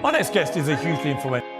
My next guest is a hugely influential.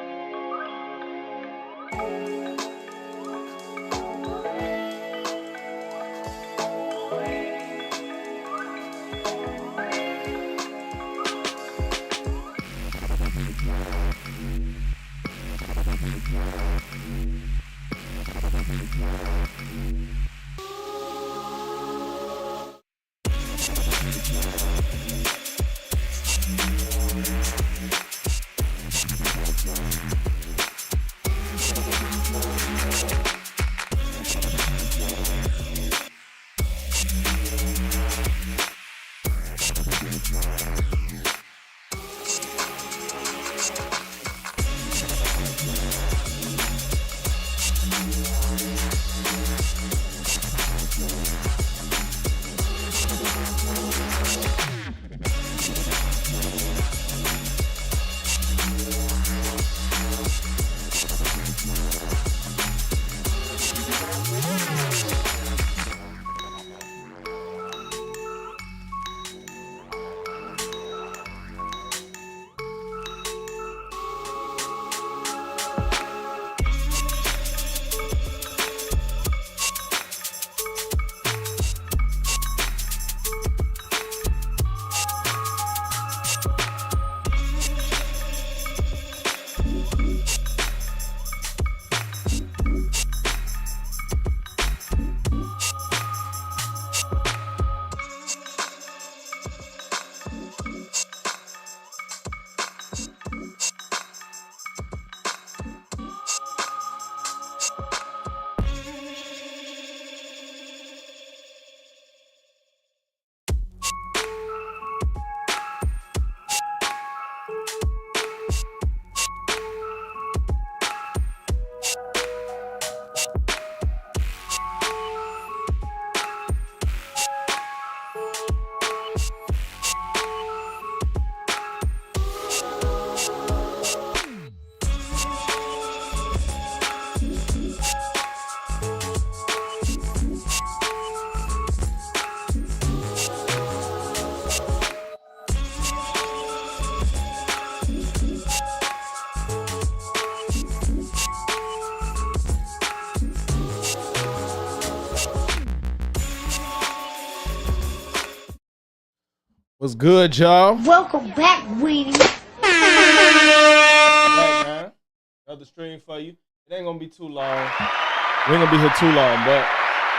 What's good, y'all? Welcome back, Weenie. Back, man. Another stream for you. It ain't gonna be too long. We ain't gonna be here too long, but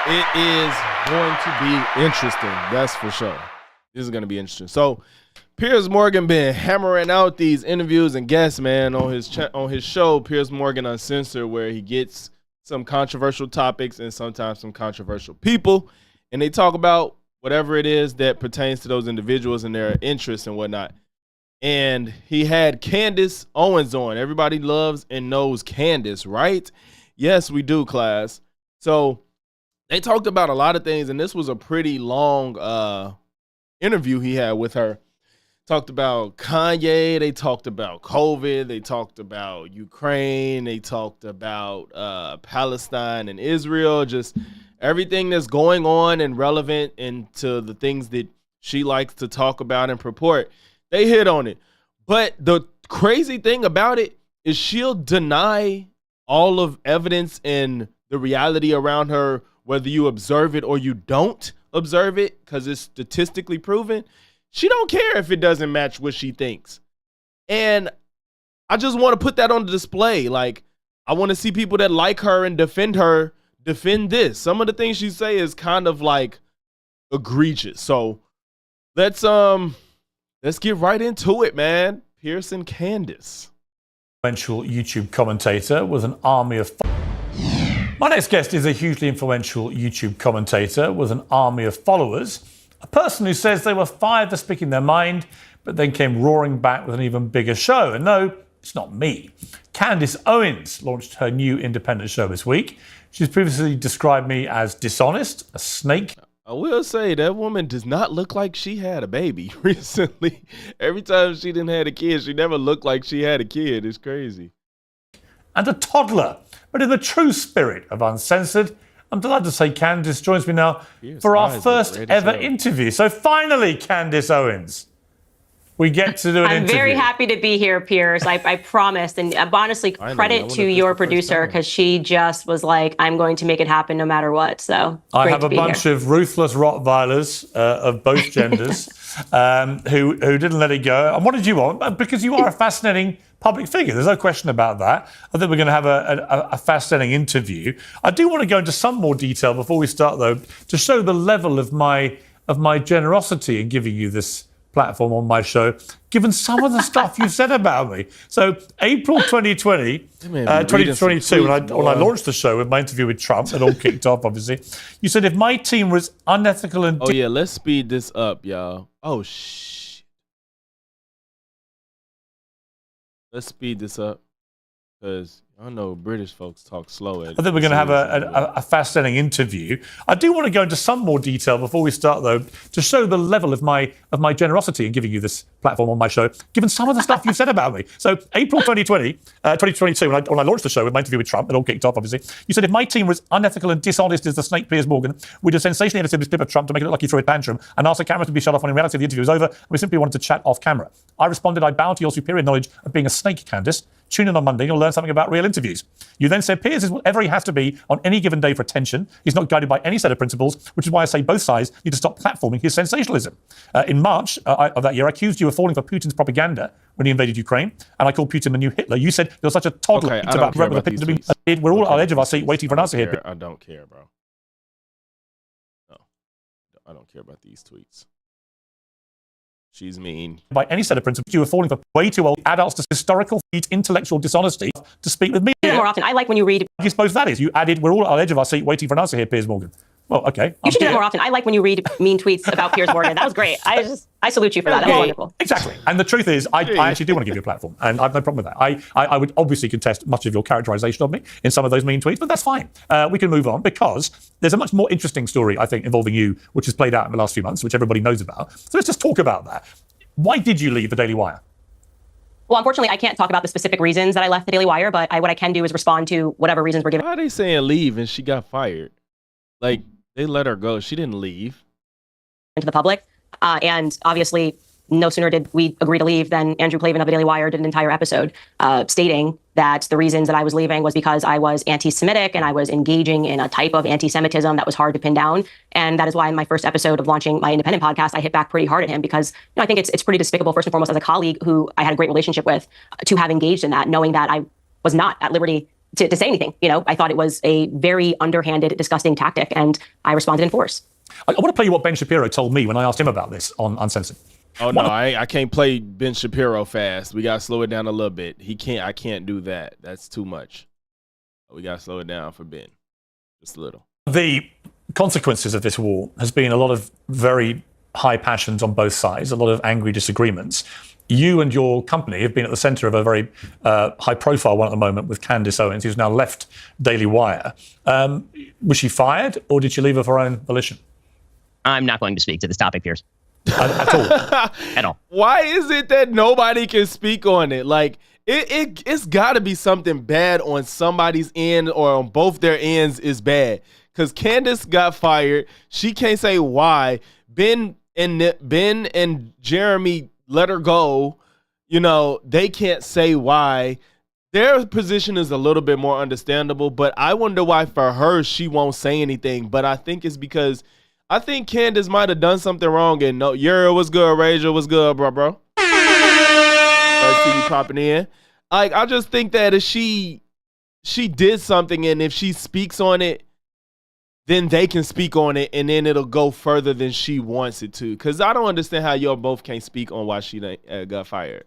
it is going to be interesting. That's for sure. This is gonna be interesting. So, Piers Morgan been hammering out these interviews and guests, man, on his show, Piers Morgan Uncensored, where he gets some controversial topics and sometimes some controversial people, and they talk about whatever it is that pertains to those individuals and their interests and whatnot. And he had Candace Owens on. Everybody loves and knows Candace, right? Yes, we do, class. So they talked about a lot of things, and this was a pretty long interview he had with her. Talked about Kanye, they talked about COVID, they talked about Ukraine, they talked about Palestine and Israel, just everything that's going on and relevant into the things that she likes to talk about and purport. They hit on it. But the crazy thing about it is she'll deny all of evidence and the reality around her, whether you observe it or you don't observe it, because it's statistically proven. She don't care if it doesn't match what she thinks. And I just want to put that on the display. Like, I want to see people that like her and defend her, defend this. Some of the things she say is kind of like egregious. So let's get right into it, man. Piers and Candace. Influential YouTube commentator with an army of... My next guest is a hugely influential YouTube commentator with an army of followers. A person who says they were fired for speaking their mind, but then came roaring back with an even bigger show. And no, it's not me. Candace Owens launched her new independent show this week. She's previously described me as dishonest, a snake. I will say that woman does not look like she had a baby recently. Every time she didn't have a kid, she never looked like she had a kid. It's crazy. And a toddler. But in the true spirit of Uncensored, I'm delighted to say Candace joins me now for our first ever interview. So finally, Candace Owens, we get to do an interview. I'm very happy to be here, Piers. I promised. And honestly, credit to your producer, because she just was like, I'm going to make it happen no matter what. So I have a bunch of ruthless Rottweilers of both genders who didn't let it go. And what did you want? Because you are a fascinating public figure. There's no question about that. I think we're going to have a fascinating interview. I do want to go into some more detail before we start, though, to show the level of my generosity in giving you this platform on my show, given some of the stuff you've said about me. So April 2020, 2022, when I launched the show with my interview with Trump, it all kicked off, obviously, you said if my team was unethical and... Oh, yeah, let's speed this up, y'all. Oh, let's speed this up, because I know British folks talk slow. I think we're going to have a fascinating interview. I do want to go into some more detail before we start, though, to show the level of my generosity in giving you this platform on my show, given some of the stuff you've said about me. So April 2022, when I launched the show with my interview with Trump, it all kicked off, obviously, you said if my team was unethical and dishonest as the snake Piers Morgan, we'd have sensationally edited this clip of Trump to make it look like he threw a tantrum and asked the camera to be shut off when in reality the interview was over and we simply wanted to chat off camera. I responded, I bow to your superior knowledge of being a snake, Candace. Tune in on Monday and you'll learn something about real interviews. You then said Piers is whatever he has to be on any given day for attention. He's not guided by any set of principles, which is why I say both sides need to stop platforming his sensationalism. In March of that year, I accused you of falling for Putin's propaganda when he invaded Ukraine, and I called Putin the new Hitler. You said you're such a toddler. Okay, I don't care about these tweets. We're all on the edge of our seat waiting for an answer here. I don't care, bro. No, I don't care about these tweets. She's mean. By any set of principles, you were falling for way too old adults to historical feat, intellectual dishonesty to speak with me. More often. I like when you read. I suppose that is. You added, we're all on the edge of our seat waiting for an answer here, Piers Morgan. Well, okay. You should do that more often. I like when you read mean tweets about Piers Morgan. That was great. I salute you for that. That was wonderful. Exactly. And the truth is, I actually do want to give you a platform, and I have no problem with that. I would obviously contest much of your characterization of me in some of those mean tweets, but that's fine. We can move on because there's a much more interesting story, I think, involving you, which has played out in the last few months, which everybody knows about. So let's just talk about that. Why did you leave the Daily Wire? Well, unfortunately, I can't talk about the specific reasons that I left the Daily Wire, but what I can do is respond to whatever reasons were given. Why are they saying leave and she got fired? Like, they let her go. She didn't leave. To the public. And obviously, no sooner did we agree to leave than Andrew Klavan of the Daily Wire did an entire episode stating that the reasons that I was leaving was because I was anti-Semitic and I was engaging in a type of anti-Semitism that was hard to pin down. And that is why in my first episode of launching my independent podcast, I hit back pretty hard at him because I think it's pretty despicable, first and foremost, as a colleague who I had a great relationship with, to have engaged in that, knowing that I was not at liberty to say anything. I thought it was a very underhanded, disgusting tactic, and I responded in force. I want to play you what Ben Shapiro told me when I asked him about this on Uncensored. Oh no, I can't play Ben Shapiro fast. We gotta slow it down a little bit. I can't do that. That's too much. We gotta slow it down for Ben, just a little. The consequences of this war has been a lot of very high passions on both sides, a lot of angry disagreements. You and your company have been at the center of a very high-profile one at the moment with Candace Owens, who's now left Daily Wire. Was she fired, or did she leave of her own volition? I'm not going to speak to this topic, Piers. At all. At all. Why is it that nobody can speak on it? Like it's got to be something bad on somebody's end or on both their ends is bad. Because Candace got fired, she can't say why. Ben and Jeremy let her go. They can't say why. Their position is a little bit more understandable, but I wonder why for her she won't say anything. But I think it's because I think Candace might have done something wrong. And no, what's good? Rachel, what's good, bro? I see you popping in. I just think that if she did something, and if she speaks on it, then they can speak on it, and then it'll go further than she wants it to. Because I don't understand how y'all both can't speak on why she got fired.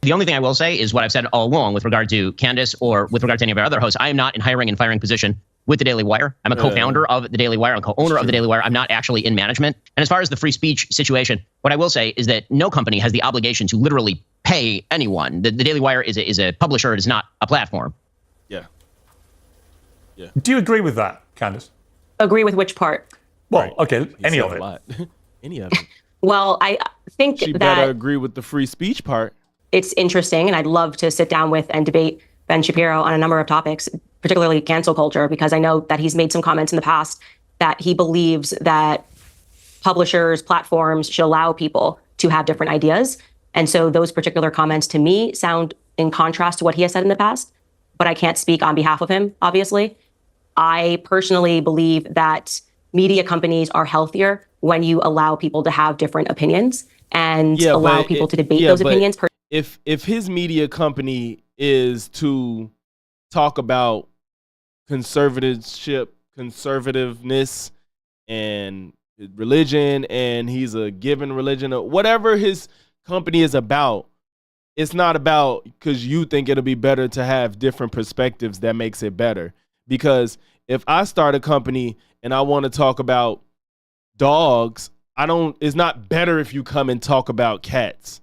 The only thing I will say is what I've said all along with regard to Candace or with regard to any of our other hosts. I am not in hiring and firing position with the Daily Wire. I'm a co-founder of the Daily Wire. I'm a co-owner of the Daily Wire. I'm not actually in management. And as far as the free speech situation, what I will say is that no company has the obligation to literally pay anyone. The Daily Wire is a publisher. It is not a platform. Yeah. Do you agree with that, Candace? Agree with which part? Well, Right. okay, any of A it. lot. Any of it. Well, I think She that better agree with the free speech part. it's interesting, and I'd love to sit down with and debate Ben Shapiro on a number of topics, particularly cancel culture, because I know that he's made some comments in the past that he believes that publishers, platforms should allow people to have different ideas. And so those particular comments to me sound in contrast to what he has said in the past, but I can't speak on behalf of him, obviously. I personally believe that media companies are healthier when you allow people to have different opinions and allow people to debate those opinions. If his media company is to talk about conservativeness, and religion, and he's a given religion, or whatever his company is about, it's not about because you think it'll be better to have different perspectives that makes it better. Because if I start a company and I want to talk about dogs, it's not better if you come and talk about cats.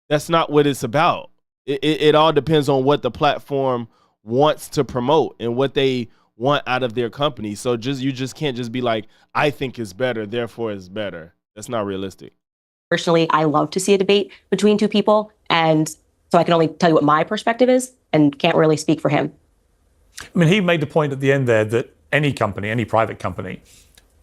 That's not what it's about. It all depends on what the platform wants to promote and what they want out of their company. So you just can't just be like, I think it's better, therefore it's better. That's not realistic. Personally, I love to see a debate between two people. And so I can only tell you what my perspective is and can't really speak for him. I mean, he made the point at the end there that any company, any private company,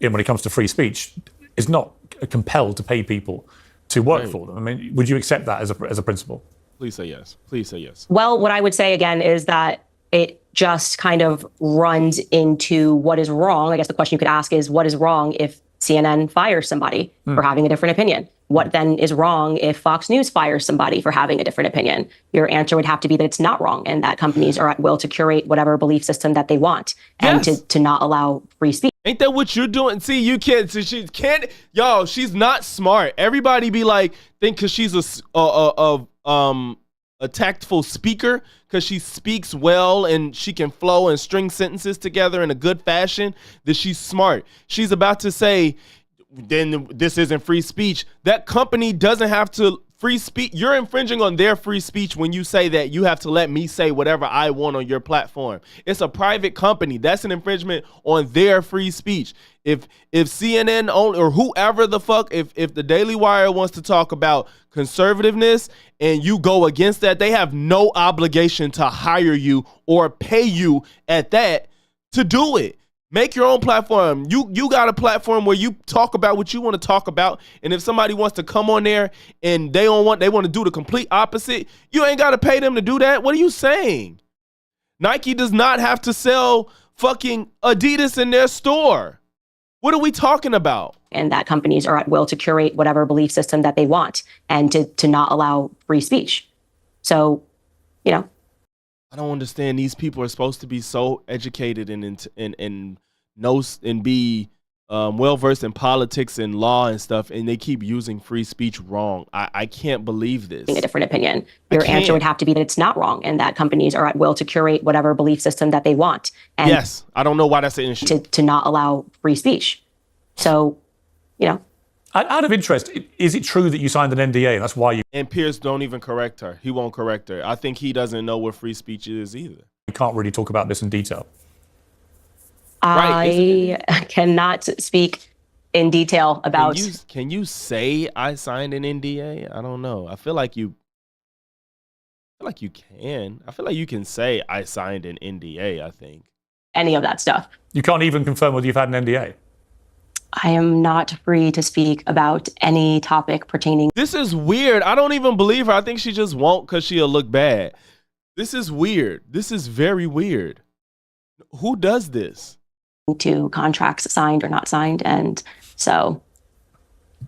when it comes to free speech, is not compelled to pay people to work for them. I mean, would you accept that as a principle? Please say yes. Please say yes. Well, what I would say again is that it just kind of runs into what is wrong. I guess the question you could ask is, what is wrong if CNN fires somebody for having a different opinion? What then is wrong if Fox News fires somebody for having a different opinion? Your answer would have to be that it's not wrong and that companies are at will to curate whatever belief system that they want and to not allow free speech. Ain't that what you're doing? See, you can't. So she can't. Y'all, she's not smart. Everybody be like, think because she's a tactful speaker, because she speaks well and she can flow and string sentences together in a good fashion, that she's smart. She's about to say, then this isn't free speech. That company doesn't have to free speech. You're infringing on their free speech when you say that you have to let me say whatever I want on your platform. It's a private company. That's an infringement on their free speech. If CNN or whoever the fuck, if the Daily Wire wants to talk about conservativeness and you go against that, they have no obligation to hire you or pay you at that to do it. Make your own platform. You got a platform where you talk about what you want to talk about. And if somebody wants to come on there and they want to do the complete opposite, you ain't got to pay them to do that. What are you saying? Nike does not have to sell fucking Adidas in their store. What are we talking about? And that companies are at will to curate whatever belief system that they want and to not allow free speech. So, you know. I don't understand. These people are supposed to be so educated and know and be well versed in politics and law and stuff, and they keep using free speech wrong. I can't believe this. A different opinion. Your answer would have to be that it's not wrong, and that companies are at will to curate whatever belief system that they want. And yes, I don't know why that's an issue. To not allow free speech. So, you know. Out of interest, is it true that you signed an NDA and that's why you... And Pierce don't even correct her. He won't correct her. I think he doesn't know what free speech is either. You can't really talk about this in detail. I cannot speak in detail about... Can you say I signed an NDA? I don't know. I feel like you can. I feel like you can say I signed an NDA, I think. Any of that stuff. You can't even confirm whether you've had an NDA. I am not free to speak about any topic pertaining. This is weird. I don't even believe her. I think she just won't because she'll look bad. This is weird. This is very weird. Who does this? To contracts signed or not signed. And so.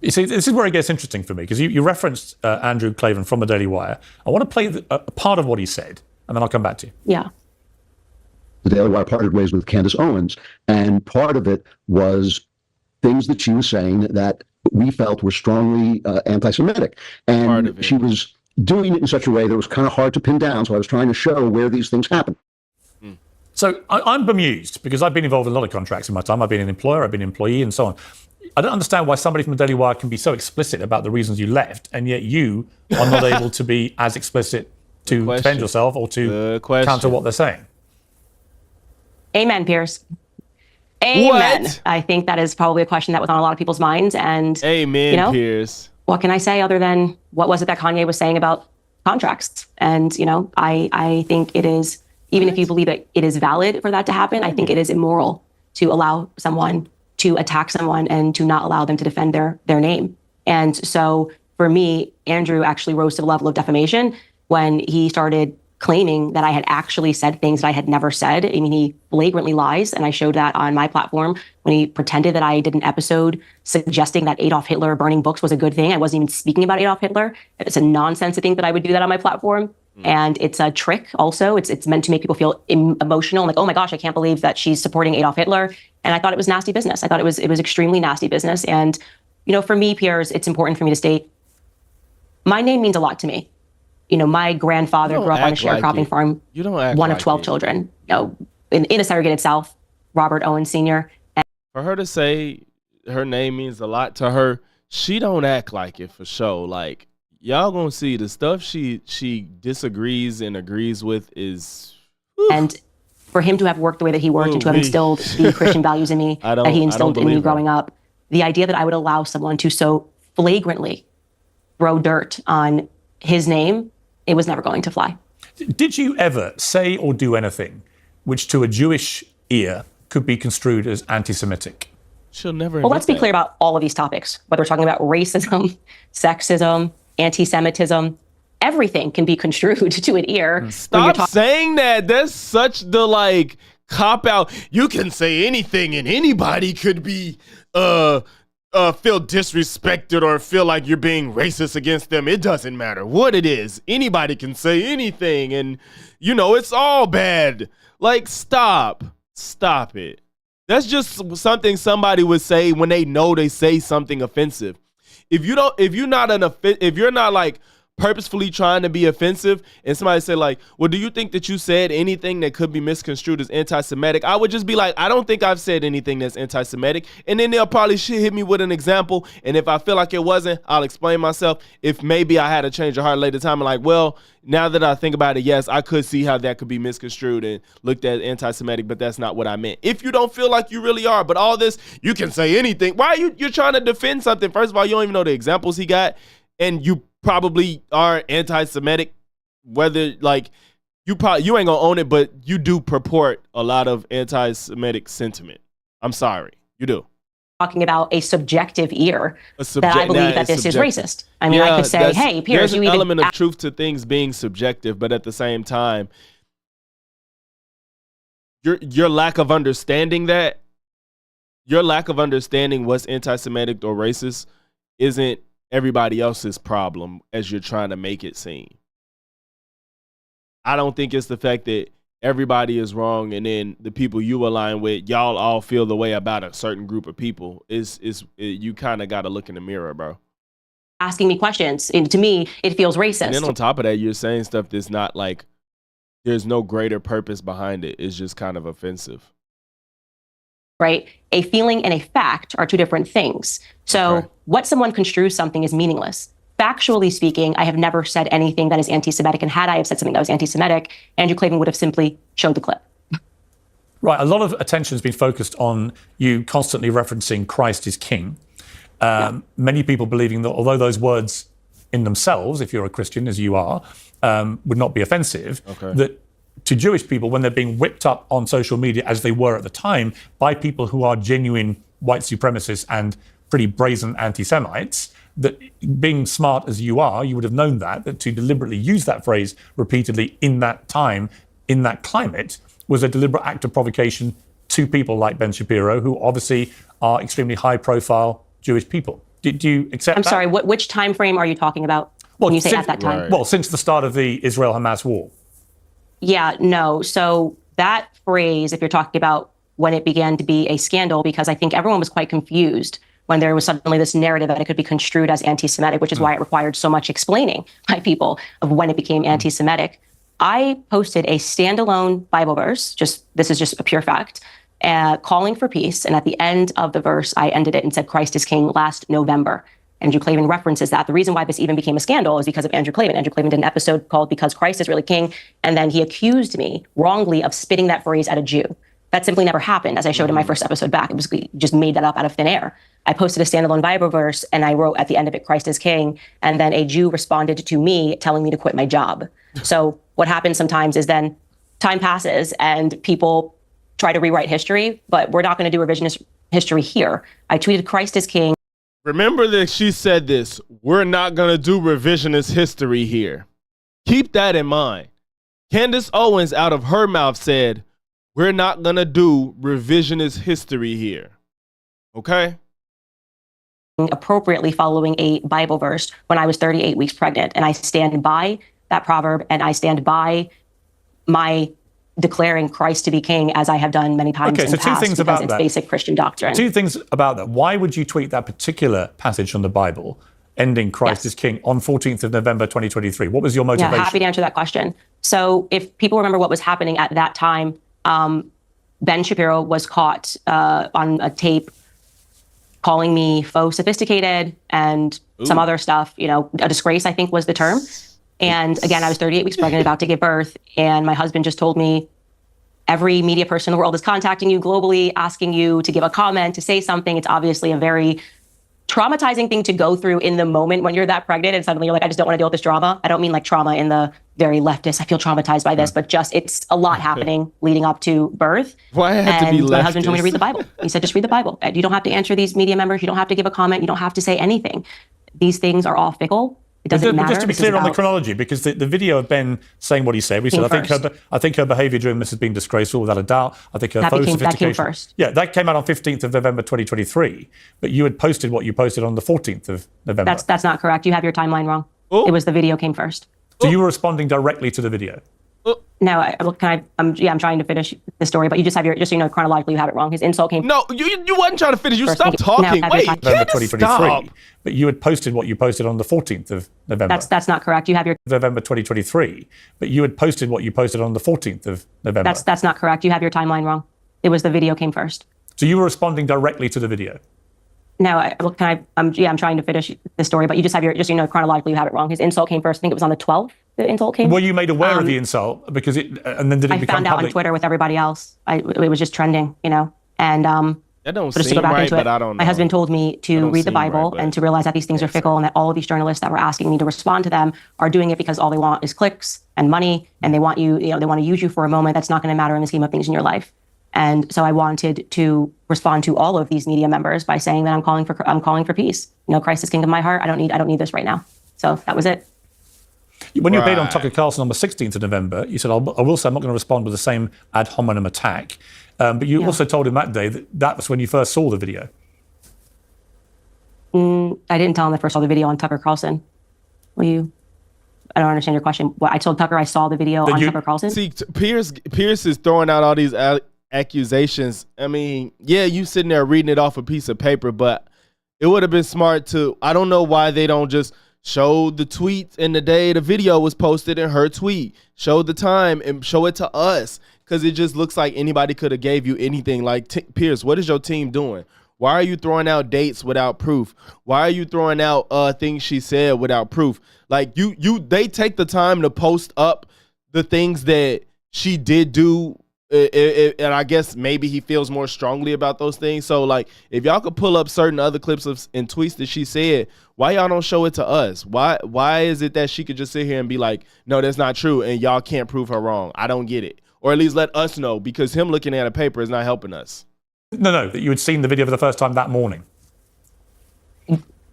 You see, this is where it gets interesting for me because you referenced Andrew Klavan from the Daily Wire. I want to play a part of what he said and then I'll come back to you. Yeah. The Daily Wire parted ways with Candace Owens, and part of it was things that she was saying that we felt were strongly anti-Semitic. And she was doing it in such a way that was kind of hard to pin down. So I was trying to show where these things happen. So I'm bemused because I've been involved in a lot of contracts in my time. I've been an employer, I've been an employee and so on. I don't understand why somebody from the Daily Wire can be so explicit about the reasons you left and yet you are not able to be as explicit to defend yourself or to counter what they're saying. Amen, Pierce. Amen. What? I think that is probably a question that was on a lot of people's minds. And amen, you know, Pierce. What can I say other than what was it that Kanye was saying about contracts? And, you know, I think it is, even if you believe that it is valid for that to happen, I think it is immoral to allow someone to attack someone and to not allow them to defend their name. And so for me, Andrew actually rose to the level of defamation when he started claiming that I had actually said things that I had never said. I mean, he flagrantly lies, and I showed that on my platform when he pretended that I did an episode suggesting that Adolf Hitler burning books was a good thing. I wasn't even speaking about Adolf Hitler. It's a nonsense to think that I would do that on my platform. And it's a trick also. It's meant to make people feel emotional. Like, oh my gosh, I can't believe that she's supporting Adolf Hitler. And I thought it was nasty business. I thought it was extremely nasty business. And, you know, for me, Piers, it's important for me to state, my name means a lot to me. You know, my grandfather grew up on a sharecropping farm. You don't act one of 12 children, you know, in a segregated South, Robert Owens Sr. And for her to say her name means a lot to her, she don't act like it for sure. Like, y'all gonna see the stuff she disagrees and agrees with is. And for him to have worked the way that he worked and to have instilled the Christian values in me that he instilled in me growing up, the idea that I would allow someone to so flagrantly throw dirt on his name, it was never going to fly. Did you ever say or do anything which to a Jewish ear could be construed as anti-Semitic? She'll never. Well, let's be clear about all of these topics, whether we're talking about racism, sexism, anti-Semitism, everything can be construed to an ear. Stop saying that. That's such the like cop out. You can say anything and anybody could be feel disrespected or feel like you're being racist against them. It doesn't matter what it is. Anybody can say anything and you know it's all bad. Like stop it. That's just something somebody would say when they know they say something offensive. If you're not like purposefully trying to be offensive and somebody say like, well, do you think that you said anything that could be misconstrued as anti-Semitic? I would just be like, I don't think I've said anything that's anti-Semitic. And then they'll probably hit me with an example. And if I feel like it wasn't, I'll explain myself. If maybe I had a change of heart later time, I'm like, well, now that I think about it, yes, I could see how that could be misconstrued and looked at anti-Semitic, but that's not what I meant. If you don't feel like you really are, but all this, you can say anything. Why are you're trying to defend something? First of all, you don't even know the examples he got. And you probably are anti-Semitic, whether like you ain't gonna own it, but you do purport a lot of anti-Semitic sentiment. I'm sorry, you do. Talking about a subjective ear that I believe that this is racist. I mean, yeah, I could say, hey, Piers, there's an element of truth to things being subjective, but at the same time, your lack of understanding what's anti-Semitic or racist isn't everybody else's problem as you're trying to make it seem. I don't think it's the fact that everybody is wrong and then the people you align with, y'all all feel the way about a certain group of people. You kind of got to look in the mirror, bro. Asking me questions, and to me, it feels racist. And then on top of that, you're saying stuff that's not like, there's no greater purpose behind it. It's just kind of offensive. Right? A feeling and a fact are two different things. So what someone construes something is meaningless. Factually speaking, I have never said anything that is anti-Semitic, and had I have said something that was anti-Semitic, Andrew Klavan would have simply showed the clip. Right. A lot of attention has been focused on you constantly referencing Christ is King. Many people believing that although those words in themselves, if you're a Christian, as you are, would not be offensive, that to Jewish people, when they're being whipped up on social media, as they were at the time, by people who are genuine white supremacists and pretty brazen anti-Semites, that being smart as you are, you would have known that to deliberately use that phrase repeatedly in that time, in that climate, was a deliberate act of provocation to people like Ben Shapiro, who obviously are extremely high-profile Jewish people. Do you accept that? I'm sorry, which time frame are you talking about when you say at that time? Well, since the start of the Israel-Hamas war. Yeah, no. So that phrase, if you're talking about when it began to be a scandal, because I think everyone was quite confused when there was suddenly this narrative that it could be construed as anti-Semitic, which is why it required so much explaining by people of when it became anti-Semitic. I posted a standalone Bible verse, this is just a pure fact, calling for peace. And at the end of the verse, I ended it and said, Christ is King, last November. Andrew Klavan references that. The reason why this even became a scandal is because of Andrew Klavan. Andrew Klavan did an episode called Because Christ is Really King. And then he accused me wrongly of spitting that phrase at a Jew. That simply never happened, as I showed in my first episode back. It was just made that up out of thin air. I posted a standalone Bible verse and I wrote at the end of it, Christ is King. And then a Jew responded to me telling me to quit my job. So what happens sometimes is then time passes and people try to rewrite history, but we're not going to do revisionist history here. I tweeted Christ is King. Remember that she said this, we're not going to do revisionist history here. Keep that in mind. Candace Owens out of her mouth said, we're not going to do revisionist history here. Okay? Appropriately following a Bible verse when I was 38 weeks pregnant. And I stand by that proverb and I stand by my declaring Christ to be King, as I have done many times in the past, because it's basic Christian doctrine. Two things about that. Why would you tweet that particular passage from the Bible, ending Christ is King, on 14th of November 2023? What was your motivation? Yeah, happy to answer that question. So if people remember what was happening at that time, Ben Shapiro was caught on a tape calling me faux sophisticated and some other stuff, a disgrace, I think was the term. And again, I was 38 weeks pregnant, about to give birth. And my husband just told me, every media person in the world is contacting you globally, asking you to give a comment, to say something. It's obviously a very traumatizing thing to go through in the moment when you're that pregnant. And suddenly you're like, I just don't want to deal with this drama. I don't mean like trauma in the very leftist, I feel traumatized by this, but just it's a lot happening leading up to birth. Why it had to be leftist? My husband told me to read the Bible. He said, just read the Bible. You don't have to answer these media members. You don't have to give a comment. You don't have to say anything. These things are all fickle. It doesn't matter. Just to be clear on the chronology, because the video of Ben saying what he said, we said, I think her behavior during this has been disgraceful, without a doubt. I think her faux sophistication. That came first. Yeah, that came out on 15th of November 2023. But you had posted what you posted on the 14th of November. That's not correct. You have your timeline wrong. It was the video came first. So you were responding directly to the video? No, I'm trying to finish the story, but you just have just so you know, chronologically you have it wrong. His insult came. No, you wasn't trying to finish. You stopped talking. Wait, November 2023. But you had posted what you posted on the 14th of November. That's not correct. You have your November 2023. But you had posted what you posted on the 14th of November. That's not correct. You have your timeline wrong. It was the video came first. So you were responding directly to the video? No, I'm trying to finish the story, but you just have just so you know, chronologically you have it wrong. His insult came first. I think it was on the 12th. The insult came. Were you made aware of the insult because and then did it become public? I found out on Twitter with everybody else. It was just trending, and that don't seem right, but I don't know. My husband told me to read the Bible and to realize that these things are fickle and that all of these journalists that were asking me to respond to them are doing it because all they want is clicks and money, and they want you, they want to use you for a moment that's not going to matter in the scheme of things in your life. And so I wanted to respond to all of these media members by saying that I'm calling for peace. Christ is King of my heart. I don't need this right now. So that was it. When you appeared on Tucker Carlson on the 16th of November, you said, I will say I'm not going to respond with the same ad hominem attack. But you also told him that day that was when you first saw the video. I didn't tell him I first saw the video on Tucker Carlson. I don't understand your question. I told Tucker I saw the video on Tucker Carlson. See, Pierce is throwing out all these accusations. I mean, yeah, you sitting there reading it off a piece of paper, but it would have been smart to, I don't know why they don't just show the tweet and the day the video was posted in her tweet, show the time and show it to us. Cause it just looks like anybody could have gave you anything. Like, Pierce, what is your team doing? Why are you throwing out dates without proof? Why are you throwing out things she said without proof? Like they take the time to post up the things that she did do. And I guess maybe he feels more strongly about those things. So like, if y'all could pull up certain other clips and tweets that she said, why y'all don't show it to us? Why is it that she could just sit here and be like, no, that's not true, and y'all can't prove her wrong? I don't get it. Or at least let us know, because him looking at a paper is not helping us. No, that you had seen the video for the first time that morning.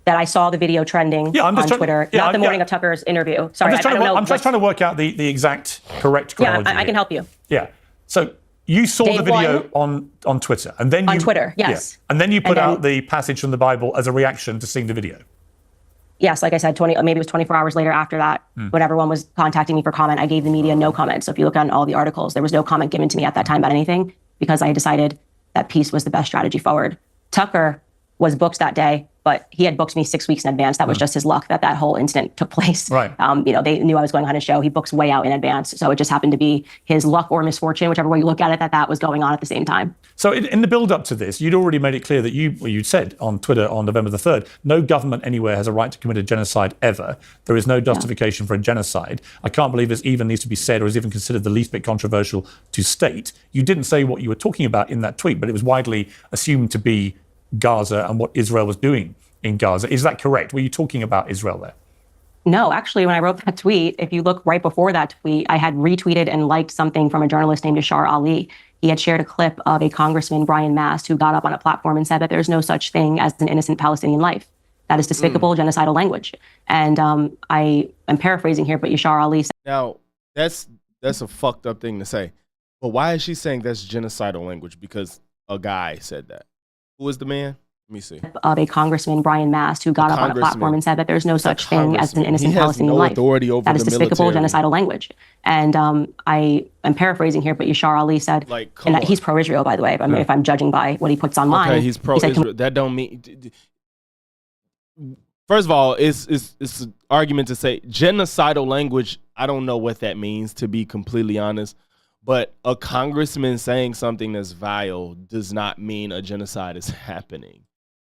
That I saw the video trending on Twitter, not the morning of Tucker's interview. Sorry, I don't know. I'm just trying to work out the exact correct chronology. Yeah, I can help you. Yeah. So you saw the video on Twitter, and then on Twitter, yes. Yeah. And then you put out the passage from the Bible as a reaction to seeing the video. Yes, like I said, maybe it was 24 hours later after that, when everyone was contacting me for comment, I gave the media no comment. So if you look on all the articles, there was no comment given to me at that time about anything, because I decided that peace was the best strategy forward. Tucker was booked that day, but he had booked me 6 weeks in advance. That was just his luck that whole incident took place. Right. They knew I was going on his show. He books way out in advance. So it just happened to be his luck or misfortune, whichever way you look at it, that was going on at the same time. So in the build up to this, you'd already made it clear that you said on Twitter on November the 3rd, no government anywhere has a right to commit a genocide ever. There is no justification for a genocide. I can't believe this even needs to be said or is even considered the least bit controversial to state. You didn't say what you were talking about in that tweet, but it was widely assumed to be Gaza and what Israel was doing in Gaza. Is that correct? Were you talking about Israel there? No, actually, when I wrote that tweet, if you look right before that tweet, I had retweeted and liked something from a journalist named Yashar Ali. He had shared a clip of a Congressman, Brian Mast, who got up on a platform and said that there's no such thing as an innocent Palestinian life. That is despicable, genocidal language. And I am paraphrasing here, but Yashar Ali said... Now, that's a fucked up thing to say. But why is she saying that's genocidal language? Because a guy said that. Who was the man? Let me see. Of a Congressman, Brian Mast, who got up on a platform and said that there's no such thing as an innocent Palestinian life. That is despicable, genocidal language. And I am paraphrasing here, but Yashar Ali said, and he's pro-Israel, by the way, if I'm judging by what he puts online. Okay, he's pro-Israel. That don't mean... First of all, it's an argument to say genocidal language. I don't know what that means, to be completely honest. But a congressman saying something that's vile does not mean a genocide is happening.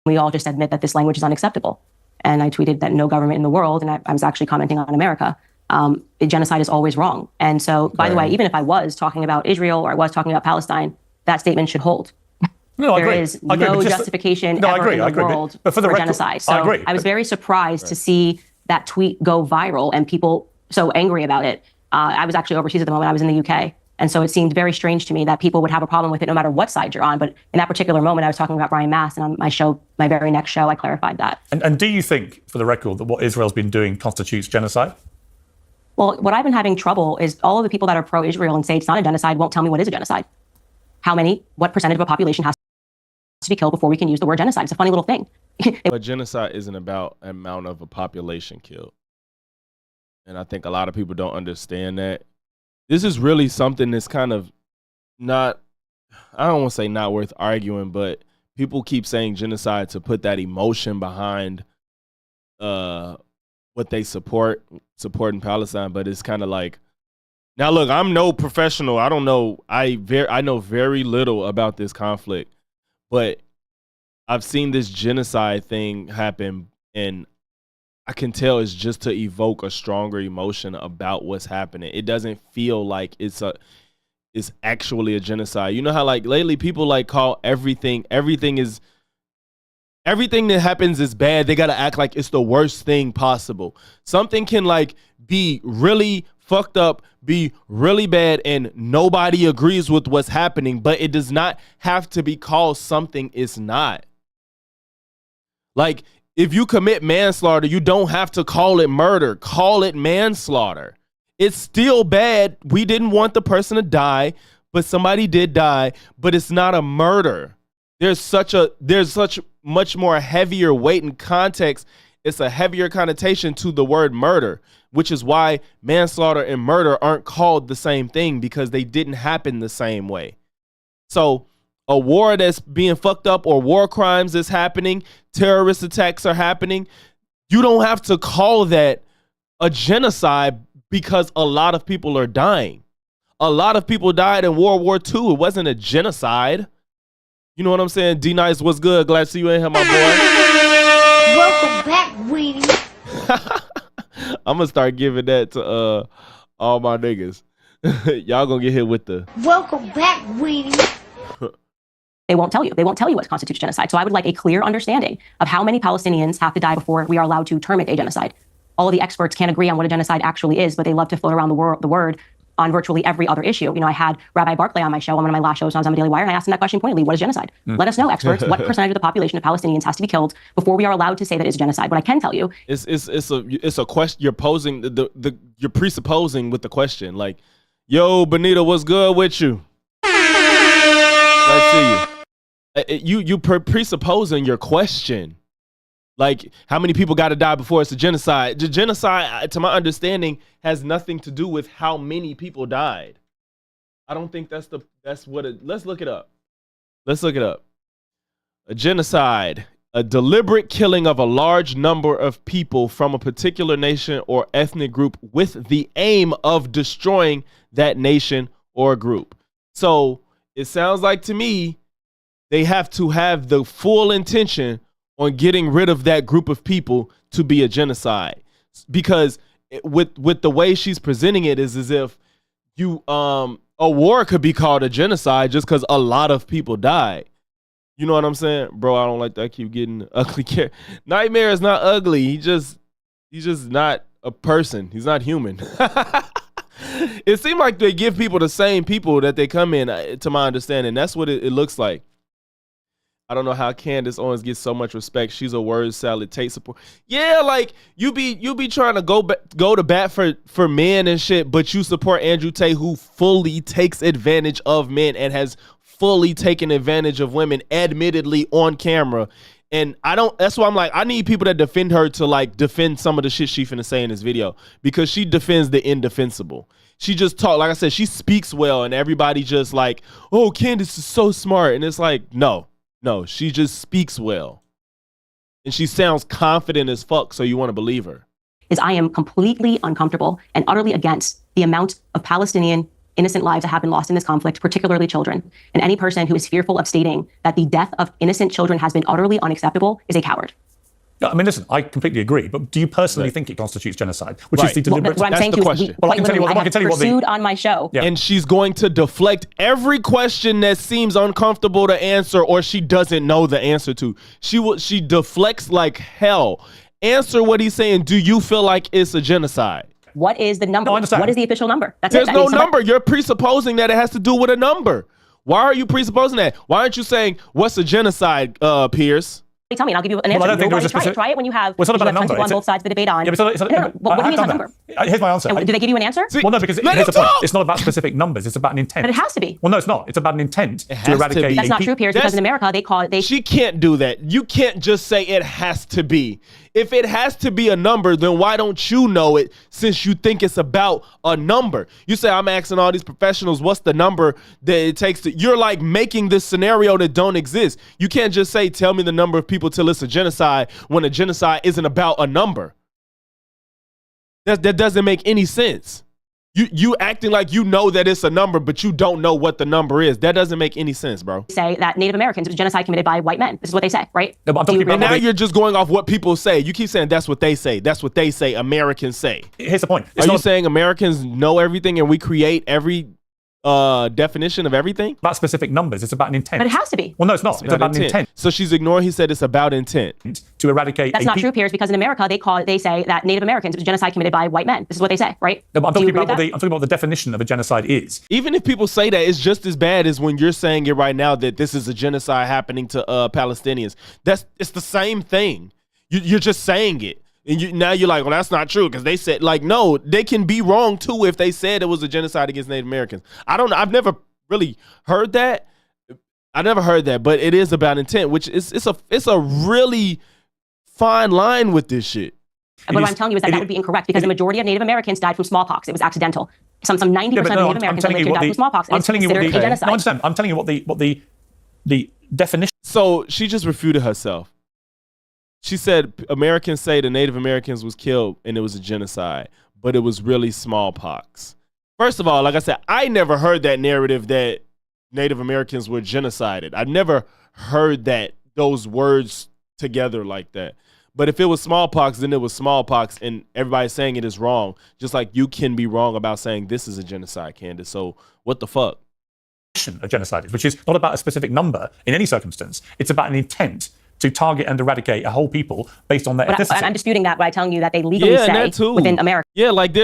We all just admit that this language is unacceptable. And I tweeted that no government in the world, and I was actually commenting on America, genocide is always wrong. And so, by the way, even if I was talking about Israel or I was talking about Palestine, that statement should hold. No, there is no justification ever in the world for genocide. So I was very surprised to see that tweet go viral and people so angry about it. I was actually overseas at the moment. I was in the UK. And so it seemed very strange to me that people would have a problem with it no matter what side you're on. But in that particular moment, I was talking about Brian Mast, and on my show, my very next show, I clarified that. And do you think, for the record, that what Israel's been doing constitutes genocide? Well, what I've been having trouble is all of the people that are pro-Israel and say it's not a genocide won't tell me what is a genocide. What percentage of a population has to be killed before we can use the word genocide? It's a funny little thing. But genocide isn't about amount of a population killed. And I think a lot of people don't understand that. This is really something that's kind of not, I don't want to say not worth arguing, but people keep saying genocide to put that emotion behind what they supporting Palestine. But it's kind of like, now look, I'm no professional. I don't know. I know very little about this conflict, but I've seen this genocide thing happen, and I can tell it's just to evoke a stronger emotion about what's happening. It doesn't feel like it's actually a genocide. You know how like lately people like call everything that happens is bad. They got to act like it's the worst thing possible. Something can like be really fucked up, be really bad, and nobody agrees with what's happening, but it does not have to be called something it's not. Like, if you commit manslaughter, you don't have to call it murder. Call it manslaughter. It's still bad. We didn't want the person to die, but somebody did die, but it's not a murder. There's such much more heavier weight and context. It's a heavier connotation to the word murder, which is why manslaughter and murder aren't called the same thing, because they didn't happen the same way. So a war that's being fucked up, or war crimes that's happening, terrorist attacks are happening, you don't have to call that a genocide because a lot of people are dying. A lot of people died in World War II. It wasn't a genocide. You know what I'm saying? D-Nice, what's good? Glad to see you in here, my boy. Welcome back, Weenie. I'm gonna start giving that to all my niggas. Y'all gonna get hit with the Welcome back, Weenie. They won't tell you. They won't tell you what constitutes genocide. So I would like a clear understanding of how many Palestinians have to die before we are allowed to term it a genocide. All of the experts can't agree on what a genocide actually is, but they love to float around the word on virtually every other issue. You know, I had Rabbi Barclay on my show on one of my last shows when I was on the Daily Wire, and I asked him that question pointedly: what is genocide? Let us know, experts, what percentage of the population of Palestinians has to be killed before we are allowed to say that it's genocide? What I can tell you it's a question. You're posing you're presupposing with the question, like, yo, Benita, what's good with you? Let's see you presupposing your question. Like, how many people got to die before it's a genocide? The genocide, to my understanding, has nothing to do with how many people died. I don't think that's what it. Let's look it up. Let's look it up. A genocide, a deliberate killing of a large number of people from a particular nation or ethnic group with the aim of destroying that nation or group. So it sounds like to me they have to have the full intention on getting rid of that group of people to be a genocide, because with the way she's presenting it is as if a war could be called a genocide just because a lot of people died. You know what I'm saying, bro? I don't like that. I keep getting ugly. Nightmare is not ugly. He's just not a person. He's not human. It seemed like they give people the same people that they come in. To my understanding, that's what it looks like. I don't know how Candace Owens gets so much respect. She's a word salad. Take support. Yeah, like you be trying to go to bat for men and shit, but you support Andrew Tate, who fully takes advantage of men and has fully taken advantage of women, admittedly on camera. And that's why I'm like, I need people that defend her to like defend some of the shit she finna say in this video, because she defends the indefensible. She just talk, like I said, she speaks well, and everybody just like, oh, Candace is so smart. And it's like, no, she just speaks well. And she sounds confident as fuck, so you want to believe her. is I am completely uncomfortable and utterly against the amount of Palestinian innocent lives that have been lost in this conflict, particularly children. And any person who is fearful of stating that the death of innocent children has been utterly unacceptable is a coward. I mean, listen, I completely agree, but do you personally think it constitutes genocide, which is the deliberate? What I'm saying That's the is, question. Well, I can tell you what pursued on my show. Yeah. And she's going to deflect every question that seems uncomfortable to answer or she doesn't know the answer to. She deflects like hell. Answer what he's saying. Do you feel like it's a genocide? What is the number? No, I understand. What is the official number? That's There's it. no number. You're presupposing that it has to do with a number. Why are you presupposing that? Why aren't you saying, what's a genocide, Pierce? Tell me, and I'll give you an answer. I don't think there was a specific... Try it when you have, well, it's not about a number. people on both sides of the debate on. Yeah, but it's not, No, what do you mean it's not a number? Here's my answer. And do they give you an answer? Well, no, because here's the point. It's not about specific numbers. It's about an intent. But it has to be. Well, no, it's not. It's about an intent to eradicate. to be. That's not true, Pierce, because in America She can't do that. You can't just say it has to be. If it has to be a number, then why don't you know it, since you think it's about a number? You say, I'm asking all these professionals, what's the number that it takes to... You're like making this scenario that don't exist. You can't just say, tell me the number of people till it's a genocide, when a genocide isn't about a number. That doesn't make any sense. You acting like you know that it's a number, but you don't know what the number is. That doesn't make any sense, bro. Say that Native Americans was genocide committed by white men. This is what they say, right? No, but And now you're just going off what people say. You keep saying that's what they say. That's what they say. Americans say. Here's the point. Are you saying Americans know everything and we create every definition of everything? About specific numbers. It's about an intent. But it has to be. Well, no, it's not. It's about an intent. So she's ignoring. He said it's about intent to eradicate. That's not true, Pierce, because in America they say that Native Americans was genocide committed by white men. This is what they say, right? No, but I'm talking about what the definition of a genocide is. Even if people say that, it's just as bad as when you're saying it right now that this is a genocide happening to Palestinians. It's the same thing. You're just saying it. And now you're like, well, that's not true because they said, like, no, they can be wrong too if they said it was a genocide against Native Americans. I don't know. I've never really heard that. But it is about intent, which it's a really fine line with this shit. But what I'm telling you is that would be incorrect because the majority of Native Americans died from smallpox. It was accidental. Some 90% of Native Americans that lived here died from smallpox. I'm telling you what a genocide. No, I understand. I'm telling you what the definition. So she just refuted herself. She said Americans say the Native Americans was killed and it was a genocide, but it was really smallpox. First of all, like I said, I never heard that narrative that Native Americans were genocided. I never heard those words together like that. But if it was smallpox, then it was smallpox, and everybody's saying it is wrong. Just like you can be wrong about saying this is a genocide, Candace. So what the fuck? Of genocide, which is not about a specific number in any circumstance. It's about an intent to target and eradicate a whole people based on their ethnicity. I'm disputing that by telling you that they legally say within America. Yeah, like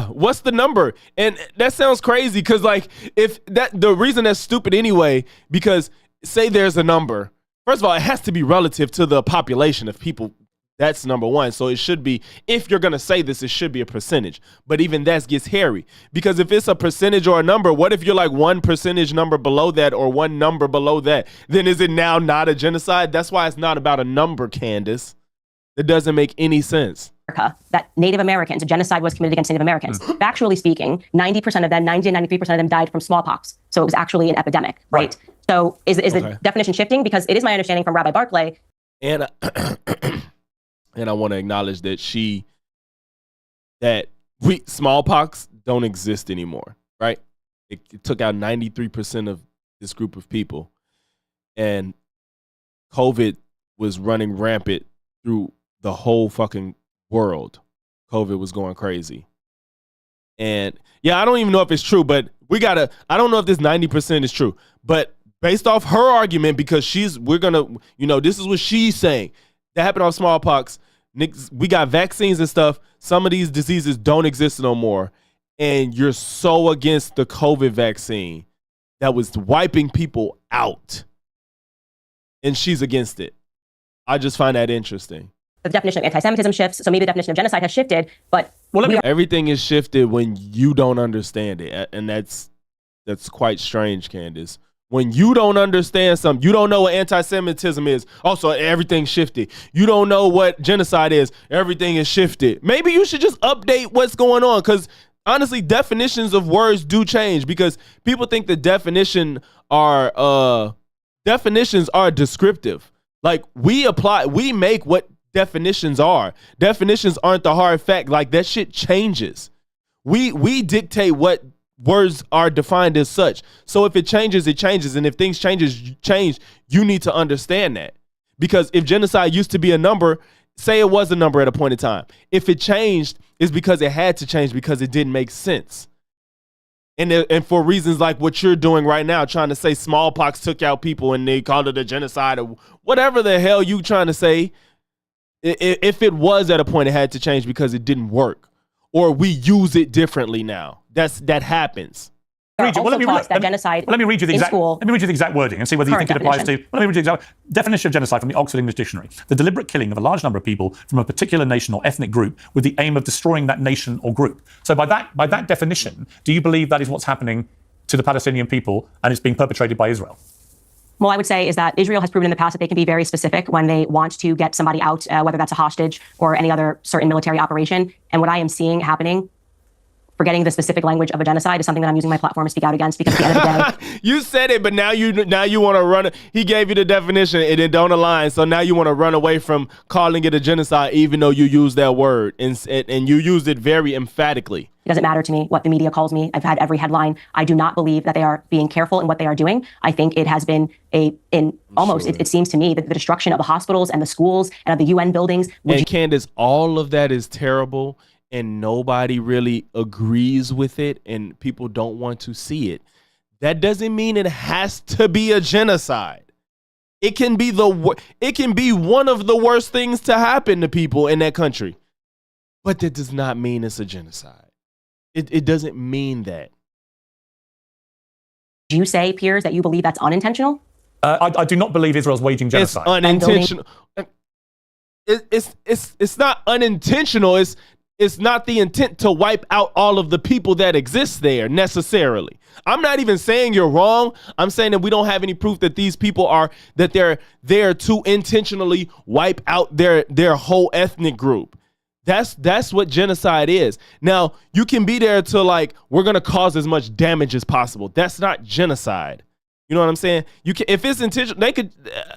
what's the number? And that sounds crazy because like the reason that's stupid anyway, because say there's a number. First of all, it has to be relative to the population of people. That's number one. So it should be, if you're going to say this, it should be a percentage. But even that gets hairy because if it's a percentage or a number, what if you're like one percentage number below that or one number below that? Then is it now not a genocide? That's why it's not about a number, Candace. It doesn't make any sense. That Native Americans, a genocide was committed against Native Americans. Factually speaking, 90% of them, 90 to 93% of them died from smallpox. So it was actually an epidemic, right? So is the definition shifting? Because it is my understanding from Rabbi Barclay. And I want to acknowledge that smallpox don't exist anymore, right? It took out 93% of this group of people. And COVID was running rampant through the whole fucking world. COVID was going crazy. And yeah, I don't even know if it's true, but I don't know if this 90% is true, but based off her argument, because this is what she's saying. That happened off smallpox. We got vaccines and stuff. Some of these diseases don't exist no more. And you're so against the COVID vaccine that was wiping people out. And she's against it. I just find that interesting. The definition of anti-Semitism shifts, so maybe the definition of genocide has shifted, but everything is shifted when you don't understand it. And that's quite strange, Candace. When you don't understand something, you don't know what anti-Semitism is. Also, everything shifted. You don't know what genocide is. Everything is shifted. Maybe you should just update what's going on, because honestly, definitions of words do change, because people think the definitions are descriptive. Like we make what definitions are. Definitions aren't the hard fact. Like that shit changes. We dictate what words are defined as such. So if it changes, it changes. And if things change, you need to understand that. Because if genocide used to be a number, say it was a number at a point in time. If it changed, it's because it had to change because it didn't make sense. And for reasons like what you're doing right now, trying to say smallpox took out people and they called it a genocide or whatever the hell you trying to say. If it was at a point, it had to change because it didn't work. Or we use it differently now. That happens. Let me read you the exact wording and see whether you think it applies to. Let me read you the exact definition of genocide from the Oxford English Dictionary: the deliberate killing of a large number of people from a particular nation or ethnic group with the aim of destroying that nation or group. So by that definition, do you believe that is what's happening to the Palestinian people and it's being perpetrated by Israel? Well, I would say is that Israel has proven in the past that they can be very specific when they want to get somebody out, whether that's a hostage or any other certain military operation. And what I am seeing happening, forgetting the specific language of a genocide, is something that I'm using my platform to speak out against, because at the end of the day, you said it, but now you want to run. He gave you the definition and it don't align. So now you want to run away from calling it a genocide, even though you used that word and you used it very emphatically. It doesn't matter to me what the media calls me. I've had every headline. I do not believe that they are being careful in what they are doing. I think it has been it seems to me that the destruction of the hospitals and the schools and of the UN buildings. And Candace, all of that is terrible. And nobody really agrees with it, and people don't want to see it. That doesn't mean it has to be a genocide. It can be one of the worst things to happen to people in that country. But that does not mean it's a genocide. It doesn't mean that. Do you say, Piers, that you believe that's unintentional? I do not believe Israel's waging genocide. It's unintentional. it's not unintentional. It's not the intent to wipe out all of the people that exist there necessarily. I'm not even saying you're wrong. I'm saying that we don't have any proof that these people they're there to intentionally wipe out their whole ethnic group. That's what genocide is. Now, you can be there to like, we're going to cause as much damage as possible. That's not genocide. You know what I'm saying? You can, if it's intentional,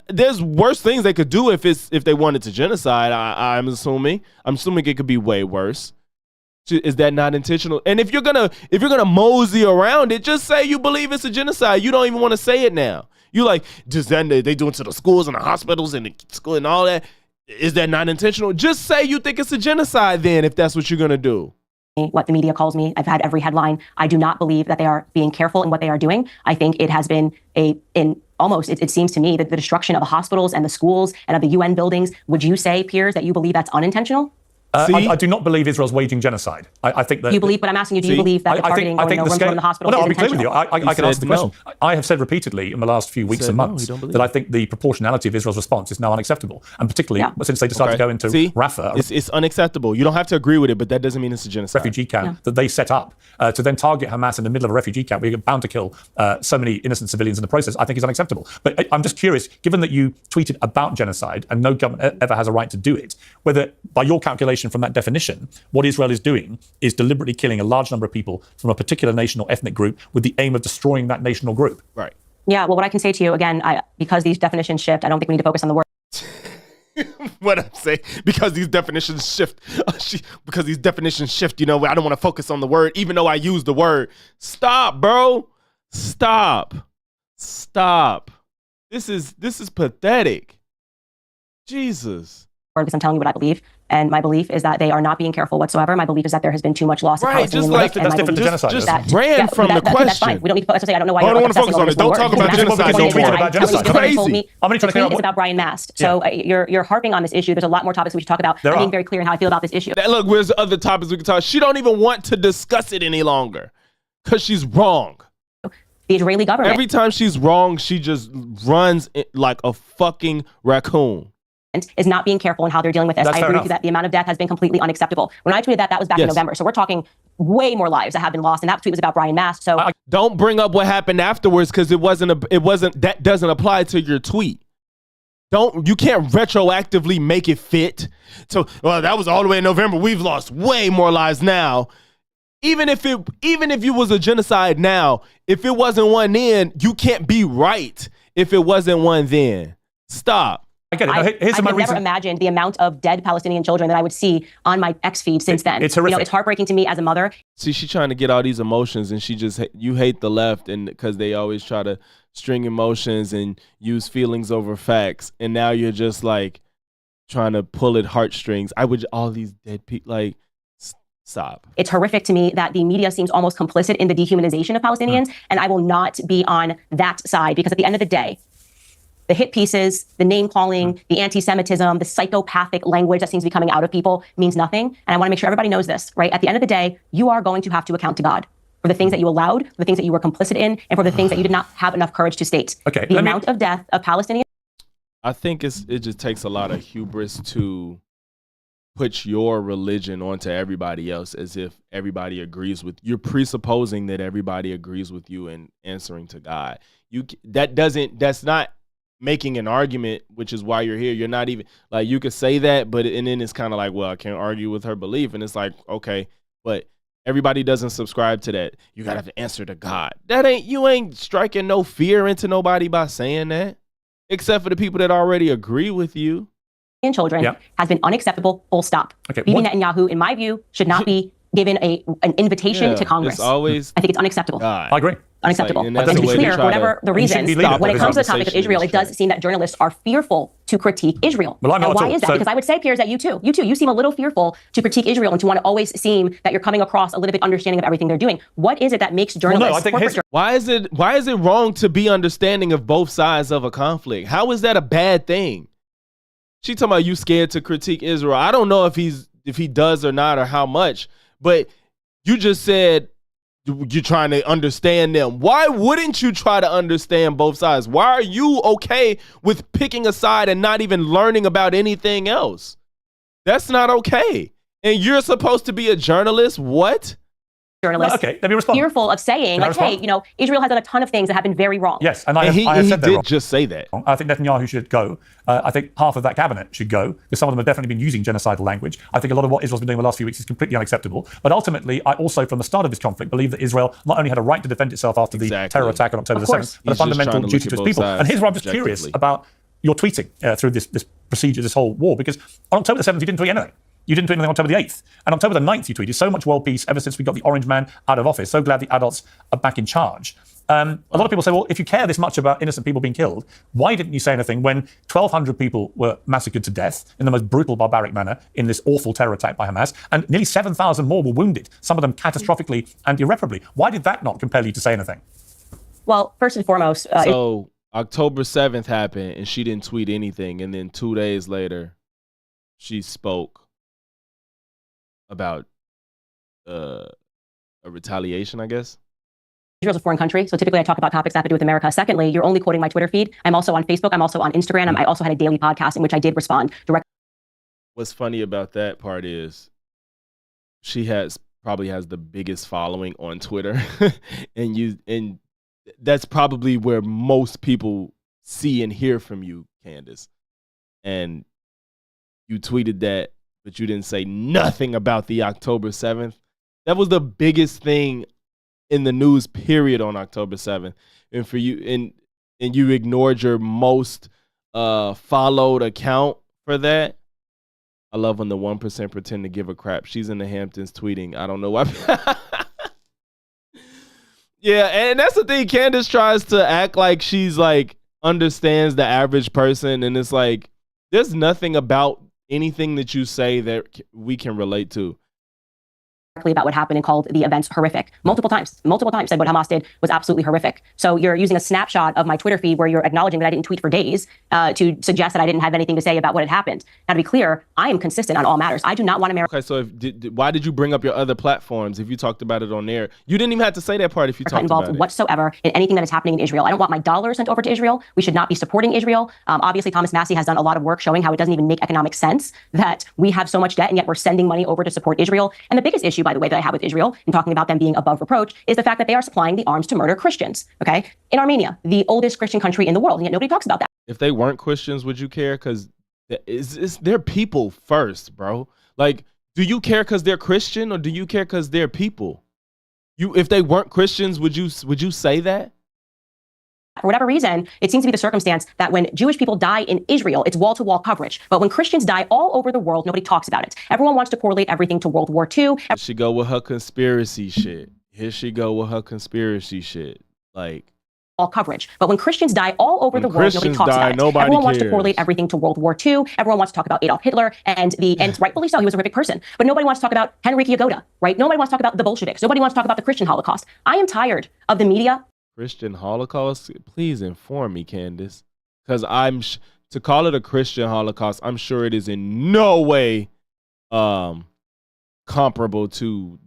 there's worse things they could do if they wanted to genocide. I'm assuming it could be way worse. Is that not intentional? And if you're gonna mosey around it, just say you believe it's a genocide. You don't even want to say it now. You like, just then they do it to the schools and the hospitals and the school and all that. Is that not intentional? Just say you think it's a genocide then, if that's what you're gonna do. What the media calls me. I've had every headline. I do not believe that they are being careful in what they are doing. I think it has been it seems to me that the destruction of the hospitals and the schools and of the UN buildings. Would you say, Piers, that you believe that's unintentional? I do not believe Israel's waging genocide. I think that you believe, but I'm asking you, do you believe that the targeting going to the hospital well, no, is I'll be clear with intentional? you. I can answer the question. I have said repeatedly in the last few weeks and months that I think the proportionality of Israel's response is now unacceptable, and particularly since they decided to go into Rafah, it's unacceptable. You don't have to agree with it, but that doesn't mean it's a genocide. Refugee camp that they set up to then target Hamas in the middle of a refugee camp, where you're bound to kill so many innocent civilians in the process. I think is unacceptable. But I'm just curious, given that you tweeted about genocide and no government ever has a right to do it, whether by your calculation from that definition, what Israel is doing is deliberately killing a large number of people from a particular nation or ethnic group with the aim of destroying that nation or group. Right. Yeah, well, what I can say to you, again, because these definitions shift, I don't think we need to focus on the word. What I'm saying, because these definitions shift, you know, I don't want to focus on the word, even though I use the word. Stop, bro. Stop. This is pathetic. Jesus. Because I'm telling you what I believe. And my belief is that they are not being careful whatsoever. My belief is that there has been too much loss of Palestinian life. That's different to genocide. Just ran from the question. That's fine. We don't need to say, I don't know why you're don't focus on it. Don't talk about genocide. Don't tweet about genocide. Crazy. The tweet is about Brian Mast. So you're harping on this issue. There's a lot more topics we should talk about. I'm being very clear in how I feel about this issue. Look, where's the other topics we can talk? She don't even want to discuss it any longer because she's wrong. The Israeli government. Every time she's wrong, she just runs like a fucking raccoon. Is not being careful in how they're dealing with this. I agree with you that the amount of death has been completely unacceptable. When I tweeted that was back in November. So we're talking way more lives that have been lost. And that tweet was about Brian Mast. So don't bring up what happened afterwards because that doesn't apply to your tweet. You can't retroactively make it fit. So, well, that was all the way in November. We've lost way more lives now. Even if you was a genocide now, if it wasn't one then, you can't be right if it wasn't one then. Stop. I get it. I've never imagined the amount of dead Palestinian children that I would see on my X feed since then. It's horrific. You know, it's heartbreaking to me as a mother. See, she's trying to get all these emotions, and you hate the left, and because they always try to string emotions and use feelings over facts, and now you're just like trying to pull at heartstrings. All these dead people, like, stop. It's horrific to me that the media seems almost complicit in the dehumanization of Palestinians, and I will not be on that side because at the end of the day, the hit pieces, the name calling, the anti-Semitism, the psychopathic language that seems to be coming out of people means nothing. And I want to make sure everybody knows this, right? At the end of the day, you are going to have to account to God for the things that you allowed, for the things that you were complicit in, and for the things that you did not have enough courage to state. Okay, the amount of death of Palestinians. I think it just takes a lot of hubris to put your religion onto everybody else as if everybody agrees with you. You're presupposing that everybody agrees with you and answering to God. That's not making an argument, which is why you're here. You're not even like, you could say that, and then it's kind of like, well, I can't argue with her belief. And it's like, okay, but everybody doesn't subscribe to that. You gotta have to answer to God. You ain't striking no fear into nobody by saying that, except for the people that already agree with you. And children has been unacceptable, full stop. Bibi Netanyahu, in my view, should not be given an invitation to Congress. I think it's unacceptable. God. I agree. Unacceptable. But to be clear, for whatever the reason, when it comes to the topic of Israel, it does seem that journalists are fearful to critique Israel. Well, and why is that? Because I would say, Piers, that you too, you seem a little fearful to critique Israel and to want to always seem that you're coming across a little bit understanding of everything they're doing. What is it that makes journalists? Why is it wrong to be understanding of both sides of a conflict? How is that a bad thing? She talking about you scared to critique Israel. I don't know if he does or not or how much, but you just said you're trying to understand them. Why wouldn't you try to understand both sides? Why are you okay with picking a side and not even learning about anything else? That's not okay. And you're supposed to be a journalist? What? Journalists Okay, let me respond. fearful of saying, like, hey, Israel has done a ton of things that have been very wrong. Yes, and I he have said did just say that. I think Netanyahu should go. I think half of that cabinet should go, because some of them have definitely been using genocidal language. I think a lot of what Israel's been doing the last few weeks is completely unacceptable. But ultimately, I also, from the start of this conflict, believe that Israel not only had a right to defend itself after the terror attack on October the 7th, but a fundamental duty to its people. And here's where I'm just curious about your tweeting through this procedure, this whole war, because on October the 7th, you didn't tweet anything. You didn't tweet anything on October the 8th. And October the 9th, you tweeted so much world peace ever since we got the orange man out of office. So glad the adults are back in charge. A lot of people say, well, if you care this much about innocent people being killed, why didn't you say anything when 1,200 people were massacred to death in the most brutal, barbaric manner in this awful terror attack by Hamas, and nearly 7,000 more were wounded, some of them catastrophically and irreparably? Why did that not compel you to say anything? Well, first and foremost... so October 7th happened, and she didn't tweet anything, and then 2 days later, she spoke about a retaliation, I guess. Israel's a foreign country, so typically I talk about topics that have to do with America. Secondly, you're only quoting my Twitter feed. I'm also on Facebook. I'm also on Instagram. I also had a daily podcast in which I did respond directly. What's funny about that part is she probably has the biggest following on Twitter, and that's probably where most people see and hear from you, Candace. And you tweeted that, but you didn't say nothing about the October 7th. That was the biggest thing in the news, period, on October 7th. And for you, and you ignored your most followed account for that. I love when the 1% pretend to give a crap. She's in the Hamptons tweeting, I don't know why. Yeah, and that's the thing. Candace tries to act like she's like understands the average person, and it's like there's nothing about anything that you say that we can relate to. About what happened and called the events horrific. Multiple times said what Hamas did was absolutely horrific. So you're using a snapshot of my Twitter feed where you're acknowledging that I didn't tweet for days to suggest that I didn't have anything to say about what had happened. Now, to be clear, I am consistent on all matters. I do not want America. Okay, so why did you bring up your other platforms if you talked about it on there? You didn't even have to say that part if you talked about it. Whatsoever in anything that is happening in Israel. I don't want my dollars sent over to Israel. We should not be supporting Israel. Obviously, Thomas Massey has done a lot of work showing how it doesn't even make economic sense that we have so much debt and yet we're sending money over to support Israel. And the biggest issue, by the way, that I have with Israel, and talking about them being above reproach, is the fact that they are supplying the arms to murder Christians, okay? In Armenia, the oldest Christian country in the world, and yet nobody talks about that. If they weren't Christians, would you care? Because it's their people first, bro. Like, do you care because they're Christian, or do you care because they're people? If they weren't Christians, would you say that? For whatever reason, it seems to be the circumstance that when Jewish people die in Israel, it's wall-to-wall coverage. But when Christians die all over the world, nobody talks about it. Everyone wants to correlate everything to World War II. Here she go with her conspiracy shit. Like, all coverage. But when Christians die all over the world, nobody talks about it. Everyone wants to correlate everything to World War II. Everyone wants to talk about Adolf Hitler and rightfully so, he was a horrific person. But nobody wants to talk about Henryk Yagoda, right? Nobody wants to talk about the Bolsheviks. Nobody wants to talk about the Christian Holocaust. I am tired of the media. Christian Holocaust? Please inform me, Candace. Because to call it a Christian Holocaust, I'm sure it is in no way comparable to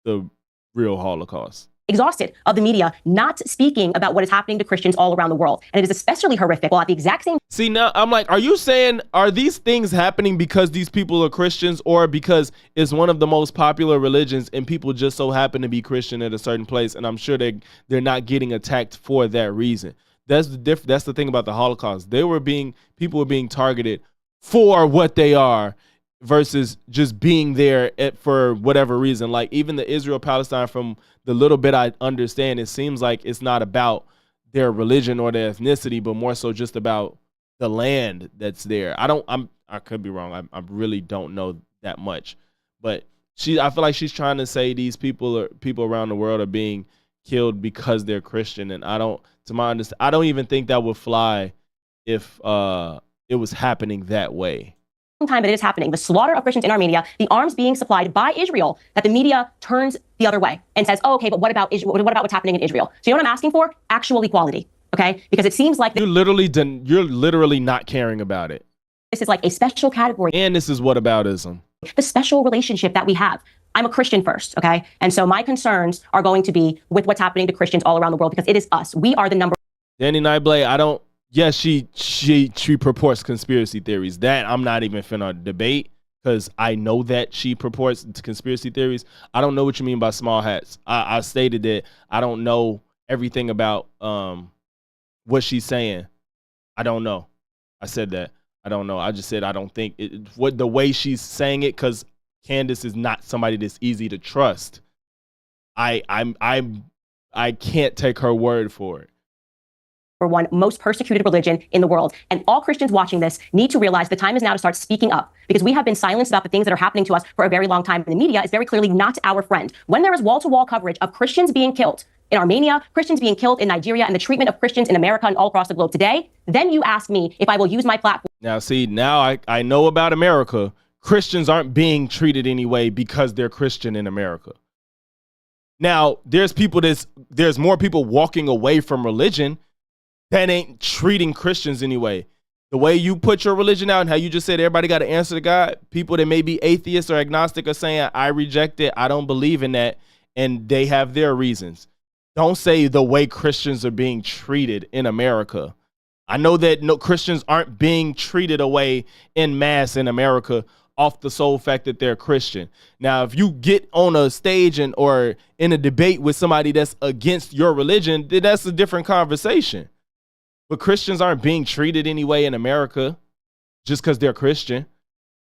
the real Holocaust. Exhausted of the media not speaking about what is happening to Christians all around the world. And it is especially horrific while at the exact same... See, now I'm like, are you saying, are these things happening because these people are Christians, or because it's one of the most popular religions and people just so happen to be Christian at a certain place, and I'm sure they're not getting attacked for that reason? That's the thing about the Holocaust. People were being targeted for what they are versus just being there for whatever reason. Like even the Israel-Palestine, from the little bit I understand, it seems like it's not about their religion or their ethnicity, but more so just about the land that's there. I could be wrong. I really don't know that much, but I feel like she's trying to say these people around the world are being killed because they're Christian, and I don't even think that would fly if it was happening that way. Time that it is happening, the slaughter of Christians in Armenia, the arms being supplied by Israel, that the media turns the other way and says, oh, okay, but what about Israel? What about what's happening in Israel? So you know what I'm asking for? Actual equality, okay? Because it seems like... You're literally not caring about it. This is like a special category. And this is whataboutism. The special relationship that we have. I'm a Christian first, okay? And so my concerns are going to be with what's happening to Christians all around the world, because it is us. We are the number... Danny Nightblade, yes, she purports conspiracy theories. That I'm not even finna debate. because I know that she purports to conspiracy theories. I don't know what you mean by small hats. I stated that I don't know everything about what she's saying. I don't know. I said that. I don't know. I just said I don't think what the way she's saying it, because Candace is not somebody that's easy to trust. I can't take her word for it. For one most persecuted religion in the world. And all Christians watching this need to realize the time is now to start speaking up, because we have been silenced about the things that are happening to us for a very long time. And the media is very clearly not our friend. When there is wall-to-wall coverage of Christians being killed in Armenia, Christians being killed in Nigeria, and the treatment of Christians in America and all across the globe today, then you ask me if I will use my platform. Now, see, now I know about America. Christians aren't being treated anyway because they're Christian in America. Now, there's more people walking away from religion that ain't treating Christians anyway. The way you put your religion out and how you just said everybody got to answer to God, people that may be atheists or agnostic are saying, I reject it, I don't believe in that, and they have their reasons. Don't say the way Christians are being treated in America. I know that no Christians aren't being treated away en masse in America off the sole fact that they're Christian. Now, if you get on a stage or in a debate with somebody that's against your religion, then that's a different conversation. But Christians aren't being treated anyway in America just because they're Christian.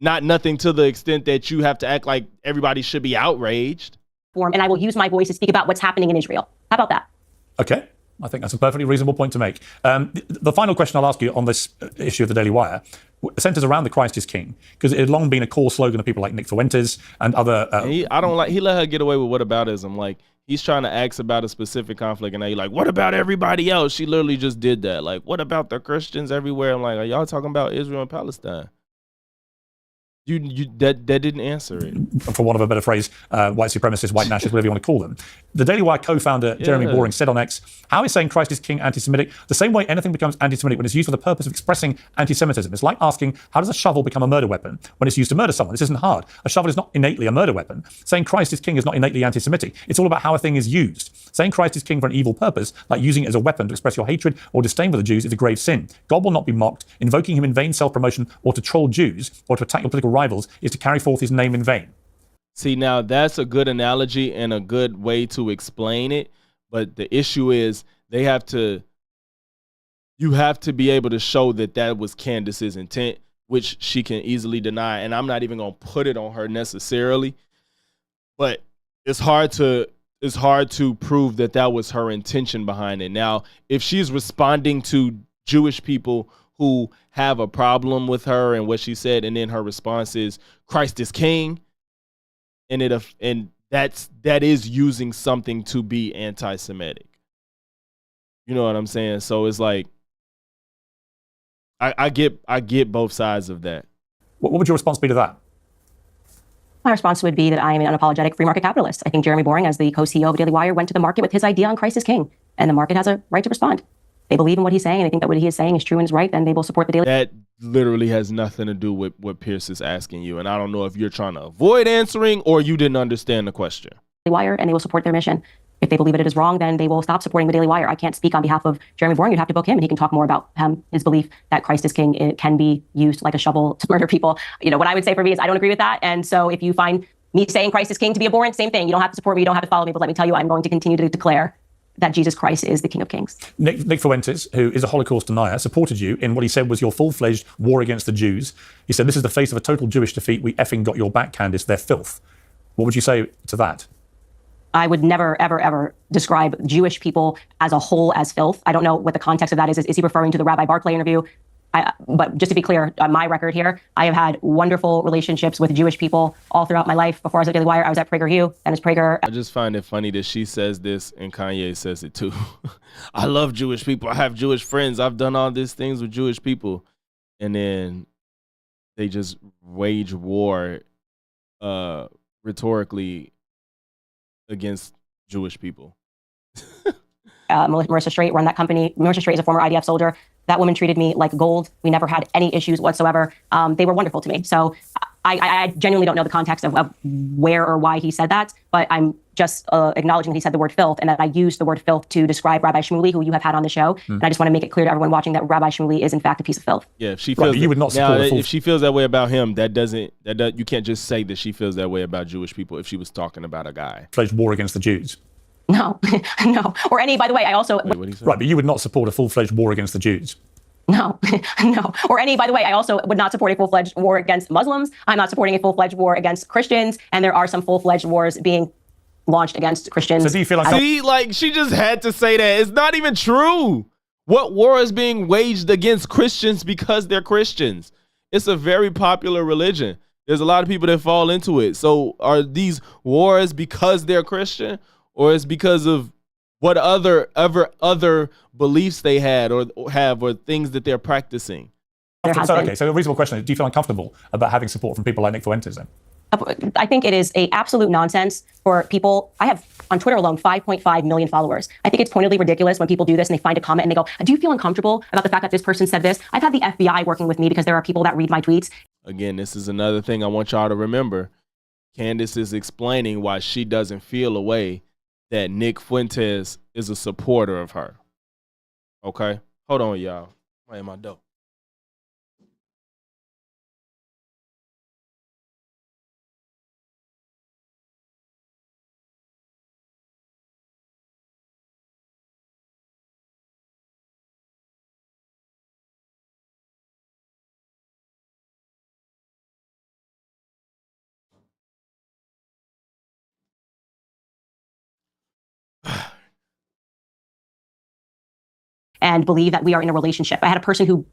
Not nothing to the extent that you have to act like everybody should be outraged. And I will use my voice to speak about what's happening in Israel. How about that? Okay. I think that's a perfectly reasonable point to make. The final question I'll ask you on this issue of the Daily Wire centers around the Christ is King, because it had long been a core slogan of people like Nick Fuentes and other. He let her get away with whataboutism. Like, he's trying to ask about a specific conflict, and now you're like, what about everybody else? She literally just did that. Like, what about the Christians everywhere? I'm like, are y'all talking about Israel and Palestine? That didn't answer it. For want of a better phrase, white supremacists, white nationalists, whatever you want to call them. The Daily Wire co-founder Jeremy Boring said on X, how is saying Christ is King anti-Semitic? The same way anything becomes anti-Semitic when it's used for the purpose of expressing anti-Semitism. It's like asking, how does a shovel become a murder weapon when it's used to murder someone? This isn't hard. A shovel is not innately a murder weapon. Saying Christ is King is not innately anti-Semitic. It's all about how a thing is used. Saying Christ is King for an evil purpose, like using it as a weapon to express your hatred or disdain for the Jews, is a grave sin. God will not be mocked. Invoking him in vain self-promotion or to troll Jews or to attack your political rivals is to carry forth his name in vain. See, now that's a good analogy and a good way to explain it. But the issue is you have to be able to show that that was Candace's intent, which she can easily deny. And I'm not even going to put it on her necessarily, but it's hard to prove that that was her intention behind it. Now, if she's responding to Jewish people who have a problem with her and what she said, and then her response is Christ is King, and that is using something to be anti-Semitic. You know what I'm saying? So it's like I get both sides of that. What would your response be to that? My response would be that I am an unapologetic free market capitalist. I think Jeremy Boring, as the co-CEO of Daily Wire, went to the market with his idea on Christ is King, and the market has a right to respond. They believe in what he's saying, and they think that what he is saying is true and is right, then they will support the Daily. That literally has nothing to do with what Pierce is asking you, and I don't know if you're trying to avoid answering or you didn't understand the question. Wire, and they will support their mission. If they believe that it is wrong, then they will stop supporting the Daily Wire. I can't speak on behalf of Jeremy Boring. You'd have to book him, and he can talk more about his belief that Christ is King. It can be used like a shovel to murder people. You know, what I would say for me is I don't agree with that. And so if you find me saying Christ is King to be abhorrent, same thing. You don't have to support me. You don't have to follow me. But let me tell you, I'm going to continue to declare that Jesus Christ is the King of Kings. Nick Fuentes, who is a Holocaust denier, supported you in what he said was your full-fledged war against the Jews. He said, this is the face of a total Jewish defeat. We effing got your back, Candace. They're filth. What would you say to that? I would never, ever, ever describe Jewish people as a whole as filth. I don't know what the context of that is. Is he referring to the Rabbi Barclay interview? But just to be clear, on my record here, I have had wonderful relationships with Jewish people all throughout my life. Before I was at Daily Wire, I was at PragerU, and as Prager. I just find it funny that she says this and Kanye says it too. I love Jewish people. I have Jewish friends. I've done all these things with Jewish people. And then they just wage war rhetorically against Jewish people. Marissa Straight run that company. Marissa Straight is a former IDF soldier. That woman treated me like gold. We never had any issues whatsoever. They were wonderful to me. So I genuinely don't know the context of where or why he said that, but I'm just acknowledging that he said the word filth, and that I used the word filth to describe Rabbi Shmuley, who you have had on the show. And I just want to make it clear to everyone watching that Rabbi Shmuley is in fact a piece of filth. Yeah, if she feels you would not support if she feels that way about him, you can't just say that she feels that way about Jewish people if she was talking about a guy. Full-fledged war against the Jews. No, no. Or any, by the way, I also... Wait, what did he say? Right, but you would not support a full-fledged war against the Jews. No, no. Or any, by the way, I also would not support a full-fledged war against Muslims. I'm not supporting a full-fledged war against Christians. And there are some full-fledged wars being launched against Christians. So do you feel like... See, like, she just had to say that. It's not even true. What war is being waged against Christians because they're Christians? It's a very popular religion. There's a lot of people that fall into it. So are these wars because they're Christian? Or is because of what other beliefs they had or things that they're practicing? So a reasonable question is, do you feel uncomfortable about having support from people like Nick Fuentes then? I think it is a absolute nonsense for people. I have on Twitter alone 5.5 million followers. I think it's pointedly ridiculous when people do this and they find a comment and they go, do you feel uncomfortable about the fact that this person said this? I've had the FBI working with me because there are people that read my tweets. Again, this is another thing I want y'all to remember. Candace is explaining why she doesn't feel a way that Nick Fuentes is a supporter of her. Okay? Hold on, y'all. Why am I dope? And believe that we are in a relationship. I had a person who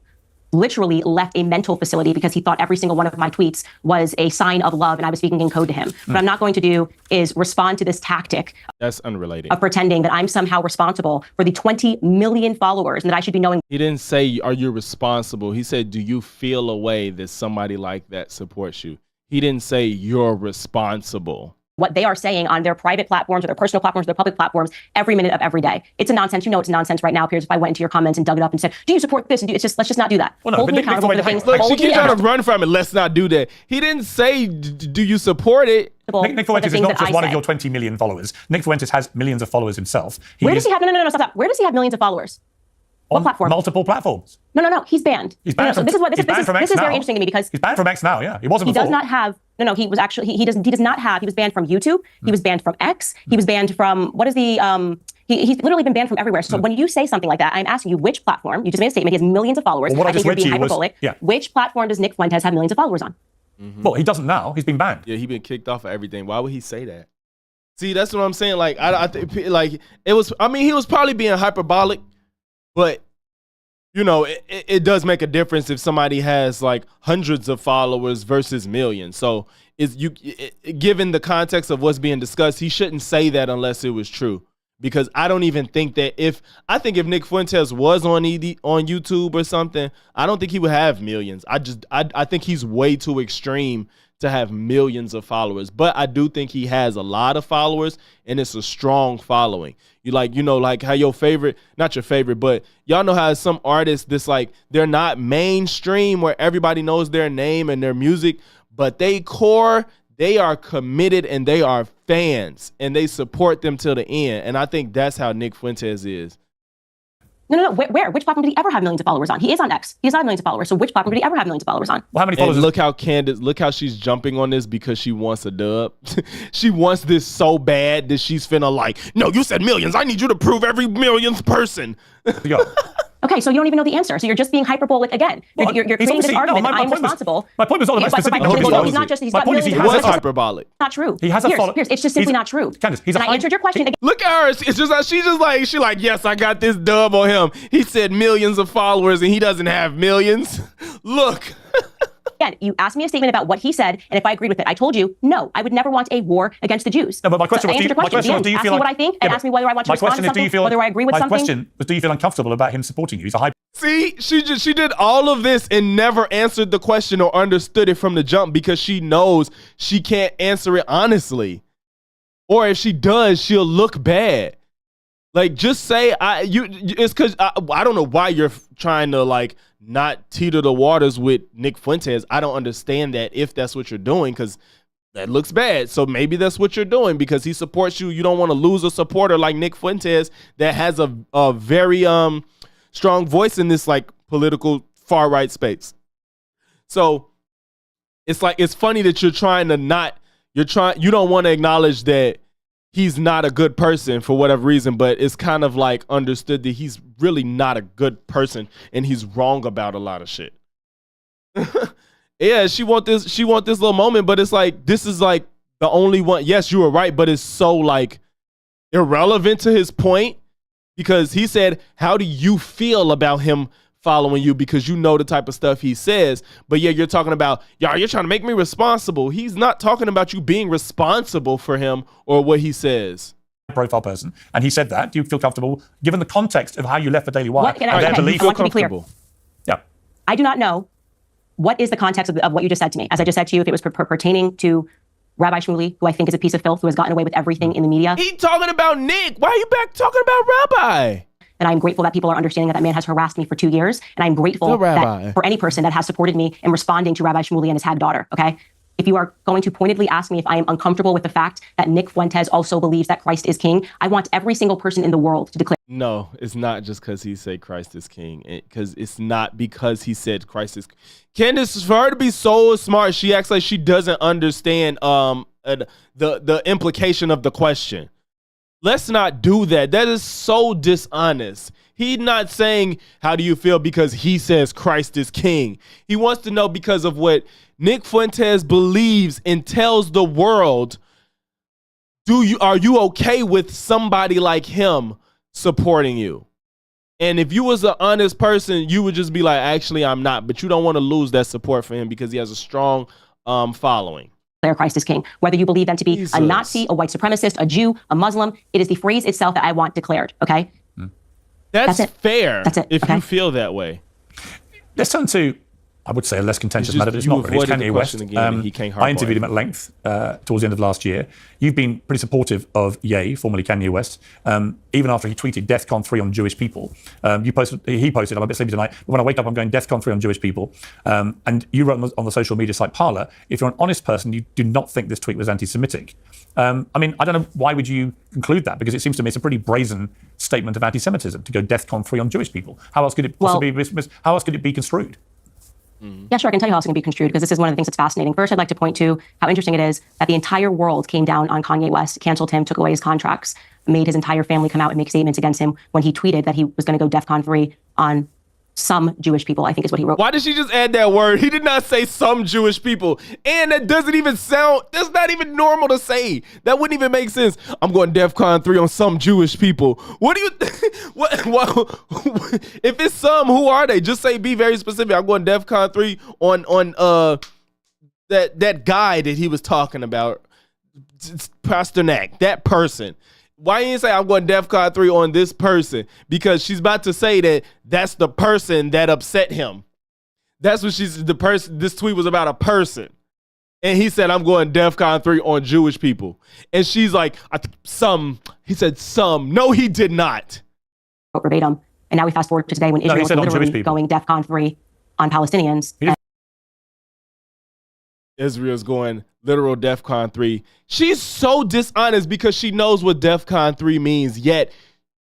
literally left a mental facility because he thought every single one of my tweets was a sign of love and I was speaking in code to him. What I'm not going to do is respond to this tactic. That's unrelated. Of pretending that I'm somehow responsible for the 20 million followers and that I should be knowing. He didn't say, are you responsible? He said, do you feel a way that somebody like that supports you? He didn't say you're responsible. What they are saying on their private platforms or their personal platforms or their public platforms every minute of every day. It's a nonsense. You know it's a nonsense right now, Piers, if I went into your comments and dug it up and said, do you support this? And let's just not do that. Well, no, hold but me accountable for the things. Look, she keeps trying to run from it. Let's not do that. He didn't say, do you support it? Nick Fuentes is not just one of your 20 million followers. Nick Fuentes has millions of followers himself. Where does he have, no, stop. Where does he have millions of followers? What platform? Multiple platforms. No. He's banned. He's banned. This is very interesting to me because he's banned from X now. Yeah, he wasn't before. He does not have. No. He was actually. He does not have. He was banned from YouTube. He was banned from X. He was banned from what is the He's literally been banned from everywhere. So when you say something like that, I'm asking you which platform. You just made a statement. He has millions of followers. Well, what I think just read you're being to you was, hyperbolic. yeah. Which platform does Nick Fuentes have millions of followers on? Well, he doesn't now. He's been banned. Yeah, he's been kicked off of everything. Why would he say that? See, that's what I'm saying. Like, I think, like, it was. I mean, he was probably being hyperbolic, but you know, it does make a difference if somebody has like hundreds of followers versus millions. So, given the context of what's being discussed, he shouldn't say that unless it was true. Because I don't even think that if Nick Fuentes was on YouTube or something, I don't think he would have millions. I think he's way too extreme to have millions of followers. But I do think he has a lot of followers, and it's a strong following. Like how your favorite, not your favorite, but y'all know how some artists this like they're not mainstream where everybody knows their name and their music, but they are committed and they are fans and they support them till the end. And I think that's how Nick Fuentes is. No. Where? Which platform did he ever have millions of followers on? He is on X. He has not millions of followers. So which platform did he ever have millions of followers on? Well, how many followers? And look how she's jumping on this because she wants a dub. She wants this so bad that she's finna like, no, you said millions. I need you to prove every millionth person. Okay, so you don't even know the answer. So you're just being hyperbolic again. Well, you're creating this argument that I'm responsible. My point was not about specific. He's not just. He's got millions. He was hyperbolic. Not true. He has a follower. It's just simply not true. Candace, and I answered your question again. Look at her. It's just like she's like, yes, I got this dub on him. He said millions of followers and he doesn't have millions. Look. Again, you asked me a statement about what he said, and if I agreed with it, I told you, no, I would never want a war against the Jews. No, but my question was, do you feel like... what I think, and ask me whether I want to respond to something, whether I agree with something. My question was, do you feel uncomfortable about him supporting you? He's a hype... See, she did all of this and never answered the question or understood it from the jump because she knows she can't answer it honestly. Or if she does, she'll look bad. Like, just say, it's because I don't know why you're trying to, like, not teeter the waters with Nick Fuentes. I don't understand that if that's what you're doing, because that looks bad. So maybe that's what you're doing because he supports you. You don't want to lose a supporter like Nick Fuentes that has a very strong voice in this like political far right space. So it's like, it's funny that you don't want to acknowledge that he's not a good person for whatever reason, but it's kind of like understood that he's really not a good person and he's wrong about a lot of shit. Yeah, she want this little moment, but it's like, this is like the only one. Yes, you were right, but it's so like irrelevant to his point because he said, how do you feel about him following you because you know the type of stuff he says, but yeah, you're talking about, y'all, you're trying to make me responsible. He's not talking about you being responsible for him or what he says. Profile person, and he said that. Do you feel comfortable, given the context of how you left the Daily Wire? I want to be clear. Yeah. I do not know what is the context of what you just said to me. As I just said to you, if it was pertaining to Rabbi Shmuley, who I think is a piece of filth, who has gotten away with everything in the media. He talking about Nick. Why are you back talking about Rabbi? And I'm grateful that people are understanding that man has harassed me for 2 years. And I'm grateful that for any person that has supported me in responding to Rabbi Shmuley and his hag daughter, okay? If you are going to pointedly ask me if I am uncomfortable with the fact that Nick Fuentes also believes that Christ is king, I want every single person in the world to declare. No, it's not just because he said Christ is king. Because it's not because he said Christ is. Candace, for her to be so smart, she acts like she doesn't understand the implication of the question. Let's not do that. That is so dishonest. He's not saying, how do you feel because he says Christ is king. He wants to know because of what Nick Fuentes believes and tells the world. Are you okay with somebody like him supporting you? And if you was an honest person, you would just be like, actually, I'm not. But you don't want to lose that support for him because he has a strong following. Christ is king. Whether you believe them to be a Nazi, a white supremacist, a Jew, a Muslim, it is the phrase itself that I want declared, okay? That's fair. That's it. If you feel that way. Let's turn to, I would say, a less contentious matter. It's not really. It's Kanye West. I interviewed him at length towards the end of last year. You've been pretty supportive of Ye, formerly Kanye West, even after he tweeted DEFCON 3 on Jewish people. He posted, I'm a bit sleepy tonight, but when I wake up, I'm going DEFCON 3 on Jewish people. And you wrote on the social media site Parler, if you're an honest person, you do not think this tweet was anti-Semitic. I mean, I don't know, why would you conclude that? Because it seems to me it's a pretty brazen statement of anti-Semitism to go DEFCON 3 on Jewish people. How else could it possibly how else could it be construed? Yeah, sure. I can tell you how it's going to be construed because this is one of the things that's fascinating. First, I'd like to point to how interesting it is that the entire world came down on Kanye West, canceled him, took away his contracts, made his entire family come out and make statements against him when he tweeted that he was going to go DEFCON 3 on some Jewish people, I think is what he wrote. Why did she just add that word? He did not say some Jewish people. And that doesn't even sound, that's not even normal to say. That wouldn't even make sense. I'm going DEFCON 3 on some Jewish people. What do you, if it's some, who are they? Just say, be very specific. I'm going DEFCON 3 on that guy that he was talking about, Pasternak, that person. Why you didn't say I'm going DEFCON 3 on this person? Because she's about to say that that's the person that upset him. That's what the person, this tweet was about a person. And he said, I'm going DEFCON 3 on Jewish people. And she's like, he said some. No, he did not. Verbatim. And now we fast forward to today when Israel is literally going DEFCON 3 on Palestinians. Israel's going literal DEFCON 3. She's so dishonest because she knows what DEFCON 3 means yet.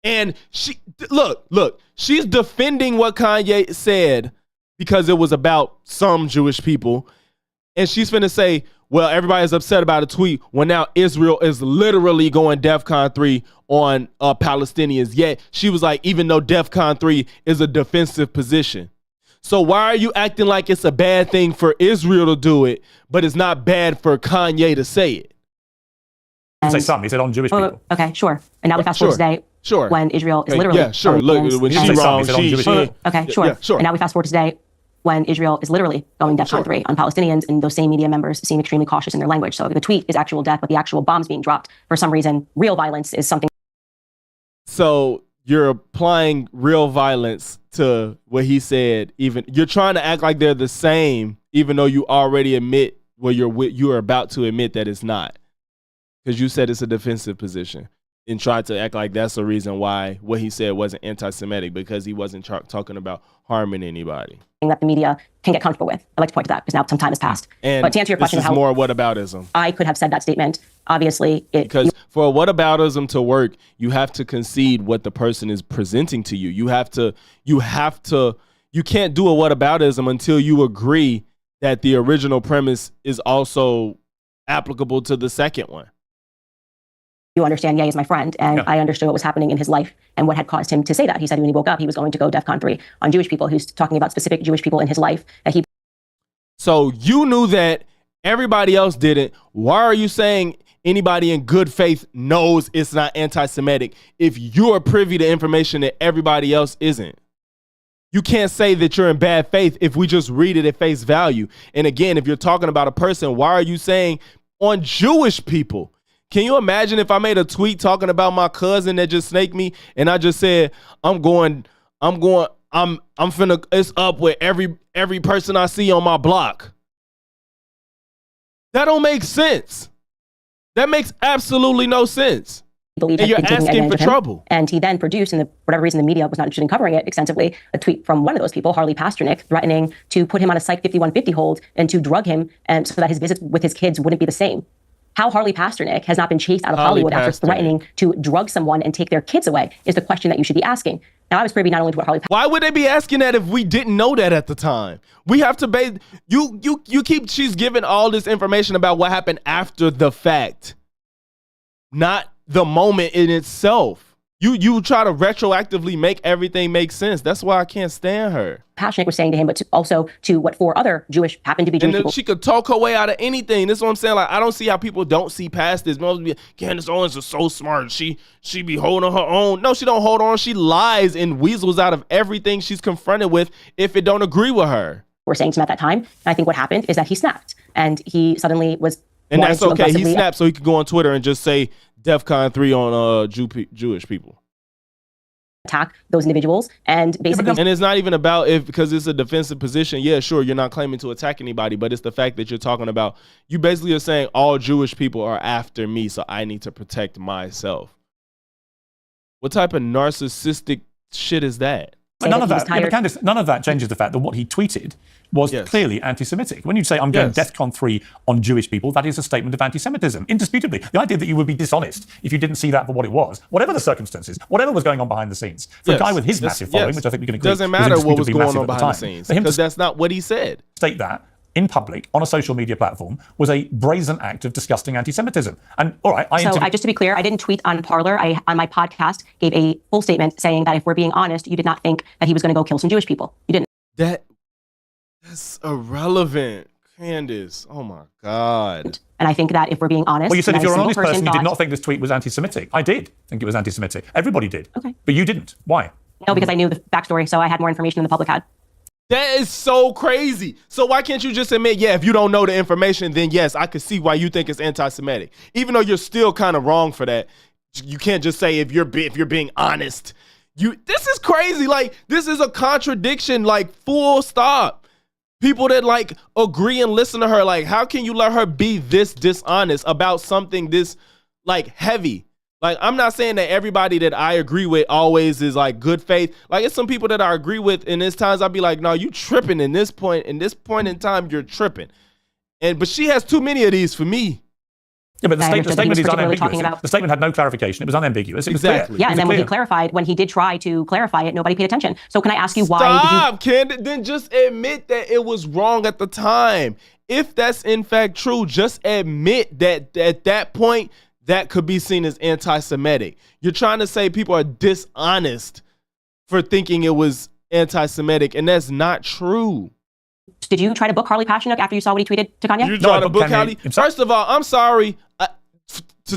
And she, look, she's defending what Kanye said because it was about some Jewish people. And she's finna say, well, everybody's upset about a tweet when now Israel is literally going DEFCON 3 on Palestinians. Yet she was like, even though DEFCON 3 is a defensive position. So why are you acting like it's a bad thing for Israel to do it, but it's not bad for Kanye to say it? He said something. He said on Jewish people. Okay, sure. And now we fast forward today when Israel is literally... Yeah, sure. Look, when she's wrong, okay, sure. Yeah, sure. And now we fast forward to today when Israel is literally going DEFCON 3 on Palestinians, and those same media members seem extremely cautious in their language. So the tweet is actual death, but the actual bombs being dropped, for some reason, real violence is something... So you're applying real violence to what he said. Even you're trying to act like they're the same, even though you already admit, well, you are about to admit that it's not, because you said it's a defensive position. and tried to act like that's the reason why what he said wasn't anti-Semitic, because he wasn't talking about harming anybody. That the media can get comfortable with. I'd like to point to that because now some time has passed. And but to answer your question, this is how more whataboutism. I could have said that statement, obviously, because for whataboutism to work, you have to concede what the person is presenting to you. You can't do a whataboutism until you agree that the original premise is also applicable to the second one. You understand, Ye is my friend, and I understood what was happening in his life and what had caused him to say that. He said when he woke up, he was going to go DEFCON 3 on Jewish people. He's talking about specific Jewish people in his life that he. So you knew that everybody else didn't. Why are you saying anybody in good faith knows it's not anti-Semitic if you're privy to information that everybody else isn't? You can't say that you're in bad faith if we just read it at face value. And again, if you're talking about a person, why are you saying on Jewish people? Can you imagine if I made a tweet talking about my cousin that just snaked me and I just said, I'm finna, it's up with every person I see on my block? That don't make sense. That makes absolutely no sense. And you're asking for trouble. And he then produced, and for whatever reason, the media was not interested in covering it extensively, a tweet from one of those people, Harley Pasternak, threatening to put him on a Psych 5150 hold and to drug him, and so that his visits with his kids wouldn't be the same. How Harley Pasternak has not been chased out of Hollywood after threatening to drug someone and take their kids away is the question that you should be asking. Now, I was privy not only to what Harley. Why would they be asking that if we didn't know that at the time? We have to base. She's giving all this information about what happened after the fact, not the moment in itself. You try to retroactively make everything make sense. That's why I can't stand her. Pasternak was saying to him, but also to what four other happened to be Jewish people. She could talk her way out of anything. This is what I'm saying. Like, I don't see how people don't see past this. Candace Owens is so smart. She be holding her own. No, she don't hold on. She lies and weasels out of everything she's confronted with if it don't agree with her. We're saying to him at that time. And I think what happened is that he snapped and he suddenly was. And that's okay. He snapped so he could go on Twitter and just say DEFCON 3 on Jewish people. Attack those individuals and basically. And it's not even about because it's a defensive position. Yeah, sure, you're not claiming to attack anybody, but it's the fact that you're talking about. You basically are saying all Jewish people are after me, so I need to protect myself. What type of narcissistic shit is that? But none of that, Candace, none of that changes the fact that what he tweeted was clearly anti-Semitic. When you say, I'm going DEFCON 3 on Jewish people, that is a statement of anti-Semitism, indisputably. The idea that you would be dishonest if you didn't see that for what it was, whatever the circumstances, whatever was going on behind the scenes, for a guy with his massive following, which I think we can agree doesn't matter what was going on behind the scenes, because that's not what he said. State that in public on a social media platform was a brazen act of disgusting anti-Semitism. And all right, just to be clear, I didn't tweet on Parler. I, on my podcast, gave a full statement saying that if we're being honest, you did not think that he was going to go kill some Jewish people. You didn't. That's irrelevant, Candace. Oh my God. And I think that if we're being honest, well, you said if you're an honest person, you did not think this tweet was anti-Semitic. I did think it was anti-Semitic. Everybody did. Okay. But you didn't. Why? No, because I knew the backstory, so I had more information than the public had. That is so crazy. So why can't you just admit, if you don't know the information, then yes, I could see why you think it's anti-Semitic. Even though you're still kind of wrong for that. You can't just say if you're being honest. This is crazy. Like, this is a contradiction, like, full stop. People that like agree and listen to her, like, how can you let her be this dishonest about something this like heavy? Like, I'm not saying that everybody that I agree with always is like good faith. Like, it's some people that I agree with, and there's times I'll be like, no, you tripping in this point in time, you're tripping. But she has too many of these for me. Yeah, but the statement is unambiguous. The statement had no clarification. It was unambiguous. It was exactly. Yeah, and then when he did try to clarify it, nobody paid attention. So can I ask you why? Stop, Candace. Then just admit that it was wrong at the time. If that's in fact true, just admit that at that point, that could be seen as anti-Semitic. You're trying to say people are dishonest for thinking it was anti-Semitic, and that's not true. Did you try to book Harley Pasternak after you saw what he tweeted to Kanye? You tried to book Harley? First of all, I'm sorry.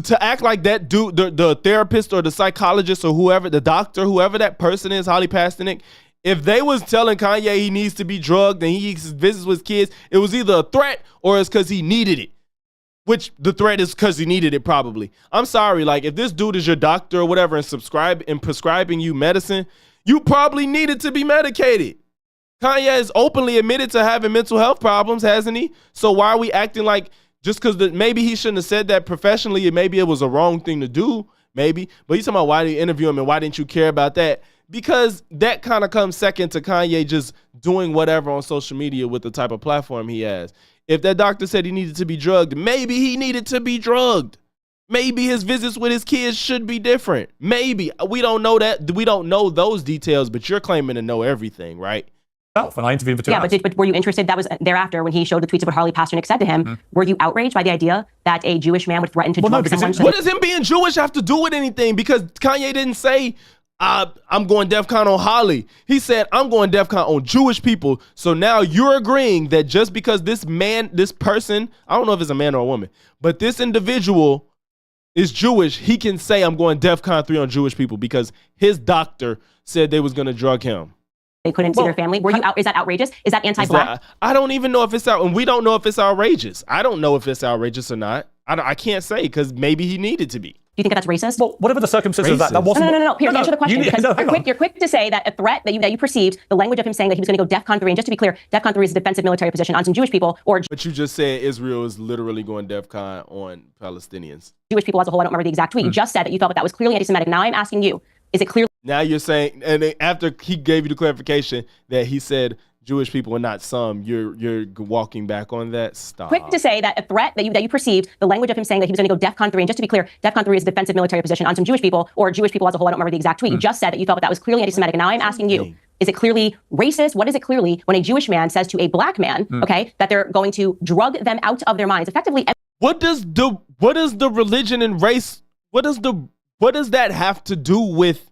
To act like that dude, the therapist or the psychologist or whoever, the doctor, whoever that person is, Harley Pasternak, if they was telling Kanye he needs to be drugged and he visits with kids, it was either a threat or it's because he needed it. Which the threat is because he needed it probably. I'm sorry, like if this dude is your doctor or whatever and prescribing you medicine, you probably needed to be medicated. Kanye has openly admitted to having mental health problems, hasn't he? So why are we acting like just because maybe he shouldn't have said that professionally and maybe it was a wrong thing to do? maybe. But you talking about why did you interview him and why didn't you care about that? Because that kind of comes second to Kanye just doing whatever on social media with the type of platform he has. If that doctor said he needed to be drugged, maybe he needed to be drugged. Maybe his visits with his kids should be different. Maybe. We don't know that. We don't know those details, but you're claiming to know everything, right? And I interviewed him for 2 hours. But were you interested? That was thereafter when he showed the tweets of what Harley Pasternak said to him. Were you outraged by the idea that a Jewish man would threaten to drug someone? What does him being Jewish have to do with anything? Because Kanye didn't say, I'm going DEFCON on Holly. He said, I'm going DEFCON on Jewish people. So now you're agreeing that just because this person, I don't know if it's a man or a woman, but this individual is Jewish, he can say I'm going DEFCON 3 on Jewish people because his doctor said they was going to drug him. They couldn't see their family. Were you out? Is that outrageous? Is that anti-black? I don't even know if it's out, and we don't know if it's outrageous. I don't know if it's outrageous or not. I can't say because maybe he needed to be. Do you think that's racist? Well, whatever the circumstances of that wasn't. No. Peter, answer the question. You're quick to say that a threat that you perceived, the language of him saying that he was going to go DEFCON 3, and just to be clear, DEFCON 3 is a defensive military position on some Jewish people or. But you just said Israel is literally going DEFCON on Palestinians. Jewish people as a whole. I don't remember the exact tweet. You just said that you felt that was clearly anti-Semitic. Now I'm asking you, is it clearly? Now you're saying, and after he gave you the clarification that he said Jewish people and not some, you're walking back on that? Stop. Quick to say that a threat that you perceived, the language of him saying that he was going to go DEFCON 3, and just to be clear, DEFCON 3 is a defensive military position on some Jewish people or Jewish people as a whole. I don't remember the exact tweet. You just said that you felt that was clearly anti-Semitic. And now I'm asking you, is it clearly racist? What is it clearly when a Jewish man says to a black man, okay, that they're going to drug them out of their minds? Effectively. What does the religion and race, what does that have to do with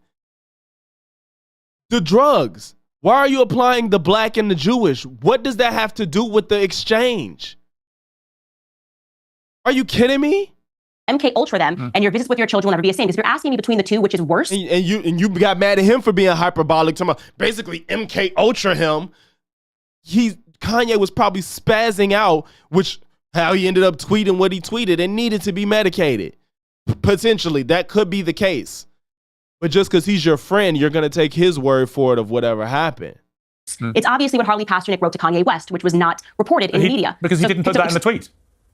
the drugs? Why are you applying the black and the Jewish? What does that have to do with the exchange? Are you kidding me? MK Ultra them, and your visits with your children will never be the same. Because you're asking me between the two, which is worse. And you got mad at him for being hyperbolic. Basically MK Ultra him. Kanye was probably spazzing out, which how he ended up tweeting what he tweeted and needed to be medicated. Potentially, that could be the case. But just because he's your friend, you're going to take his word for it of whatever happened. It's obviously what Harley Pasternak wrote to Kanye West, which was not reported in the media. Because he didn't put that in the tweet.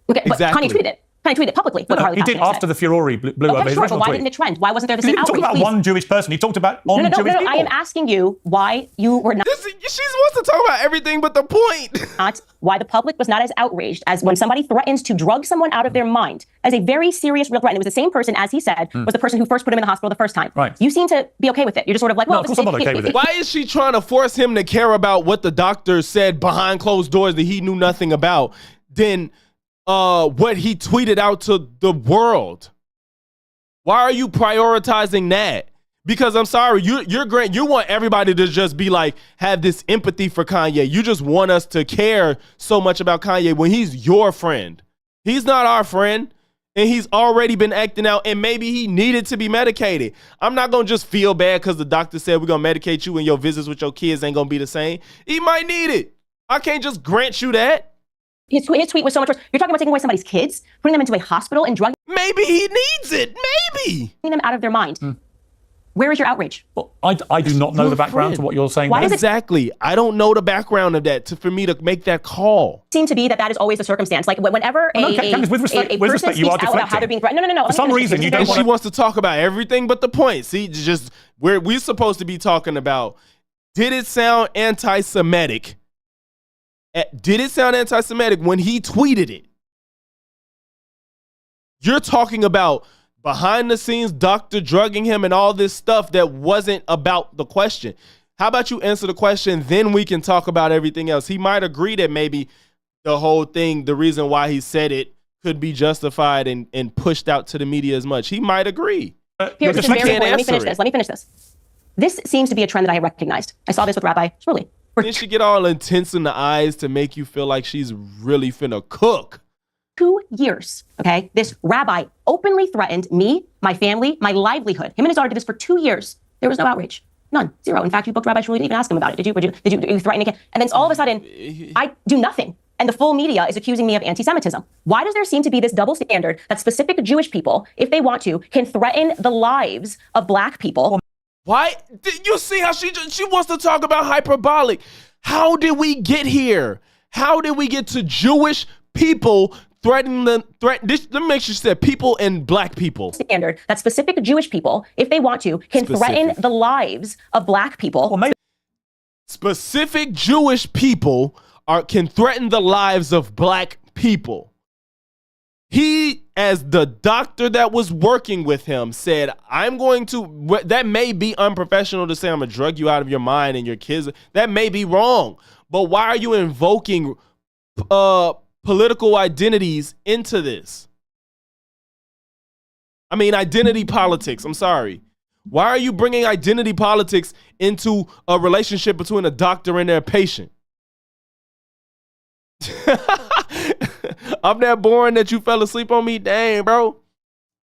Okay, exactly. Kanye tweeted it. Kanye tweeted it publicly. He did after the furore blew over his original tweet. Why didn't it trend? Why wasn't there the same outrage? He didn't talk about one Jewish person. He talked about Jewish people. No. I am asking you why you were not. She wants to talk about everything but the point. Not why the public was not as outraged as when somebody threatens to drug someone out of their mind as a very serious, real threat. And it was the same person, as he said, was the person who first put him in the hospital the first time. Right. You seem to be okay with it. You're just sort of like, well, of course I'm not okay with it. Why is she trying to force him to care about what the doctor said behind closed doors that he knew nothing about? Then what he tweeted out to the world. Why are you prioritizing that? Because I'm sorry, you want everybody to just be like, have this empathy for Kanye. You just want us to care so much about Kanye when he's your friend. He's not our friend, and he's already been acting out, and maybe he needed to be medicated. I'm not going to just feel bad because the doctor said we're going to medicate you and your visits with your kids ain't going to be the same. He might need it. I can't just grant you that. His tweet was so much worse. You're talking about taking away somebody's kids, putting them into a hospital and drugging. Maybe he needs it. Maybe. Them out of their mind. Where is your outrage? Well, I do not know the background to what you're saying. Why does exactly. I don't know the background of that for me to make that call. It seems to be that is always the circumstance. Like whenever Candace, with respect, you are deflecting. Out about how they're being threatened. No. For some reason, you don't want to. She wants to talk about everything but the point. See, just we're supposed to be talking about, did it sound anti-Semitic? Did it sound anti-Semitic when he tweeted it? You're talking about behind the scenes doctor drugging him and all this stuff that wasn't about the question. How about you answer the question, then we can talk about everything else. He might agree that maybe the whole thing, the reason why he said it could be justified and pushed out to the media as much. He might agree. Let me finish this. This seems to be a trend that I have recognized. I saw this with Rabbi Shmuley. Didn't she get all intense in the eyes to make you feel like she's really finna cook? 2 years, okay? This rabbi openly threatened me, my family, my livelihood. Him and his daughter did this for 2 years. There was no outrage. None. Zero. In fact, you booked Rabbi Shmuley, didn't even ask him about it. Did you threaten again? And then all of a sudden, I do nothing. And the full media is accusing me of anti-Semitism. Why does there seem to be this double standard that specific Jewish people, if they want to, can threaten the lives of black people? Why? Did you see how she wants to talk about hyperbolic? How did we get here? How did we get to Jewish people threatening the let me make sure she said people and black people. Standard that specific Jewish people, if they want to, can threaten the lives of black people. Well, maybe Specific Jewish people can threaten the lives of black people. He, as the doctor that was working with him, said, I'm going to, that may be unprofessional to say I'm going to drug you out of your mind and your kids. That may be wrong. But why are you invoking political identities into this? I mean, identity politics. I'm sorry. Why are you bringing identity politics into a relationship between a doctor and their patient? I'm that boring that you fell asleep on me? Dang, bro.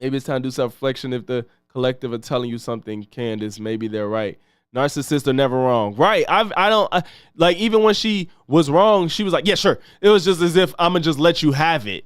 Maybe it's time to do self-reflection. If the collective are telling you something, Candace, maybe they're right. Narcissists are never wrong. Right. Like, even when she was wrong, she was like, yeah, sure. It was just as if I'm going to just let you have it.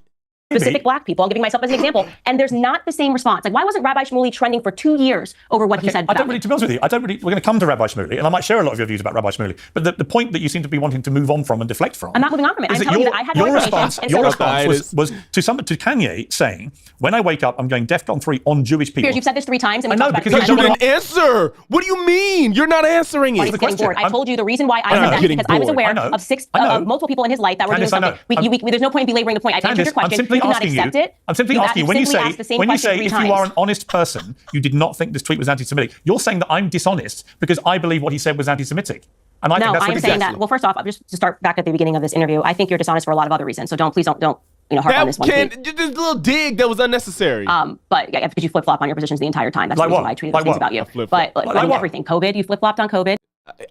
Specific black people. I'm giving myself as an example. And there's not the same response. Like, why wasn't Rabbi Shmuley trending for 2 years over what he said? I don't really, to be honest with you, we're going to come to Rabbi Shmuley, and I might share a lot of your views about Rabbi Shmuley, but the point that you seem to be wanting to move on from and deflect from. I'm not moving on from it. I'm telling you that I had your no response, information. your response was to Kanye saying, when I wake up, I'm going DEFCON 3 on Jewish people. Piers, you've said this 3 times. And we I know, talked because about You didn't answer. What do you mean? You're not answering it. I told you the reason why I said that because I was aware of multiple people in his life that were doing something. There's no point in belaboring the point. I've answered your question. You cannot accept it. I'm simply asking you, when you say if you are an honest person, you did not think this tweet was anti-Semitic, you're saying that I'm dishonest because I believe what he said was anti-Semitic. And I think that's I'm saying that. Well, first off, just to start back at the beginning of this interview, I think you're dishonest for a lot of other reasons. So please don't harp on this one. This little dig that was unnecessary. But yeah, because you flip flop on your positions the entire time. That's the reason why I tweeted those things about you. But everything, COVID, you flip flopped on COVID.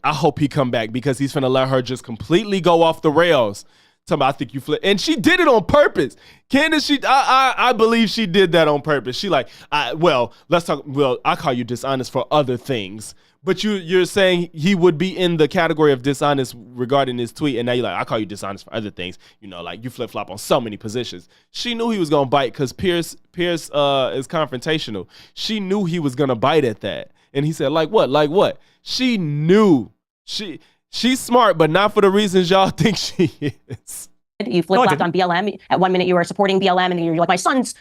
I hope he come back because he's finna let her just completely go off the rails. I think you flip, and she did it on purpose. Candace, I believe she did that on purpose. She let's talk. Well, I call you dishonest for other things, but you're saying he would be in the category of dishonest regarding this tweet, and now you're like, I call you dishonest for other things. Like you flip flop on so many positions. She knew he was gonna bite because Pierce is confrontational. She knew he was gonna bite at that, and he said, like what? She knew. She's smart, but not for the reasons y'all think she is. You flip-flopped on BLM. At 1 minute you were supporting BLM, and then you're like, my son's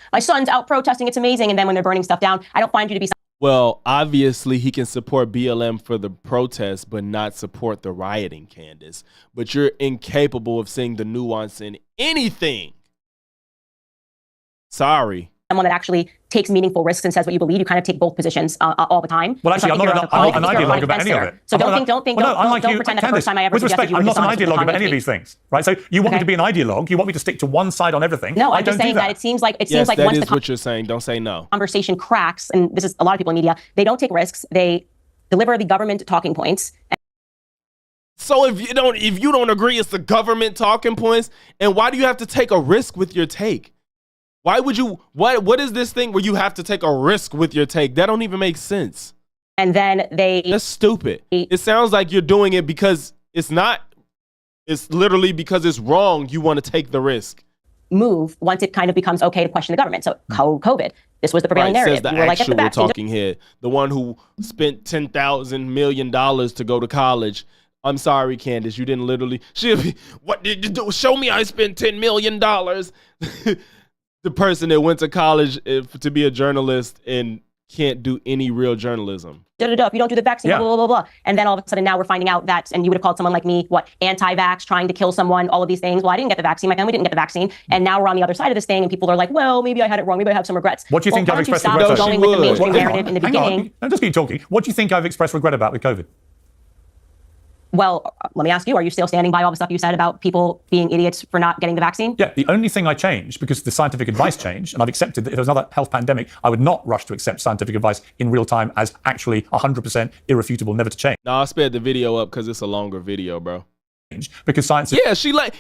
out protesting. It's amazing. And then when they're burning stuff down, I don't find you to be. Well, obviously he can support BLM for the protest, but not support the rioting, Candace. But you're incapable of seeing the nuance in anything. Sorry. Someone that actually takes meaningful risks and says what you believe. You kind of take both positions all the time. Well, actually, I'm not an ideologue about any of it. So don't pretend that the first time I ever suggested you were dishonest. I'm not an ideologue about any of these things, right? So you want me to be an ideologue? You want me to stick to one side on everything? No, I'm just saying that it seems like once the what you're saying. Don't say no. Conversation cracks, and this is a lot of people in media. They don't take risks. They deliver the government talking points. So if you don't agree, it's the government talking points. And why do you have to take a risk with your take? Why would you? What is this thing where you have to take a risk with your take? That don't even make sense. And then that's stupid. It sounds like you're doing it because it's not. It's literally because it's wrong. You want to take the risk. Move once it kind of becomes okay to question the government. So COVID, this was the prevailing narrative. Says the actual talking head, the one who spent $10,000 million to go to college. I'm sorry, Candace, you didn't literally. What did you do? Show me I spent $10 million. The person that went to college to be a journalist and can't do any real journalism. If you don't do the vaccine, blah, blah, blah, blah. And then all of a sudden now we're finding out that, and you would have called someone like me, anti-vax, trying to kill someone, all of these things. Well, I didn't get the vaccine. My family didn't get the vaccine. And now we're on the other side of this thing, and people are like, well, maybe I had it wrong. Maybe I have some regrets. What do you think I've expressed regret about? Going with the mainstream narrative in the beginning. Just keep talking. What do you think I've expressed regret about with COVID? Well, let me ask you, are you still standing by all the stuff you said about people being idiots for not getting the vaccine? Yeah, the only thing I changed, because the scientific advice changed, and I've accepted that if there was another health pandemic, I would not rush to accept scientific advice in real time as actually 100% irrefutable, never to change. No, I sped the video up because it's a longer video, bro. Because science is... Yeah,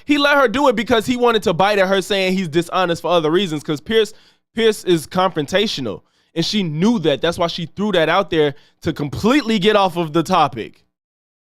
he let her do it because he wanted to bite at her saying he's dishonest for other reasons, because Pierce is confrontational, and she knew that. That's why she threw that out there to completely get off of the topic.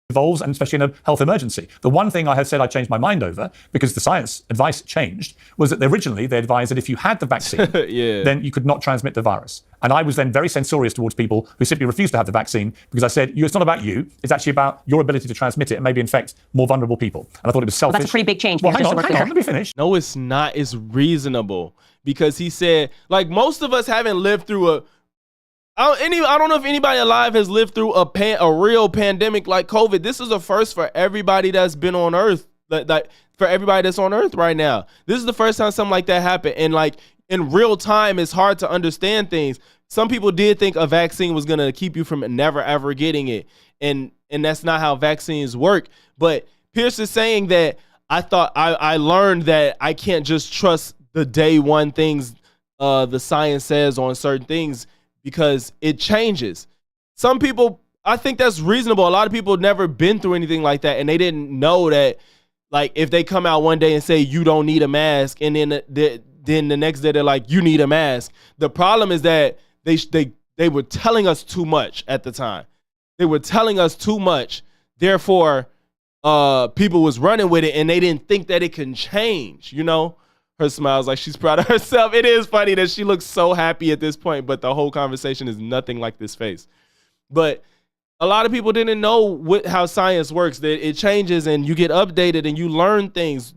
Evolves, and especially in a health emergency. The one thing I have said I changed my mind over, because the science advice changed, was that originally they advised that if you had the vaccine, then you could not transmit the virus. And I was then very censorious towards people who simply refused to have the vaccine because I said, it's not about you. It's actually about your ability to transmit it and maybe infect more vulnerable people. And I thought it was selfish. Well, that's a pretty big change. Well, hang on, let me finish. No, it's not. It's reasonable because he said, like, most of us haven't lived through I don't know if anybody alive has lived through a real pandemic like COVID. This is a first for everybody that's been on Earth. For everybody that's on Earth right now. This is the first time something like that happened. And like in real time, it's hard to understand things. Some people did think a vaccine was going to keep you from never ever getting it. And that's not how vaccines work. But Pierce is saying that I learned that I can't just trust the day one things the science says on certain things because it changes. Some people, I think that's reasonable. A lot of people have never been through anything like that, and they didn't know that, like, if they come out one day and say, you don't need a mask, and then the next day they're like, you need a mask. The problem is that they were telling us too much at the time. They were telling us too much. Therefore, people was running with it, and they didn't think that it can change, you know? Her smile's like she's proud of herself. It is funny that she looks so happy at this point, but the whole conversation is nothing like this face. But a lot of people didn't know how science works, that it changes and you get updated and you learn things.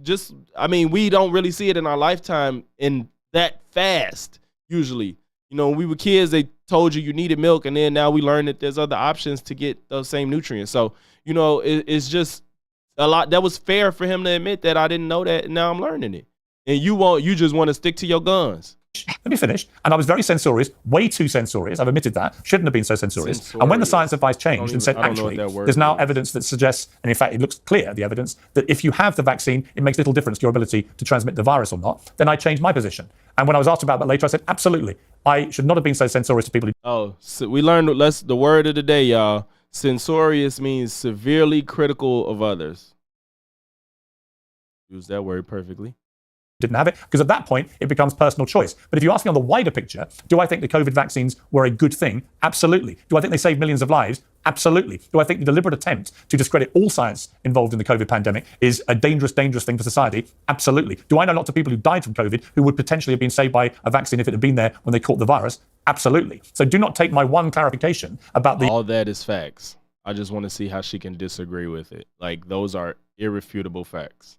We don't really see it in our lifetime in that fast, usually. You know, when we were kids, they told you needed milk, and then now we learn that there's other options to get those same nutrients. So, you know, it's just a lot. That was fair for him to admit that I didn't know that, and now I'm learning it. And you just want to stick to your guns. Let me finish. And I was very censorious, way too censorious. I've admitted that. Shouldn't have been so censorious. And when the science advice changed and said, actually, there's now evidence that suggests, and in fact, it looks clear, the evidence, that if you have the vaccine, it makes little difference to your ability to transmit the virus or not, then I changed my position. And when I was asked about that later, I said, absolutely. I should not have been so censorious to people who... Oh, so we learned the word of the day, y'all. Censorious means severely critical of others. Use that word perfectly. Didn't have it, because at that point it becomes personal choice. But if you ask me on the wider picture, do I think the COVID vaccines were a good thing? Absolutely. Do I think they saved millions of lives? Absolutely. Do I think the deliberate attempt to discredit all science involved in the COVID pandemic is a dangerous thing for society? Absolutely. Do I know lots of people who died from COVID who would potentially have been saved by a vaccine if it had been there when they caught the virus? Absolutely. So do not take my one clarification about all that is facts. I just want to see how she can disagree with it. Like, those are irrefutable facts.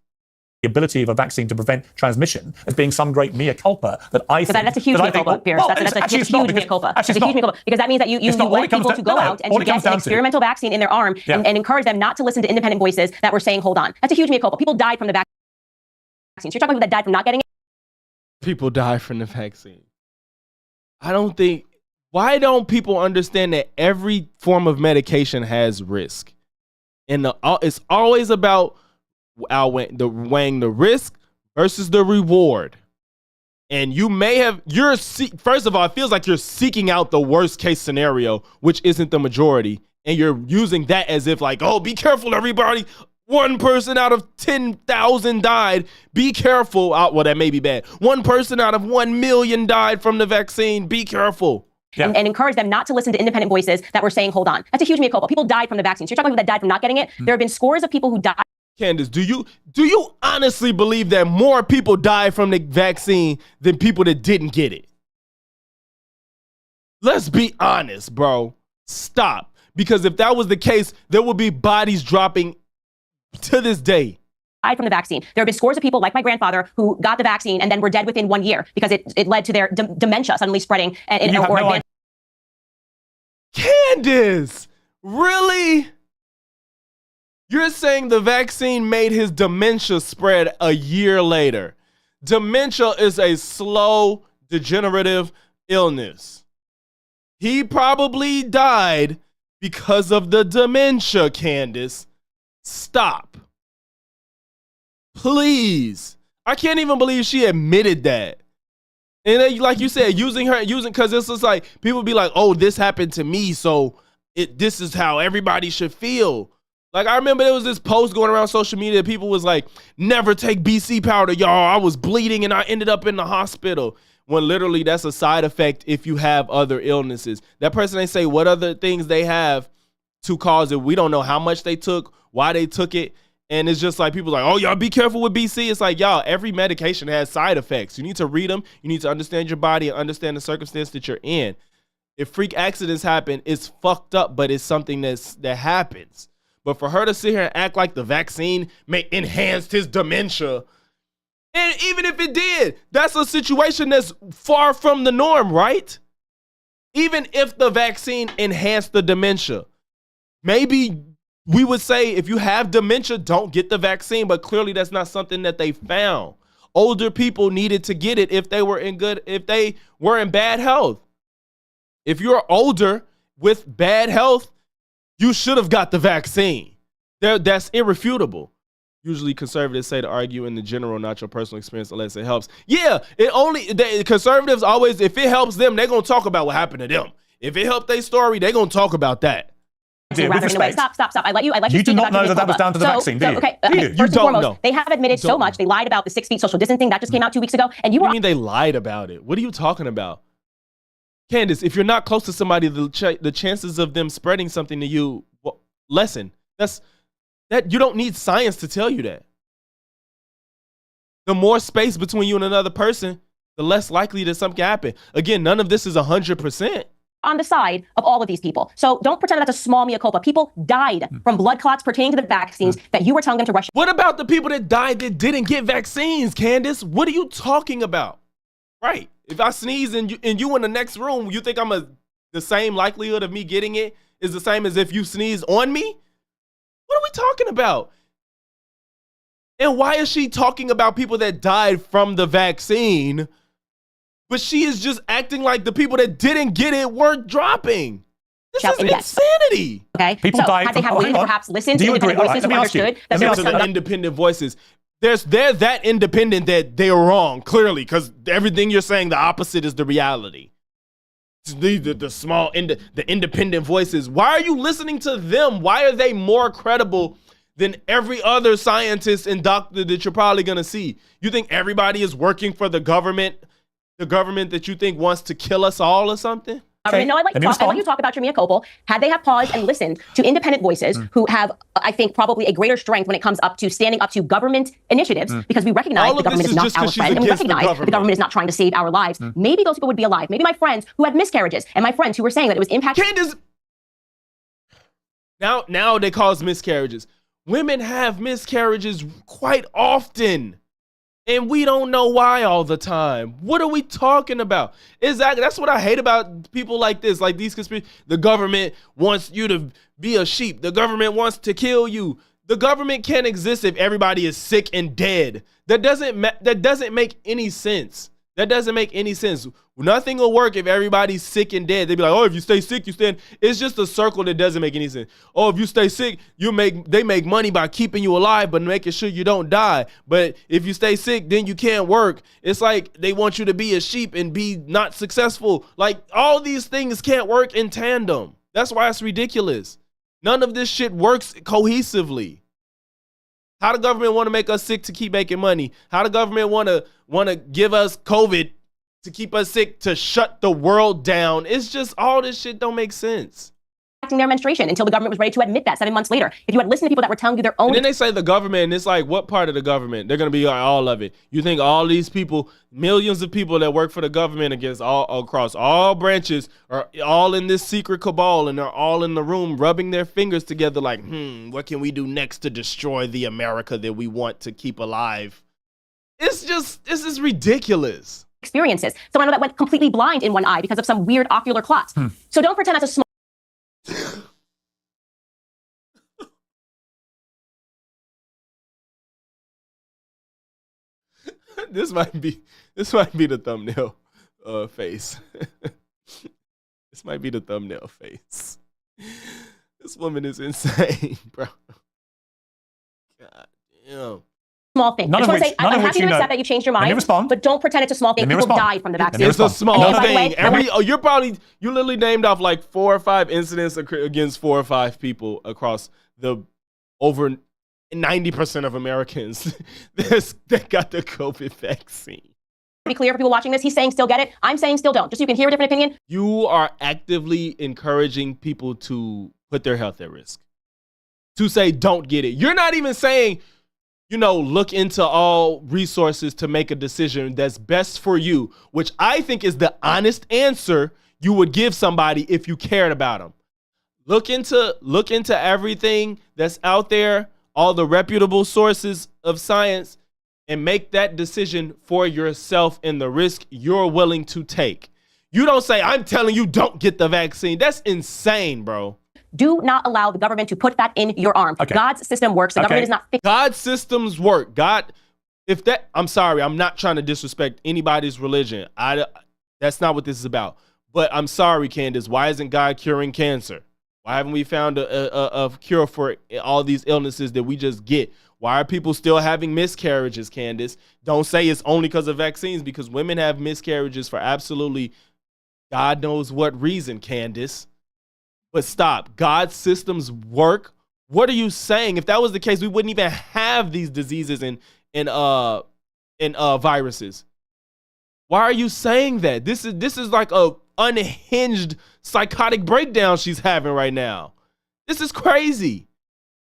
The ability of a vaccine to prevent transmission as being some great mea culpa that I think... That's a huge mea culpa, Pierce. That's a huge mea culpa. It's a huge mea culpa, because that means that you want people to go out and to get an experimental vaccine in their arm and encourage them not to listen to independent voices that were saying, hold on. That's a huge mea culpa. People died from the vaccines. You're talking about people that died from not getting it? People die from the vaccine. Why don't people understand that every form of medication has risk? And it's always about weighing the risk versus the reward. And you may have, first of all, it feels like you're seeking out the worst case scenario, which isn't the majority. And you're using that as if like, oh, be careful, everybody. One person out of 10,000 died. Be careful. Well, that may be bad. One person out of 1 million died from the vaccine. Be careful. Yeah. And encourage them not to listen to independent voices that were saying, hold on. That's a huge mea culpa. People died from the vaccines. You're talking about people that died from not getting it. There have been scores of people who died. Candace, do you honestly believe that more people died from the vaccine than people that didn't get it? Let's be honest, bro. Stop. Because if that was the case, there would be bodies dropping to this day. Died from the vaccine. There have been scores of people like my grandfather who got the vaccine and then were dead within 1 year because it led to their dementia suddenly spreading. Candace, really? You're saying the vaccine made his dementia spread a year later. Dementia is a slow, degenerative illness. He probably died because of the dementia, Candace. Stop. Please. I can't even believe she admitted that. And then, like you said, because this is like, people be like, oh, this happened to me, so this is how everybody should feel. Like, I remember there was this post going around social media. People was like, never take BC powder, y'all. I was bleeding and I ended up in the hospital. When literally that's a side effect if you have other illnesses. That person, they say what other things they have to cause it. We don't know how much they took, why they took it. And it's just like, people like, oh, y'all be careful with BC. It's like, y'all, every medication has side effects. You need to read them. You need to understand your body and understand the circumstance that you're in. If freak accidents happen, it's fucked up, but it's something that happens. But for her to sit here and act like the vaccine may enhance his dementia, and even if it did, that's a situation that's far from the norm, right? Even if the vaccine enhanced the dementia, maybe we would say if you have dementia, don't get the vaccine, but clearly that's not something that they found. Older people needed to get it if they were in bad health. If you're older with bad health, you should have got the vaccine. That's irrefutable. Usually conservatives say to argue in the general, not your personal experience, unless it helps. Yeah, conservatives always, if it helps them, they're going to talk about what happened to them. If it helped their story, they're going to talk about that. Stop. I let you You do not know that was down to the vaccine, do you? Okay, You first and don't foremost, know. they have admitted so much. They lied about the 6 feet social distancing. That just came out 2 weeks ago. And you What were do you mean they lied about it? What are you talking about? Candace, if you're not close to somebody, the chances of them spreading something to you lessen. That you don't need science to tell you that. The more space between you and another person, the less likely that something can happen. Again, none of this is 100%. on the side of all of these people. So don't pretend that's a small mea culpa. People died from blood clots pertaining to the vaccines that you were telling them to rush. What about the people that died that didn't get vaccines, Candace? What are you talking about? Right. If I sneeze and you in the next room, you think the same likelihood of me getting it is the same as if you sneeze on me? What are we talking about? And why is she talking about people that died from the vaccine, but she is just acting like the people that didn't get it weren't dropping? This is insanity. Okay. People so died had they from- have perhaps listened to independent voices who understood that there was To the independent voices. They're that independent that they are wrong, clearly, because everything you're saying, the opposite is the reality. The small, the independent voices. Why are you listening to them? Why are they more credible than every other scientist and doctor that you're probably going to see? You think everybody is working for the government that you think wants to kill us all or something? Okay. No, I'd like you to talk about your mea culpa. Had they have paused and listened to independent voices who have, I think, probably a greater strength when it comes up to standing up to government initiatives, because we recognize the government is not our friend, and we recognize the government is not trying to save our lives. Maybe those people would be alive. Maybe my friends who had miscarriages and my friends who were saying that it was impacting. Candace, now they cause miscarriages. Women have miscarriages quite often. And we don't know why all the time. What are we talking about? Exactly. That's what I hate about people like this, like these conspiracy. The government wants you to be a sheep. The government wants to kill you. The government can't exist if everybody is sick and dead. That doesn't make any sense. That doesn't make any sense. Nothing will work if everybody's sick and dead. They'd be like, oh, if you stay sick, you stand. It's just a circle that doesn't make any sense. Oh, if you stay sick, they make money by keeping you alive, but making sure you don't die. But if you stay sick, then you can't work. It's like they want you to be a sheep and be not successful. Like all these things can't work in tandem. That's why it's ridiculous. None of this shit works cohesively. How the government want to make us sick to keep making money? How the government want to give us COVID to keep us sick to shut the world down? It's just all this shit don't make sense. Their menstruation until the government was ready to admit that 7 months later. If you had listened to people that were telling you their own. And then they say the government, and it's like, what part of the government? They're gonna be like, all of it. You think all these people, millions of people that work for the government across all branches, are all in this secret cabal, and they're all in the room rubbing their fingers together, like, what can we do next to destroy the America that we want to keep alive? This is ridiculous. Experiences. Someone that went completely blind in one eye because of some weird ocular clots. So don't pretend that's a small. This might be the thumbnail face. This might be the thumbnail face. This woman is insane, bro. God damn. Small thing. I'm happy to accept that you changed your mind, but don't pretend it's a small thing. People died from the vaccine. It's a small thing. You literally named off like 4 or 5 incidents against 4 or 5 people across the over 90% of Americans that got the COVID vaccine. To be clear for people watching this, he's saying still get it. I'm saying still don't. Just so you can hear a different opinion. You are actively encouraging people to put their health at risk. To say don't get it. You're not even saying, look into all resources to make a decision that's best for you, which I think is the honest answer. you would give somebody if you cared about them. Look into everything that's out there, all the reputable sources of science, and make that decision for yourself and the risk you're willing to take. You don't say, I'm telling you, don't get the vaccine. That's insane, bro. Do not allow the government to put that in your arm. Okay. God's system works. The government is not fixed. God's systems work. I'm sorry, I'm not trying to disrespect anybody's religion. That's not what this is about. But I'm sorry, Candace, why isn't God curing cancer? Why haven't we found a cure for all these illnesses that we just get? Why are people still having miscarriages, Candace? Don't say it's only because of vaccines, because women have miscarriages for absolutely God knows what reason, Candace. But stop. God's systems work. What are you saying? If that was the case, we wouldn't even have these diseases and viruses. Why are you saying that? This is like a unhinged psychotic breakdown she's having right now. This is crazy.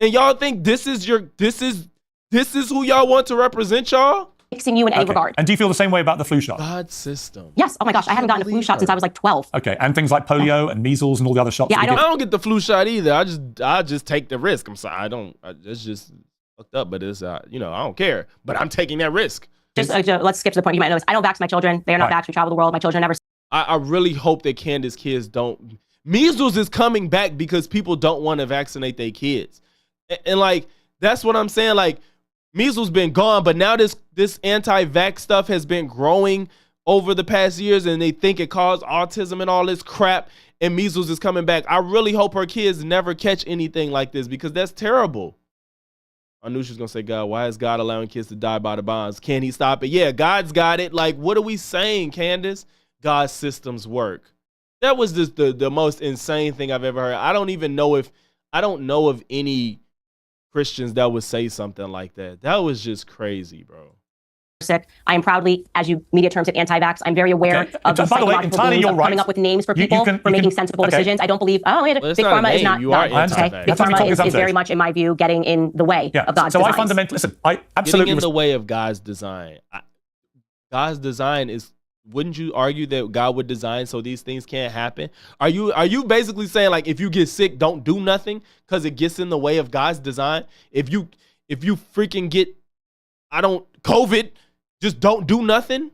And y'all think this is who y'all want to represent y'all? Fixing you in any regard. And do you feel the same way about the flu shot? God's system. Yes. Oh my gosh, I haven't gotten a flu shot since I was like 12. Okay, and things like polio and measles and all the other shots. Yeah, that I we I don't get the flu shot either. I just take the risk. I'm sorry. It's just fucked up, but it's I don't care. But I'm taking that risk. Just let's skip to the point. You might know this. I don't vax my children. They are not vaxxed. We travel the world. My children never. I really hope that Candace kids don't. Measles is coming back because people don't want to vaccinate their kids, and like that's what I'm saying. Like measles been gone, but now this anti-vax stuff has been growing over the past years, and they think it caused autism and all this crap. And measles is coming back. I really hope her kids never catch anything like this because that's terrible. I knew she was gonna say, God, why is God allowing kids to die by the bombs? Can he stop it? Yeah, God's got it. Like, what are we saying, Candace? God's systems work. That was just the most insane thing I've ever heard. I don't know of any Christians that would say something like that. That was just crazy, bro. Sick. I am proudly, as you media terms, an anti-vax. I'm very aware of the psychological means of coming up with names for people for making sensible decisions. I don't believe, big pharma is not. You are Big pharma is very much, in my view, getting in the way of God's design. I fundamentally, listen, I absolutely... Getting in the way of God's design. God's design is, wouldn't you argue that God would design so these things can't happen? Are you basically saying, like, if you get sick, don't do nothing because it gets in the way of God's design? If you freaking get, COVID, just don't do nothing?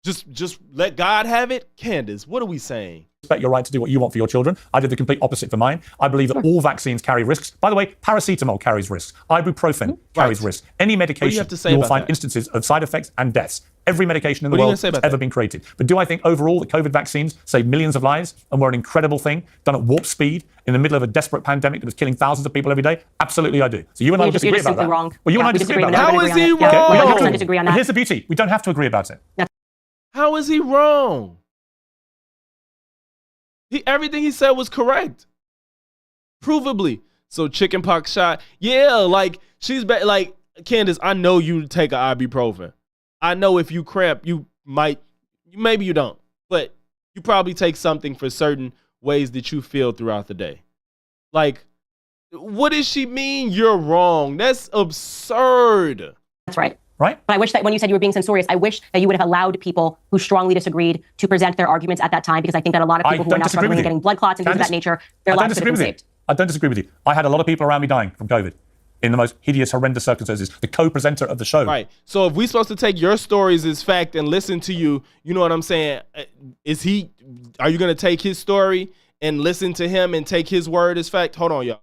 Just let God have it? Candace, what are we saying? Respect your right to do what you want for your children. I did the complete opposite for mine. I believe that all vaccines carry risks. By the way, paracetamol carries risks. Ibuprofen carries risks. Any medication, you will find instances of side effects and deaths. Every medication in the world that's ever been created. But do I think overall that COVID vaccines save millions of lives and were an incredible thing done at warp speed in the middle of a desperate pandemic that was killing thousands of people every day? Absolutely, I do. So you and I disagree about that. Wrong. Well, you and I disagree about that. How is he wrong? We don't have to disagree on that. But here's the beauty. We don't have to agree about it. How is he wrong? Everything he said was correct. Provably. So chickenpox shot. Yeah, like she's like Candace, I know you take an ibuprofen. I know if you cramp, maybe you don't, but you probably take something for certain ways that you feel throughout the day. Like, what does she mean you're wrong? That's absurd. That's right. Right? But I wish that when you said you were being censorious, I wish that you would have allowed people who strongly disagreed to present their arguments at that time, because I think that a lot of people who are now struggling and getting blood clots and things of that nature, their lives could have been saved. I don't disagree with you. I had a lot of people around me dying from COVID in the most hideous, horrendous circumstances. The co-presenter of the show. Right. So if we're supposed to take your stories as fact and listen to you, you know what I'm saying? Are you going to take his story and listen to him and take his word as fact? Hold on, y'all.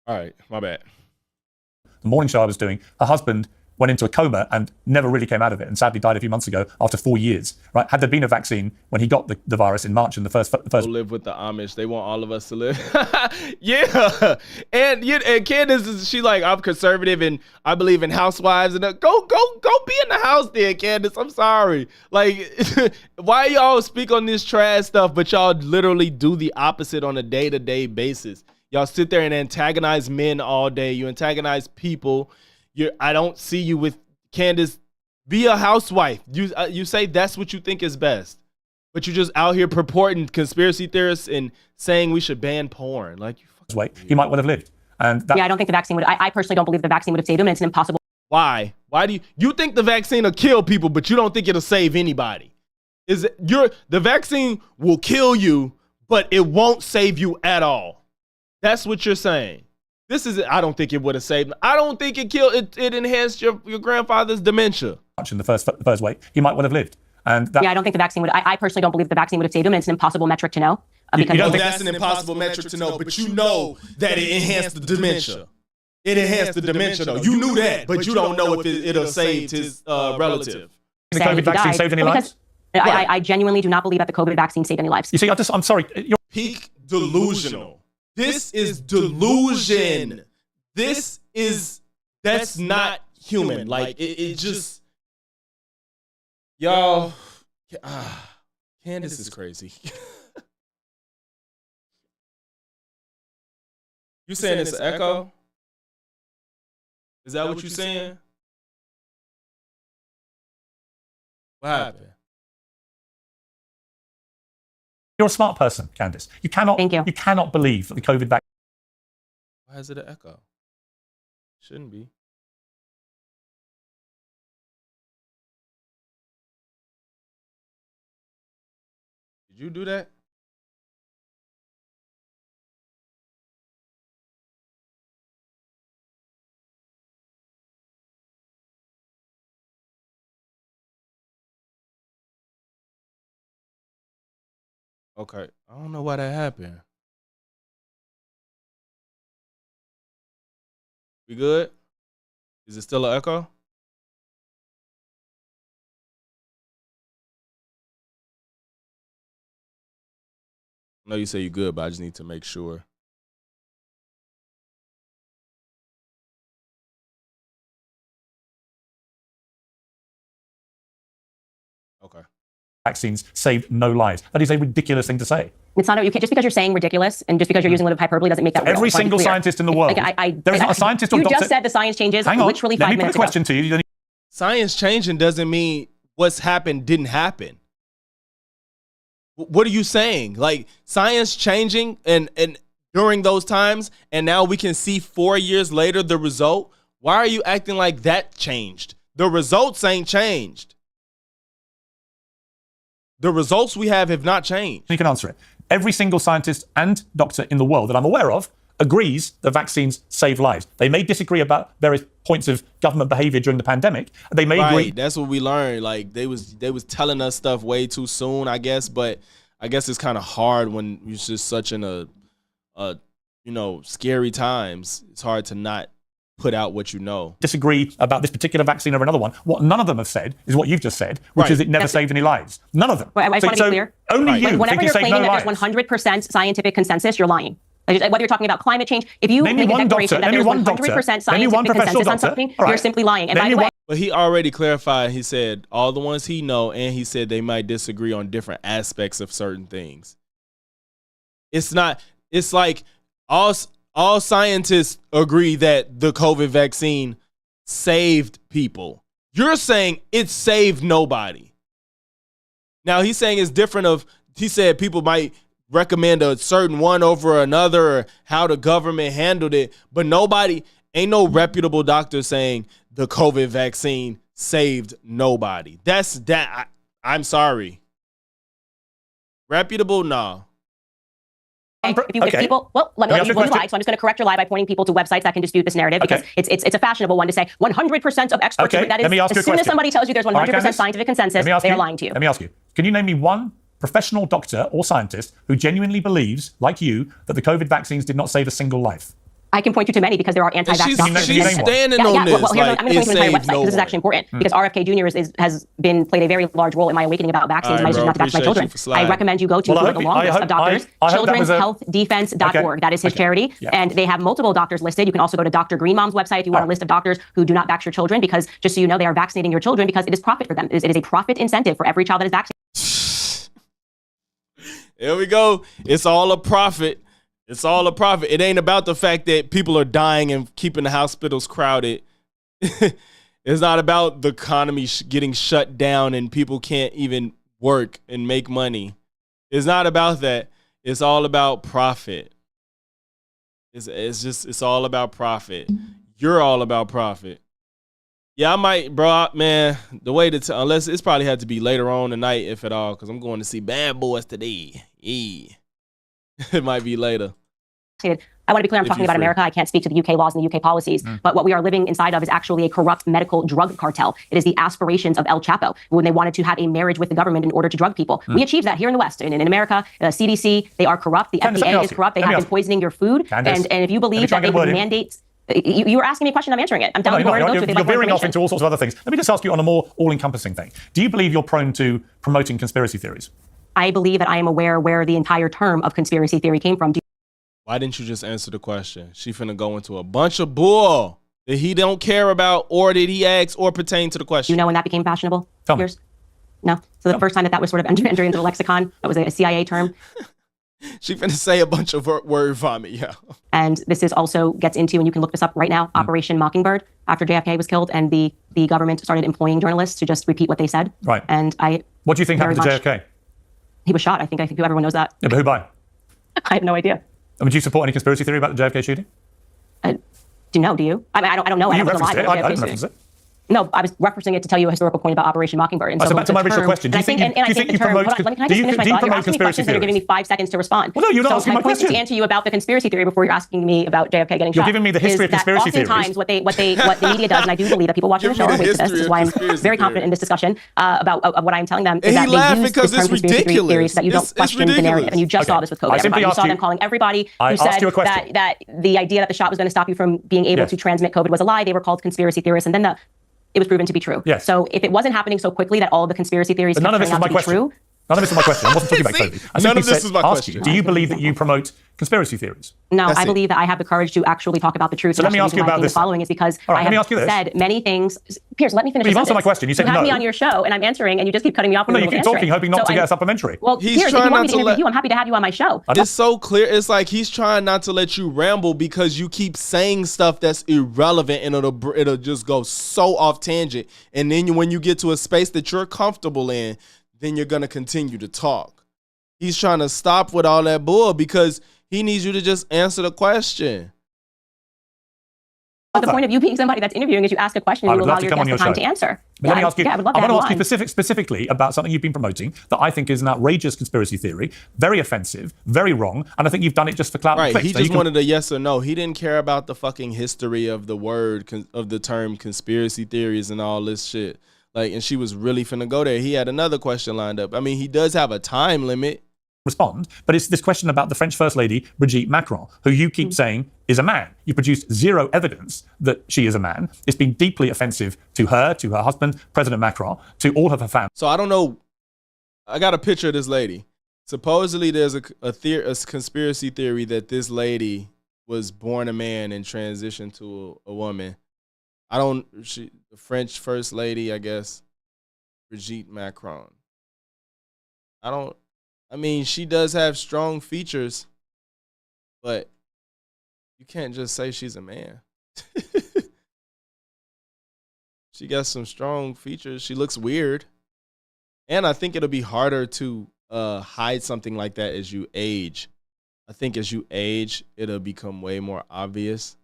All right, my bad. The morning show I was doing, her husband went into a coma and never really came out of it, and sadly died a few months ago after 4 years. Right? Had there been a vaccine when he got the virus in March in the first live with the Amish. They want all of us to live. Yeah, and Candace, she like, I'm conservative and I believe in housewives, and go be in the house there, Candace. I'm sorry. Like, why y'all speak on this trash stuff, but y'all literally do the opposite on a day-to-day basis. Y'all sit there and antagonize men all day. You antagonize people. I don't see you with Candace. Be a housewife. You say that's what you think is best, but you're just out here purporting conspiracy theorists and saying we should ban porn. Like, you wait, he might well have lived. And I don't think the vaccine would. I personally don't believe the vaccine would have saved him, and it's an impossible. Why? Why do you think the vaccine will kill people, but you don't think it'll save anybody? The vaccine will kill you, but it won't save you at all. That's what you're saying. I don't think it would have saved. I don't think it killed. It enhanced your grandfather's dementia. In the first wave, he might well have lived. And I don't think the vaccine would. I personally don't believe the vaccine would have saved him, and it's an impossible metric to know. Because that's an impossible metric to know, but you know that it enhanced the dementia. It enhanced the dementia, though. You knew that, but you don't know if it'll save his relative. The COVID vaccine saved any lives? I genuinely do not believe that the COVID vaccine saved any lives. You see, I'm sorry. You're peak delusional. This is delusion. That's not human. Like, it just, y'all, Candace is crazy. You saying it's an echo? Is that what you're saying? What happened? You're a smart person, Candace. You cannot. Thank you. You cannot believe that the COVID vaccine. Why is it an echo? Shouldn't be. Did you do that? Okay, I don't know why that happened. We good? Is it still an echo? I know you say you're good, but I just need to make sure. Okay. Vaccines saved no lives. That is a ridiculous thing to say. It's not. You can't, just because you're saying ridiculous and just because you're using a little hyperbole doesn't make that real. Every single scientist in the world. There is not a scientist or you doctor. just said the science changes Hang on. literally Let 5 me put a minutes question ago. to you. Science changing doesn't mean what's happened didn't happen. What are you saying? Like, science changing and during those times, and now we can see 4 years later the result. Why are you acting like that changed? The results ain't changed. The results we have not changed. You can answer it. Every single scientist and doctor in the world that I'm aware of agrees that vaccines save lives. They may disagree about various points of government behavior during the pandemic. They may agree. That's what we learned. Like, they was telling us stuff way too soon, I guess. But I guess it's kind of hard when you're just such in a scary times. It's hard to not put out what you know. Disagree about this particular vaccine or another one. What none of them have said is what you've just said, which is it never saved any lives. None of them. I just want to be clear. Only you Whenever think it you're saved claiming no that lives. there's 100% scientific consensus, you're lying. Like, whether you're talking about climate change, if you Name make me a one declaration doctor, that name me there's one 100% doctor, scientific name me one professional consensus on doctor. something, All right. you're simply lying. And Name by me the way, one- But he already clarified. He said all the ones he know, and he said they might disagree on different aspects of certain things. It's not. It's like all scientists agree that the COVID vaccine saved people. You're saying it saved nobody. Now he's saying it's different. He said people might recommend a certain one over another, or how the government handled it, but ain't no reputable doctor saying the COVID vaccine saved nobody. I'm sorry. Reputable? No. if people, let me you lie. So I'm just going to correct your lie by pointing people to websites that can dispute this narrative, because it's a fashionable one to say 100% of experts. That is, as soon as somebody tells you there's 100% scientific consensus, they are lying to you. Let me ask you. Can you name me one professional doctor or scientist who genuinely believes, like you, that the COVID vaccines did not save a single life? I can point you to many because there are anti-vax doctors. She's standing on this. Well, I'm going to point you to the entire website no because this is actually important because RFK Jr. has played a very large role in my awakening about vaccines and my decision not to vaccinate my children. I recommend you go to the long list of doctors, childrenshealthdefense.org. That is his charity. And they have multiple doctors listed. You can also go to Dr. Green Mom's website if you want a list of doctors who do not vax your children because, just so you know, they are vaccinating your children because it is profit for them. It is a profit incentive for every child that is vaccinated. Here we go. It's all a profit. It's all a profit. It ain't about the fact that people are dying and keeping the hospitals crowded. It's not about the economy getting shut down and people can't even work and make money. It's not about that. It's all about profit. It's all about profit. You're all about profit. Yeah, I might, bro, man, the way to unless it's probably had to be later on tonight, if at all, because I'm going to see Bad Boys today. Yeah. It might be later. I want to be clear, I'm talking about America. I can't speak to the UK laws and the UK policies, but what we are living inside of is actually a corrupt medical drug cartel. It is the aspirations of El Chapo when they wanted to have a marriage with the government in order to drug people. We achieved that here in the West. In America, CDC, they are corrupt. The FDA is corrupt. They have been poisoning your food. And if you believe that they would mandate... You were asking me a question, I'm answering it. I'm telling you where to go to. You're veering off into all sorts of other things. Let me just ask you on a more all-encompassing thing. Do you believe you're prone to promoting conspiracy theories? I believe that I am aware where the entire term of conspiracy theory came from. Why didn't you just answer the question? She finna go into a bunch of bull that he don't care about or did he ask or pertain to the question. You know when that became fashionable? Tell me. No? So the first time that was sort of entering into the lexicon, that was a CIA term. She finna say a bunch of word vomit, yeah. And this is also gets into, and you can look this up right now, Operation Mockingbird, after JFK was killed and the government started employing journalists to just repeat what they said. Right. And what do you think happened to JFK? He was shot. I think everyone knows that. Yeah, but who by? I have no idea. I mean, do you support any conspiracy theory about the JFK shooting? Do you know? Do you? I mean, I don't know. Well, you referenced it. I didn't reference it. No, I was referencing it to tell you a historical point about Operation Mockingbird. And so back to my original question. Do you think you promote conspiracy theories? You're giving me 5 seconds to respond. Well, no, you're not asking my question. My point is to answer you about the conspiracy theory before you're asking me about JFK getting shot. You're giving me the history of conspiracy theories. Oftentimes, what the media does, and I do believe that people watching the show are with this. This is why I'm very confident in this discussion about what I'm telling them. Is that they use this term conspiracy theories so that you don't question the narrative. And you just saw this with COVID. You saw them calling everybody who said that the idea that the shot was going to stop you from being able to transmit COVID was a lie. They were called conspiracy theorists, and then it was proven to be true. Yes. So if it wasn't happening so quickly that all of the conspiracy theories kept turning out to be true. None of this is my question. I wasn't talking about COVID. I simply asked you, do you believe that you promote conspiracy theories? No, I believe that I have the courage to actually talk about the truth. So let me ask you about this. The following is because I have said many things. Piers, let me finish. You've answered my question. You said no. You have me on your show and I'm answering and you just keep cutting me off. Well, no, you keep talking, hoping not to get a supplementary. Well, Piers, if you want me to interview you, I'm happy to have you on my show. It's so clear. It's like he's trying not to let you ramble because you keep saying stuff that's irrelevant and it'll just go so off tangent. And then when you get to a space that you're comfortable in, then you're going to continue to talk. He's trying to stop with all that bull because he needs you to just answer the question. But the point of you being somebody that's interviewing is you ask a question and you allow your guest time to answer. Let me ask you. I want to ask you specifically about something you've been promoting that I think is an outrageous conspiracy theory, very offensive, very wrong, and I think you've done it just for clout. Right. And He just wanted a yes or no. He didn't care about the fucking history of the word of the term conspiracy theories and all this shit. Like, and she was really finna go there. He had another question lined up. I mean, he does have a time limit. Respond, but it's this question about the French First Lady, Brigitte Macron, who you keep saying is a man. You produced zero evidence that she is a man. It's been deeply offensive to her husband, President Macron, to all of her family. So I don't know. I got a picture of this lady. Supposedly there's a conspiracy theory that this lady was born a man and transitioned to a woman. The French First Lady, I guess, Brigitte Macron. I mean, she does have strong features, but you can't just say she's a man. She got some strong features. She looks weird. And I think it'll be harder to hide something like that as you age. I think as you age, it'll become way more obvious.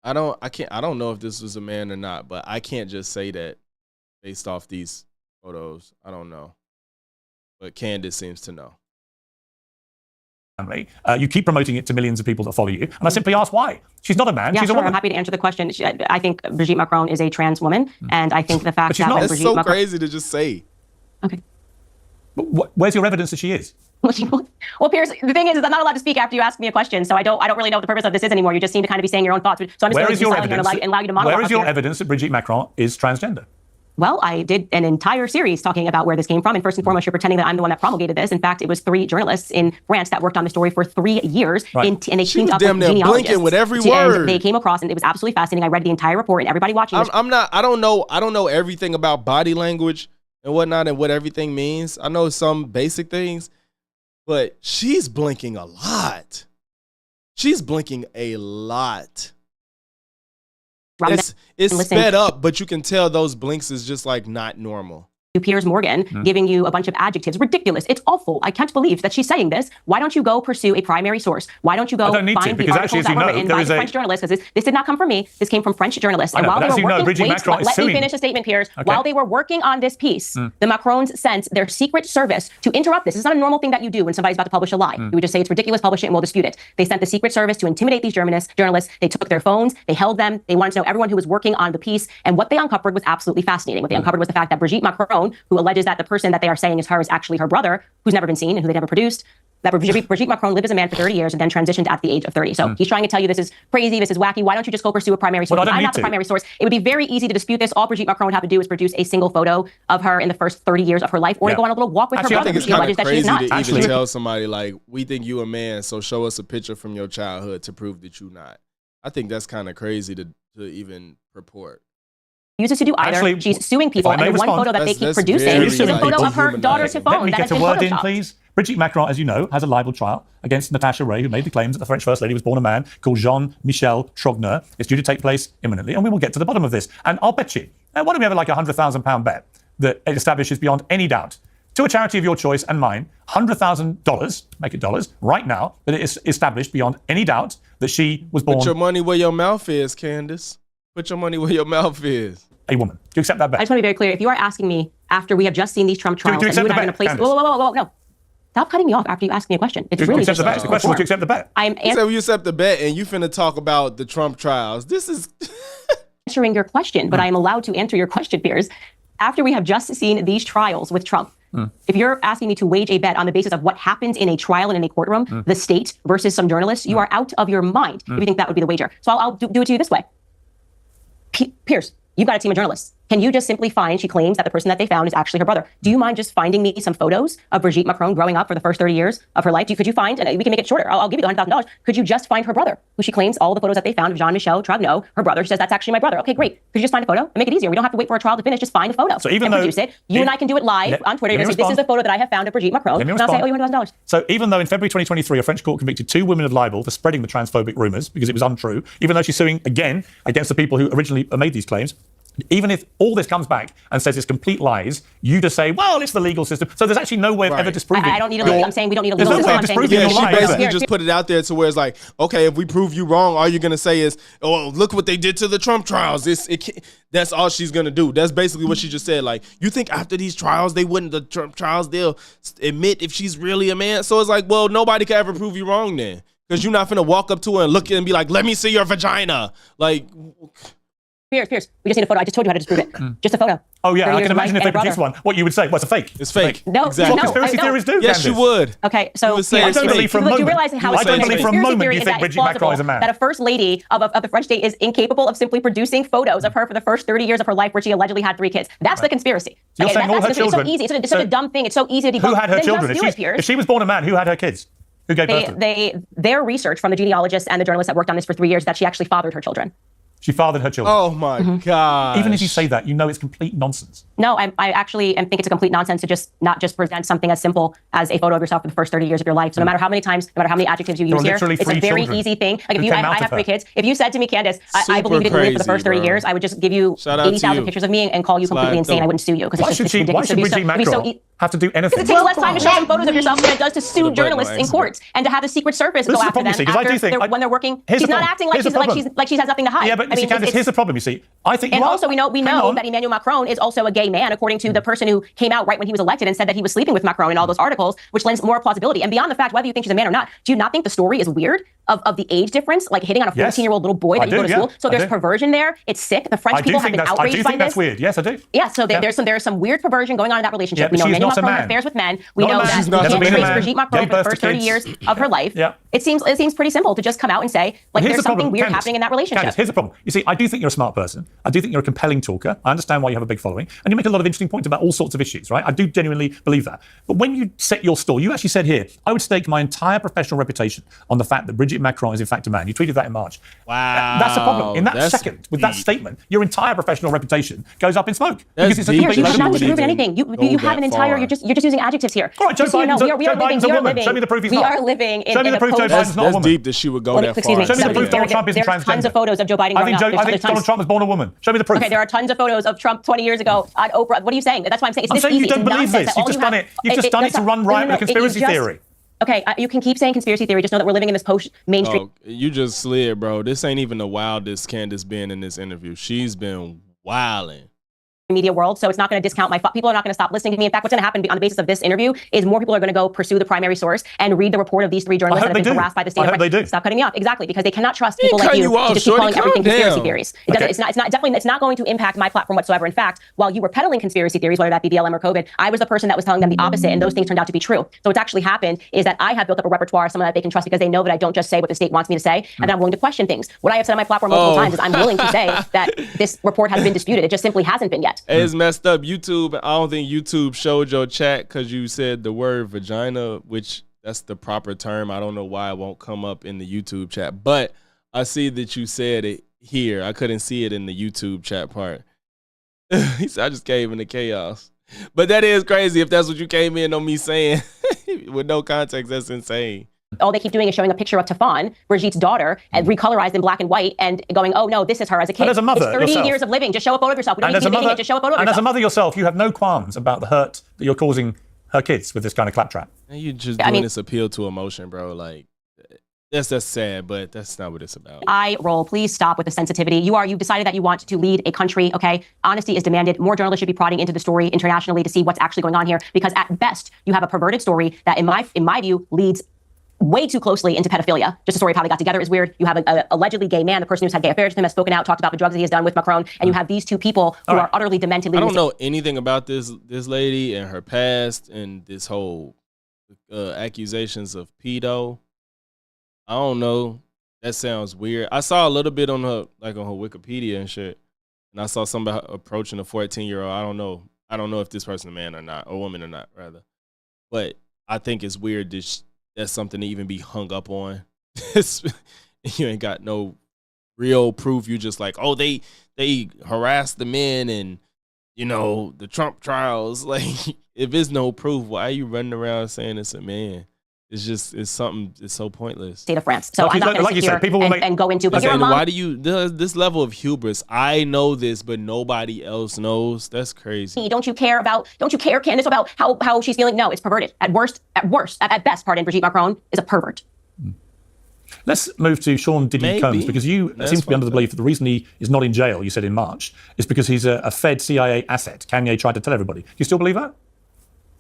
I don't know if this was a man or not, but I can't just say that based off these photos. I don't know. But Candace seems to know. Family. You keep promoting it to millions of people that follow you. And I simply ask why. She's not a man. She's a woman. I'm happy to answer the question. I think Brigitte Macron is a trans woman. And I think the fact that That's so crazy to just say. Okay. But where's your evidence that she is? Well, Piers, the thing is I'm not allowed to speak after you ask me a question, so I don't really know what the purpose of this is anymore. You just seem to kind of be saying your own thoughts. So I'm just going to be silent here and allow you to monologue. Where is your evidence that Brigitte Macron is transgender? Well, I did an entire series talking about where this came from. And first and foremost, you're pretending that I'm the one that promulgated this. In fact, it was 3 journalists in France that worked on the story for 3 years. Right. And they She teamed was up damn with near genealogists. blinking with every And word. they came across, and it was absolutely fascinating. I read the entire report, and everybody watching was I don't know everything about body language and whatnot and what everything means. I know some basic things, but she's blinking a lot. She's blinking a lot. It's sped up, but you can tell those blinks is just like not normal. Piers Morgan giving you a bunch of adjectives. Ridiculous. It's awful. I can't believe that she's saying this. Why don't you go pursue a primary source? Why don't you go find the articles that were written by the French journalists? Because this did not come from me. This came from French journalists. And while they were working, let me finish the statement, Piers. Okay. While they were working on this piece, the Macrons sent their secret service to interrupt this. This is not a normal thing that you do when somebody's about to publish a lie. You would just say it's ridiculous, publish it, and we'll dispute it. They sent the secret service to intimidate these journalists. They took their phones, they held them, they wanted to know everyone who was working on the piece. And what they uncovered was absolutely fascinating. What they uncovered was the fact that Brigitte Macron, who alleges that the person that they are saying is her is actually her brother, who's never been seen and who they never produced, that Brigitte Macron lived as a man for 30 years and then transitioned at the age of 30. So he's trying to tell you this is crazy, this is wacky. Why don't you just go pursue a primary source? I'm not the primary source. It would be very easy to dispute this. All Brigitte Macron would have to do is produce a single photo of her in the first 30 years of her life, or to go on a little walk with her brother. I think it's kind of crazy to even tell somebody like, we think you a man, so show us a picture from your childhood to prove that you're not. I think that's kind of crazy to even purport. Uses to do either. Actually, she's suing people, and the one photo that they keep producing is a photo of her daughter's phone. Let me get a word in, please. Brigitte Macron, as you know, has a libel trial against Natasha Ray, who made the claims that the French First Lady was born a man called Jean-Michel Trogneux. It's due to take place imminently, and we will get to the bottom of this. And I'll bet you, why don't we have like a £100,000 bet that establishes beyond any doubt to a charity of your choice and mine, $100,000, make it dollars, right now, that it is established beyond any doubt that she was born. Put your money where your mouth is, Candace. Put your money where your mouth is. A woman. Do you accept that bet? I just want to be very clear. If you are asking me after we have just seen these Trump trials, and you and I are in a place. Whoa, no. Stop cutting me off after you ask me a question. It's really just the question was to accept the bet. You said you accept the bet, and you finna talk about the Trump trials. This is answering your question, but I am allowed to answer your question, Piers. After we have just seen these trials with Trump, if you're asking me to wage a bet on the basis of what happens in a trial and in a courtroom, the state versus some journalists, you are out of your mind if you think that would be the wager. So I'll do it to you this way. Piers, you've got a team of journalists. Can you just simply find, she claims that the person that they found is actually her brother. Do you mind just finding me some photos of Brigitte Macron growing up for the first 30 years of her life? Could you find, and we can make it shorter, I'll give you the $100,000. Could you just find her brother, who she claims all the photos that they found of Jean-Michel Trogneux, her brother? She says, that's actually my brother. Okay, great. Could you just find a photo and make it easier? We don't have to wait for a trial to finish. Just find a photo and produce it. You and I can do it live on Twitter. You're going to say, this is the photo that I have found of Brigitte Macron. And I'll say, oh, you $100,000. So even though in February 2023, a French court convicted 2 women of libel for spreading the transphobic rumors because it was untrue, even though she's suing again against the people who originally made these claims, even if all this comes back and says it's complete lies, you just say, well, it's the legal system. So there's actually no way of ever disproving. I don't need a legal. I'm saying we don't need a legal system. She basically just put it out there to where it's like, okay, if we prove you wrong, all you're gonna say is, oh, look what they did to the Trump trials. That's all she's gonna do. That's basically what she just said. Like, you think after these trials, the Trump trials, they'll admit if she's really a man? So it's like, well, nobody can ever prove you wrong then, because you're not gonna walk up to her and look and be like, let me see your vagina, like. Piers, we just need a photo. I just told you how to disprove it. Just a photo. Oh, yeah, I can imagine if they produce one. What you would say, well, it's a fake. It's fake. No, exactly. What conspiracy theories do, Yes, Candace? you would. Okay, so I don't believe for a moment. You realize how I don't believe for a moment you think Brigitte Macron is a man. That a first lady of the French state is incapable of simply producing photos of her for the first 30 years of her life where she allegedly had 3 kids. That's the conspiracy. You're saying all her children. It's so easy. It's such a dumb thing. It's so easy to debunk. Who had her children? If she was born a man, who had her kids? Who gave birth to them? Their research from the genealogists and the journalists that worked on this for 3 years that she actually fathered her children. She fathered her children. Oh my God! Even if you say that, you know it's complete nonsense. No, I actually think it's a complete nonsense to just not just present something as simple as a photo of yourself for the first 30 years of your life. So no matter how many times, no matter how many adjectives you use here, it's a very easy thing. Like if I have 3 kids, if you said to me, Candace, I believe you didn't live for the first 30 years, I would just give you 80,000 pictures of me and call you completely insane. I wouldn't sue you because it's just ridiculous. Why should Brigitte Macron have to do anything? Because it takes less time to show some photos of yourself than it does to sue journalists in courts and to have the Secret Service go after them when they're working. She's not acting like she has nothing to hide. Yeah, but Candace, here's the problem. You see, I think. And also, we know that Emmanuel Macron is also a gay man, according to the person who came out right when he was elected and said that he was sleeping with Macron in all those articles, which lends more plausibility. And beyond the fact whether you think she's a man or not, do you not think the story is weird of the age difference, like hitting on a 14-year-old little boy that you go to school. So there's perversion there. It's sick. The French people have been outraged by this. I do think that's weird. Yes, I do. Yeah, so there's some weird perversion going on in that relationship. We know many Macron had affairs with men. We know that not we a can't man. trace Brigitte Macron for the first 30 years of her life. It seems pretty simple to just come out and say, like, there's something weird happening in that relationship. Candace, here's the problem. You see, I do think you're a smart person. I do think you're a compelling talker. I understand why you have a big following. And you make a lot of interesting points about all sorts of issues, right? I do genuinely believe that. But when you set your stall, you actually said here, I would stake my entire professional reputation on the fact that Brigitte Macron is in fact a man. You tweeted that in March. Wow. That's the problem. In that second, with that statement, your entire professional reputation goes up in smoke. Because it's a complete you have not load of proven anything. You have an entire. You're just using adjectives here. All right, Joe Biden's a woman. Show me the proof he's not. We are living in Show me the proof Joe Biden's not a woman. That's deep that she would go that far. Show me the proof Donald Trump isn't transgender. There's tons of photos of Joe Biden growing up. I think Donald Trump was born a woman. Show me the proof. Okay, there are tons of photos of Trump 20 years ago on Oprah. What are you saying? That's why I'm saying it's this easy. You don't believe this. You've just done it. You've just done it to run riot with a conspiracy theory. Okay, you can keep saying conspiracy theory. Just know that we're living in this post-mainstream. Oh, you just slid, bro. This ain't even the wildest Candace been in this interview. She's been wilding. Media world, so it's not going to discount people are not going to stop listening to me. In fact, what's going to happen on the basis of this interview is more people are going to go pursue the primary source and read the report of these 3 journalists that have been harassed by the state. I hope they do. Stop cutting me off. Exactly, because they cannot trust people like you to just keep calling everything conspiracy theories. It's not going to impact my platform whatsoever. In fact, while you were peddling conspiracy theories, whether that be BLM or COVID, I was the person that was telling them the opposite, and those things turned out to be true. So what's actually happened is that I have built up a repertoire, someone that they can trust because they know that I don't just say what the state wants me to say, and that I'm willing to question things. What I have said on my platform multiple times is I'm willing to say that this report has been disputed. It just simply hasn't been yet. It's messed up. YouTube, I don't think YouTube showed your chat because you said the word vagina, which that's the proper term. I don't know why it won't come up in the YouTube chat, but I see that you said it here. I couldn't see it in the YouTube chat part. He said, I just came into chaos. But that is crazy if that's what you came in on me saying with no context. That's insane. All they keep doing is showing a picture of Tafan, Brigitte's daughter, and recolorized in black and white, and going, "Oh no, this is her as a kid." And as a mother, it's 30 yourself. years of living. Just show a photo of yourself. We don't need to keep making it. Just show a photo of yourself. And as a mother yourself, you have no qualms about the hurt that you're causing her kids with this kind of claptrap. And you just doing this appeal to emotion, bro. Like that's sad, but that's not what it's about. Please stop with the sensitivity. You've decided that you want to lead a country. Okay, honesty is demanded. More journalists should be prodding into the story internationally to see what's actually going on here, because at best you have a perverted story that, in my view, leads way too closely into pedophilia. Just the story of how they got together is weird. You have an allegedly gay man, the person who's had gay affairs with him has spoken out, talked about the drugs that he has done with Macron, and you have these two people who are utterly demented. I don't know anything about this lady and her past and this whole accusations of pedo. I don't know. That sounds weird. I saw a little bit on her Wikipedia and shit, and I saw somebody approaching a 14-year-old. I don't know. I don't know if this person's a man or not, or woman or not, rather. But I think it's weird that that's something to even be hung up on. You ain't got no real proof. You just like, oh, they harassed the men and, you know, the Trump trials. Like, if there's no proof, why are you running around saying it's a man? It's something. It's so pointless. State of France. So I'm not going to sit here and go into. But why do you this level of hubris? I know this, but nobody else knows. That's crazy. Don't you care, Candace, about how she's feeling? No, it's perverted. At best, Brigitte Macron is a pervert. Let's move to Sean Diddy Combs, because you seem to be under the belief that the reason he is not in jail, you said in March, is because he's a Fed CIA asset. Kanye tried to tell everybody. Do you still believe that?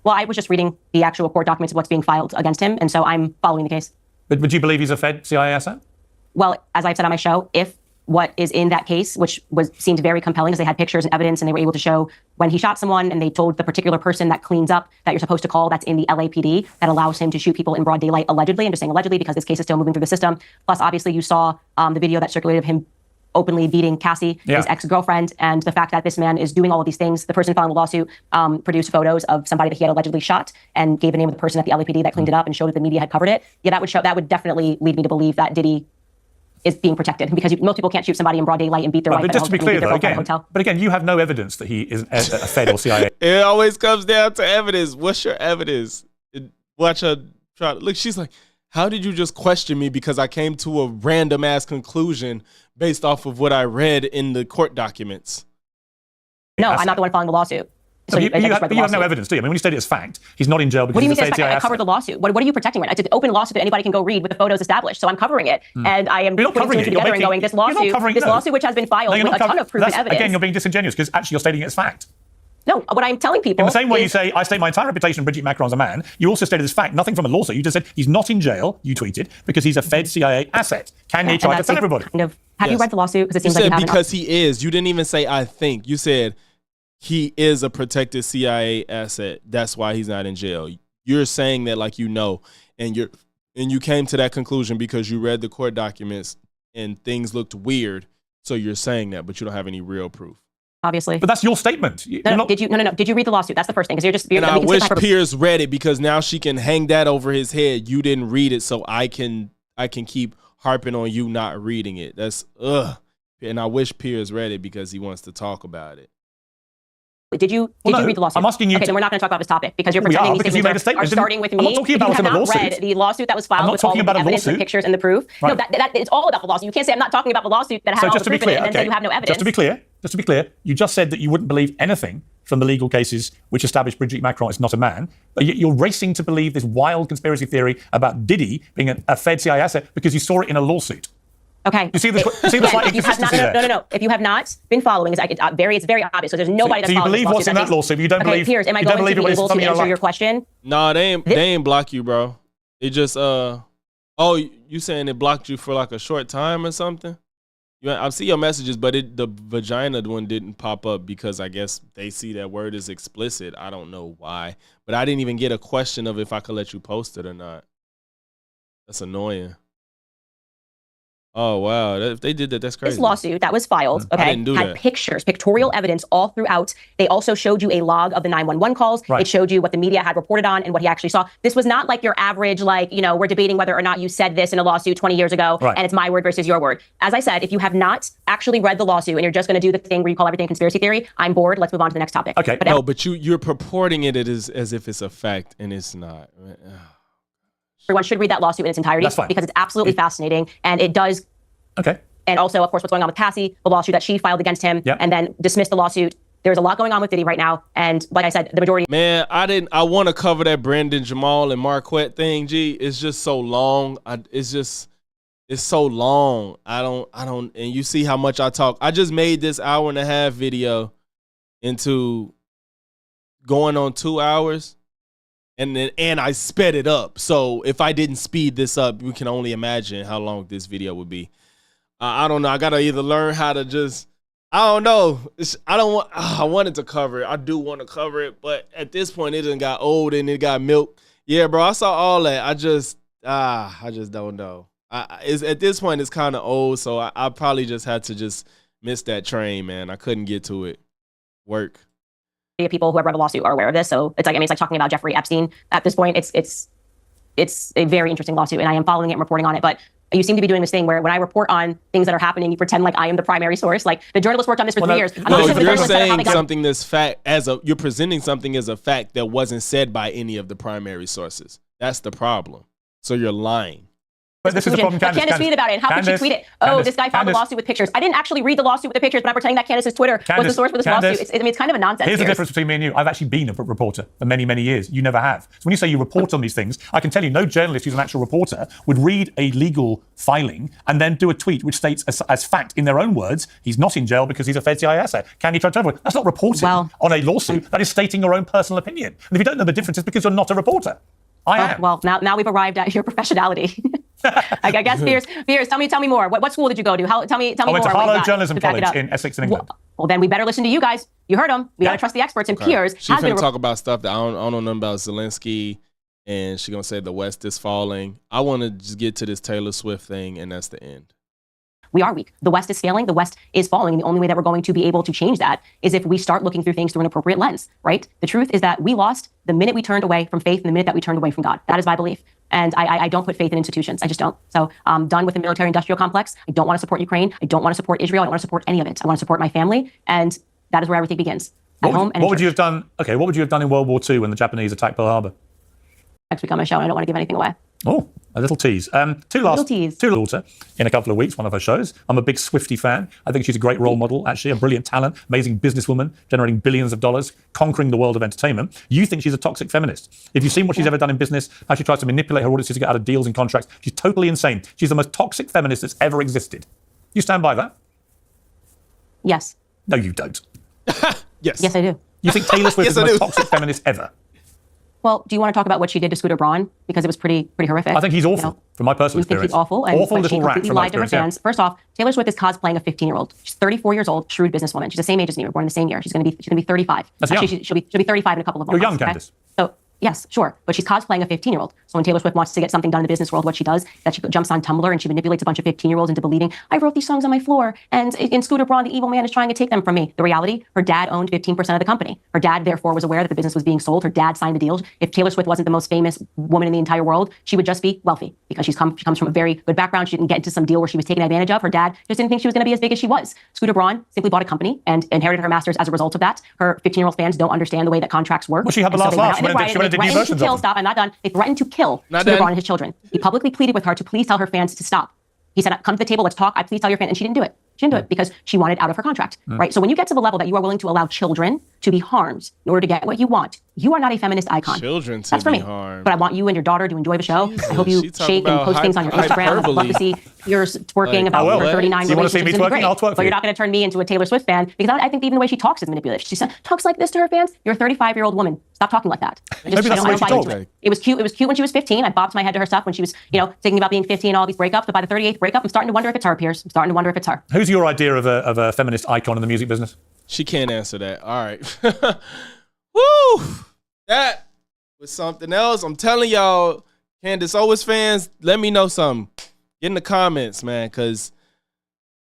Well, I was just reading the actual court documents of what's being filed against him, and so I'm following the case. But would you believe he's a Fed CIA asset? Well, as I've said on my show, if what is in that case, which seemed very compelling because they had pictures and evidence and they were able to show when he shot someone and they told the particular person that cleans up that you're supposed to call, that's in the LAPD, that allows him to shoot people in broad daylight allegedly. I'm just saying allegedly because this case is still moving through the system. Plus, obviously, you saw the video that circulated of him openly beating Cassie, his ex-girlfriend, and the fact that this man is doing all of these things. The person filing the lawsuit produced photos of somebody that he had allegedly shot and gave the name of the person at the LAPD that cleaned it up and showed that the media had covered it. Yeah, that would definitely lead me to believe that Diddy is being protected, because most people can't shoot somebody in broad daylight and beat their wife. But just to be clear, though, again, you have no evidence that he is a Fed or CIA. It always comes down to evidence. What's your evidence? Watch her try. Look, she's like, how did you just question me because I came to a random ass conclusion based off of what I read in the court documents? No, I'm not the one filing the lawsuit. So you have no evidence, do you? I mean, when you state it as fact, he's not in jail because he's a Fed CIA I covered the lawsuit. What are you protecting right now? It's an open lawsuit that anybody can go read with the photos established. So I'm covering it, and I am putting two together and going, this lawsuit which has been filed with a ton of proven evidence. Again, you're being disingenuous because actually you're stating it as fact. No, what I'm telling people In the same way is, you say, I state my entire reputation of Brigitte Macron's a man, you also stated this fact, nothing from a lawsuit. You just said he's not in jail, you tweeted, because he's a Fed CIA asset. Kanye tried to tell everybody. Kind of, have you Yes. read the lawsuit? Because it You seems like said you haven't. because he is. You didn't even say I think. You said he is a protected CIA asset. That's why he's not in jail. You're saying that like you know, and you came to that conclusion because you read the court documents and things looked weird. So you're saying that, but you don't have any real proof. Obviously. But that's your statement. No, did you? No. Did you read the lawsuit? That's the first thing. Because And I wish Piers read it because now she can hang that over his head. You didn't read it, so I can keep harping on you not reading it. That's ugh. And I wish Piers read it because he wants to talk about it. Did you read the lawsuit? I'm asking you. Okay, then we're not going to talk about this topic because you're We are, pretending because these you made a statements statement, are starting with me. I'm not talking about If you what's in have the not lawsuit. read the lawsuit that was filed I'm not with all talking of the about a evidence, the lawsuit. pictures, and the proof. Right. No, it's all about the lawsuit. You can't say I'm not talking about the lawsuit that had all the proof in it and then say you have no evidence. Just to be clear, you just said that you wouldn't believe anything from the legal cases which established Brigitte Macron is not a man, but you're racing to believe this wild conspiracy theory about Diddy being a Fed CIA asset because you saw it in a lawsuit. Okay. You see the slight inconsistency there? No. If you have not been following, it's very obvious. So there's nobody that's so you following believe this what's in that lawsuit, but you don't okay, believe. Piers, am I you don't going to believe be it able to answer your question? No, they ain't block you, bro. It just oh, you saying it blocked you for like a short time or something? I see your messages, but the vagina one didn't pop up because I guess they see that word is explicit. I don't know why, but I didn't even get a question of if I could let you post it or not. That's annoying. Oh, wow. If they did that, that's crazy. This lawsuit that was filed, I okay, didn't do had that. pictures, pictorial evidence all throughout. They also showed you a log of the 911 calls. Right. It showed you what the media had reported on and what he actually saw. This was not like your average, we're debating whether or not you said this in a lawsuit 20 years ago, Right. and it's my word versus your word. As I said, if you have not actually read the lawsuit and you're just going to do the thing where you call everything conspiracy theory, I'm bored. Let's move on to the next topic. Okay. But But you're purporting it as if it's a fact, and it's not. everyone should read that lawsuit in its entirety That's fine. because it's absolutely fascinating, and it does. Okay. And also, of course, what's going on with Cassie, the lawsuit that she filed against him, Yep. and then dismissed the lawsuit. There's a lot going on with Diddy right now. And like I said, the majority. Man, I want to cover that Brandon Jamal and Marquette thing. G, it's just so long. It's so long. I don't. And you see how much I talk. I just made this 1.5 hour video into going on 2 hours, and I sped it up. So if I didn't speed this up, we can only imagine how long this video would be. I don't know. I gotta either learn how to just. I don't know. I wanted to cover it. I do want to cover it, but at this point, it done got old and it got milk. Yeah, bro. I saw all that. I just don't know. At this point, it's kind of old, so I probably just had to just miss that train, man. I couldn't get to it. Work. People who have read the lawsuit are aware of this. So it's like talking about Jeffrey Epstein. At this point, it's a very interesting lawsuit, and I am following it and reporting on it. But you seem to be doing this thing where when I report on things that are happening, you pretend like I am the primary source. Like the journalist worked on this for 3 years. I'm not sure the you're journalist said how saying they got- something that's fact you're presenting something as a fact that wasn't said by any of the primary sources. That's the problem. So you're lying. But this is the problem, But Candace tweeted about it. And how could she tweet it? Oh, this guy filed a lawsuit with pictures. I didn't actually read the lawsuit with the pictures, but I'm pretending that Candace's Twitter was the source for this lawsuit. It's kind of a nonsense. Here's the difference between me and you. I've actually been a reporter for many, many years. You never have. So when you say you report on these things, I can tell you no journalist who's an actual reporter would read a legal filing and then do a tweet which states as fact in their own words, he's not in jail because he's a Fed CIA asset. Can you try to tell everyone? That's not reporting on a lawsuit. That is stating your own personal opinion. And if you don't know the difference, it's because you're not a reporter. I am. Well, now we've arrived at your professionality. I guess, Piers, tell me more. What school did you go to? Tell me more. I went to Harlow Journalism College in Essex, in England. Well, then we better listen to you guys. You heard them. We got to trust the experts. And Piers She's going to talk about stuff that I don't know nothing about Zelensky, and she's going to say the West is falling. I want to just get to this Taylor Swift thing, and that's the end. We are weak. The West is failing. The West is falling. And the only way that we're going to be able to change that is if we start looking through things through an appropriate lens, right? The truth is that we lost the minute we turned away from faith and the minute that we turned away from God. That is my belief. And I don't put faith in institutions. I just don't. So I'm done with the military-industrial complex. I don't want to support Ukraine. I don't want to support Israel. I don't want to support any of it. I want to support my family. And that is where everything begins. At home and what would you have done? Okay, what would you have done in World War II when the Japanese attacked Pearl Harbor? Next week on my show, and I don't want to give anything away. Oh, a little tease. Two daughter in a couple of weeks, one of her shows. I'm a big Swiftie fan. I think she's a great role model, actually, a brilliant talent, amazing businesswoman, generating billions of dollars, conquering the world of entertainment. You think she's a toxic feminist. If you've seen what she's ever done in business, how she tries to manipulate her audiences to get out of deals and contracts, she's totally insane. She's the most toxic feminist that's ever existed. You stand by that? Yes. No, you don't. Yes. Yes, I do. You think Taylor Swift is the I most do. toxic feminist ever? Well, do you want to talk about what she did to Scooter Braun? Because it was pretty horrific. I think he's awful, from my personal You think experience. he's awful? And Awful but she little rat, completely from my lied to her experience, fans. First off, Taylor Swift is cosplaying a 15-year-old. She's 34 years old, shrewd businesswoman. She's the same age as me. We're born in the same year. She's gonna be 35. That's Actually, young. she'll be 35 in a couple of You're months. young, okay? Candace. So yes, sure, but she's cosplaying a 15-year-old. So when Taylor Swift wants to get something done in the business world, what she does, that she jumps on Tumblr and she manipulates a bunch of 15-year-olds into believing, I wrote these songs on my floor, and in Scooter Braun, the evil man is trying to take them from me. The reality, her dad owned 15% of the company. Her dad, therefore, was aware that the business was being sold. Her dad signed the deals. If Taylor Swift wasn't the most famous woman in the entire world, she would just be wealthy because she comes from a very good background. She didn't get into some deal where she was taken advantage of. Her dad just didn't think she was going to be as big as she was. Scooter Braun simply bought a company and inherited her masters as a result of that. Her 15-year-old fans don't understand the way that contracts work. Well, she had the And so last they went laugh. out She and went they into new threatened to versions of kill. them. Stop, I'm not done. They threatened to kill Not Scooter done. Braun and his children. He publicly pleaded with her to please tell her fans to stop. He said, come to the table, let's talk. I please tell your fans. And she didn't do it. She didn't do it because she wanted out of her contract, right? So when you get to the level that you are willing to allow children to be harmed in order to get what you want, you are not a feminist icon. Children to That's for be me. harmed. But I want you and your daughter to enjoy the show. Jesus, I hope you she talking shake and about post things on your Instagram. I'd love to see yours twerking Like, about I will. her 39 You wanna see me relationships. It'd be twerking? great. I'll twerk for But you. you're not going to turn me into a Taylor Swift fan because I think even the way she talks is manipulative. She talks like this to her fans. You're a 35-year-old woman. Stop talking like that. Maybe that's the way she buy into talks. it. It was cute. It was cute when she was 15. I bopped my head to her stuff when she was, thinking about being 15 and all these breakups. But by the 38th breakup, I'm starting to wonder if it's her, Piers. I'm starting to wonder if it's her. Who's your idea of a feminist icon in the music business? She can't answer that. All right. Woo! That was something else. I'm telling y'all, Candace Owens fans, let me know something. Get in the comments, man, because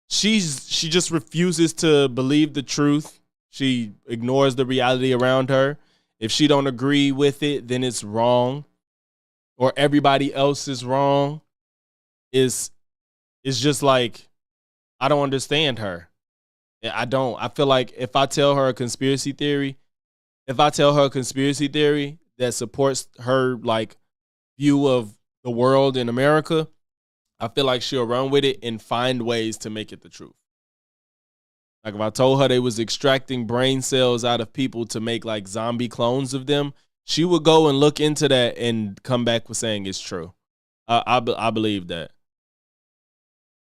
she just refuses to believe the truth. She ignores the reality around her. If she don't agree with it, then it's wrong. Or everybody else is wrong. It's just like, I don't understand her. I don't. I feel like if I tell her a conspiracy theory that supports her like view of the world in America, I feel like she'll run with it and find ways to make it the truth. Like if I told her they was extracting brain cells out of people to make like zombie clones of them, she would go and look into that and come back with saying it's true. I believe that.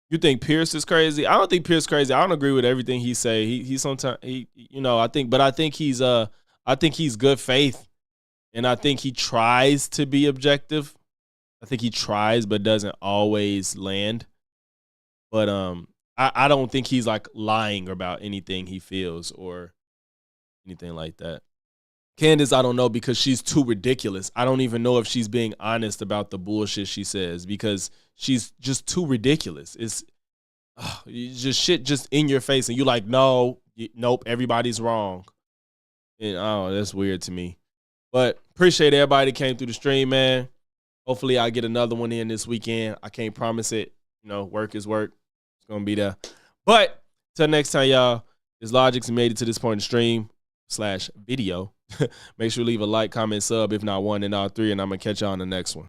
You think Pierce is crazy? I don't think Pierce is crazy. I don't agree with everything he say. He sometimes I think he's good faith, and I think he tries to be objective. I think he tries, but doesn't always land. But I don't think he's like lying about anything he feels or anything like that. Candace, I don't know because she's too ridiculous. I don't even know if she's being honest about the bullshit she says because she's just too ridiculous. It's just shit just in your face and you're like, nope, everybody's wrong. And that's weird to me. But appreciate everybody that came through the stream, man. Hopefully I'll get another one in this weekend. I can't promise it. Work is work. It's going to be there. But till next time, y'all, this Logic's made it to this point in the stream /video. Make sure to leave a like, comment, sub, if not one, then all three, and I'm going to catch y'all on the next one.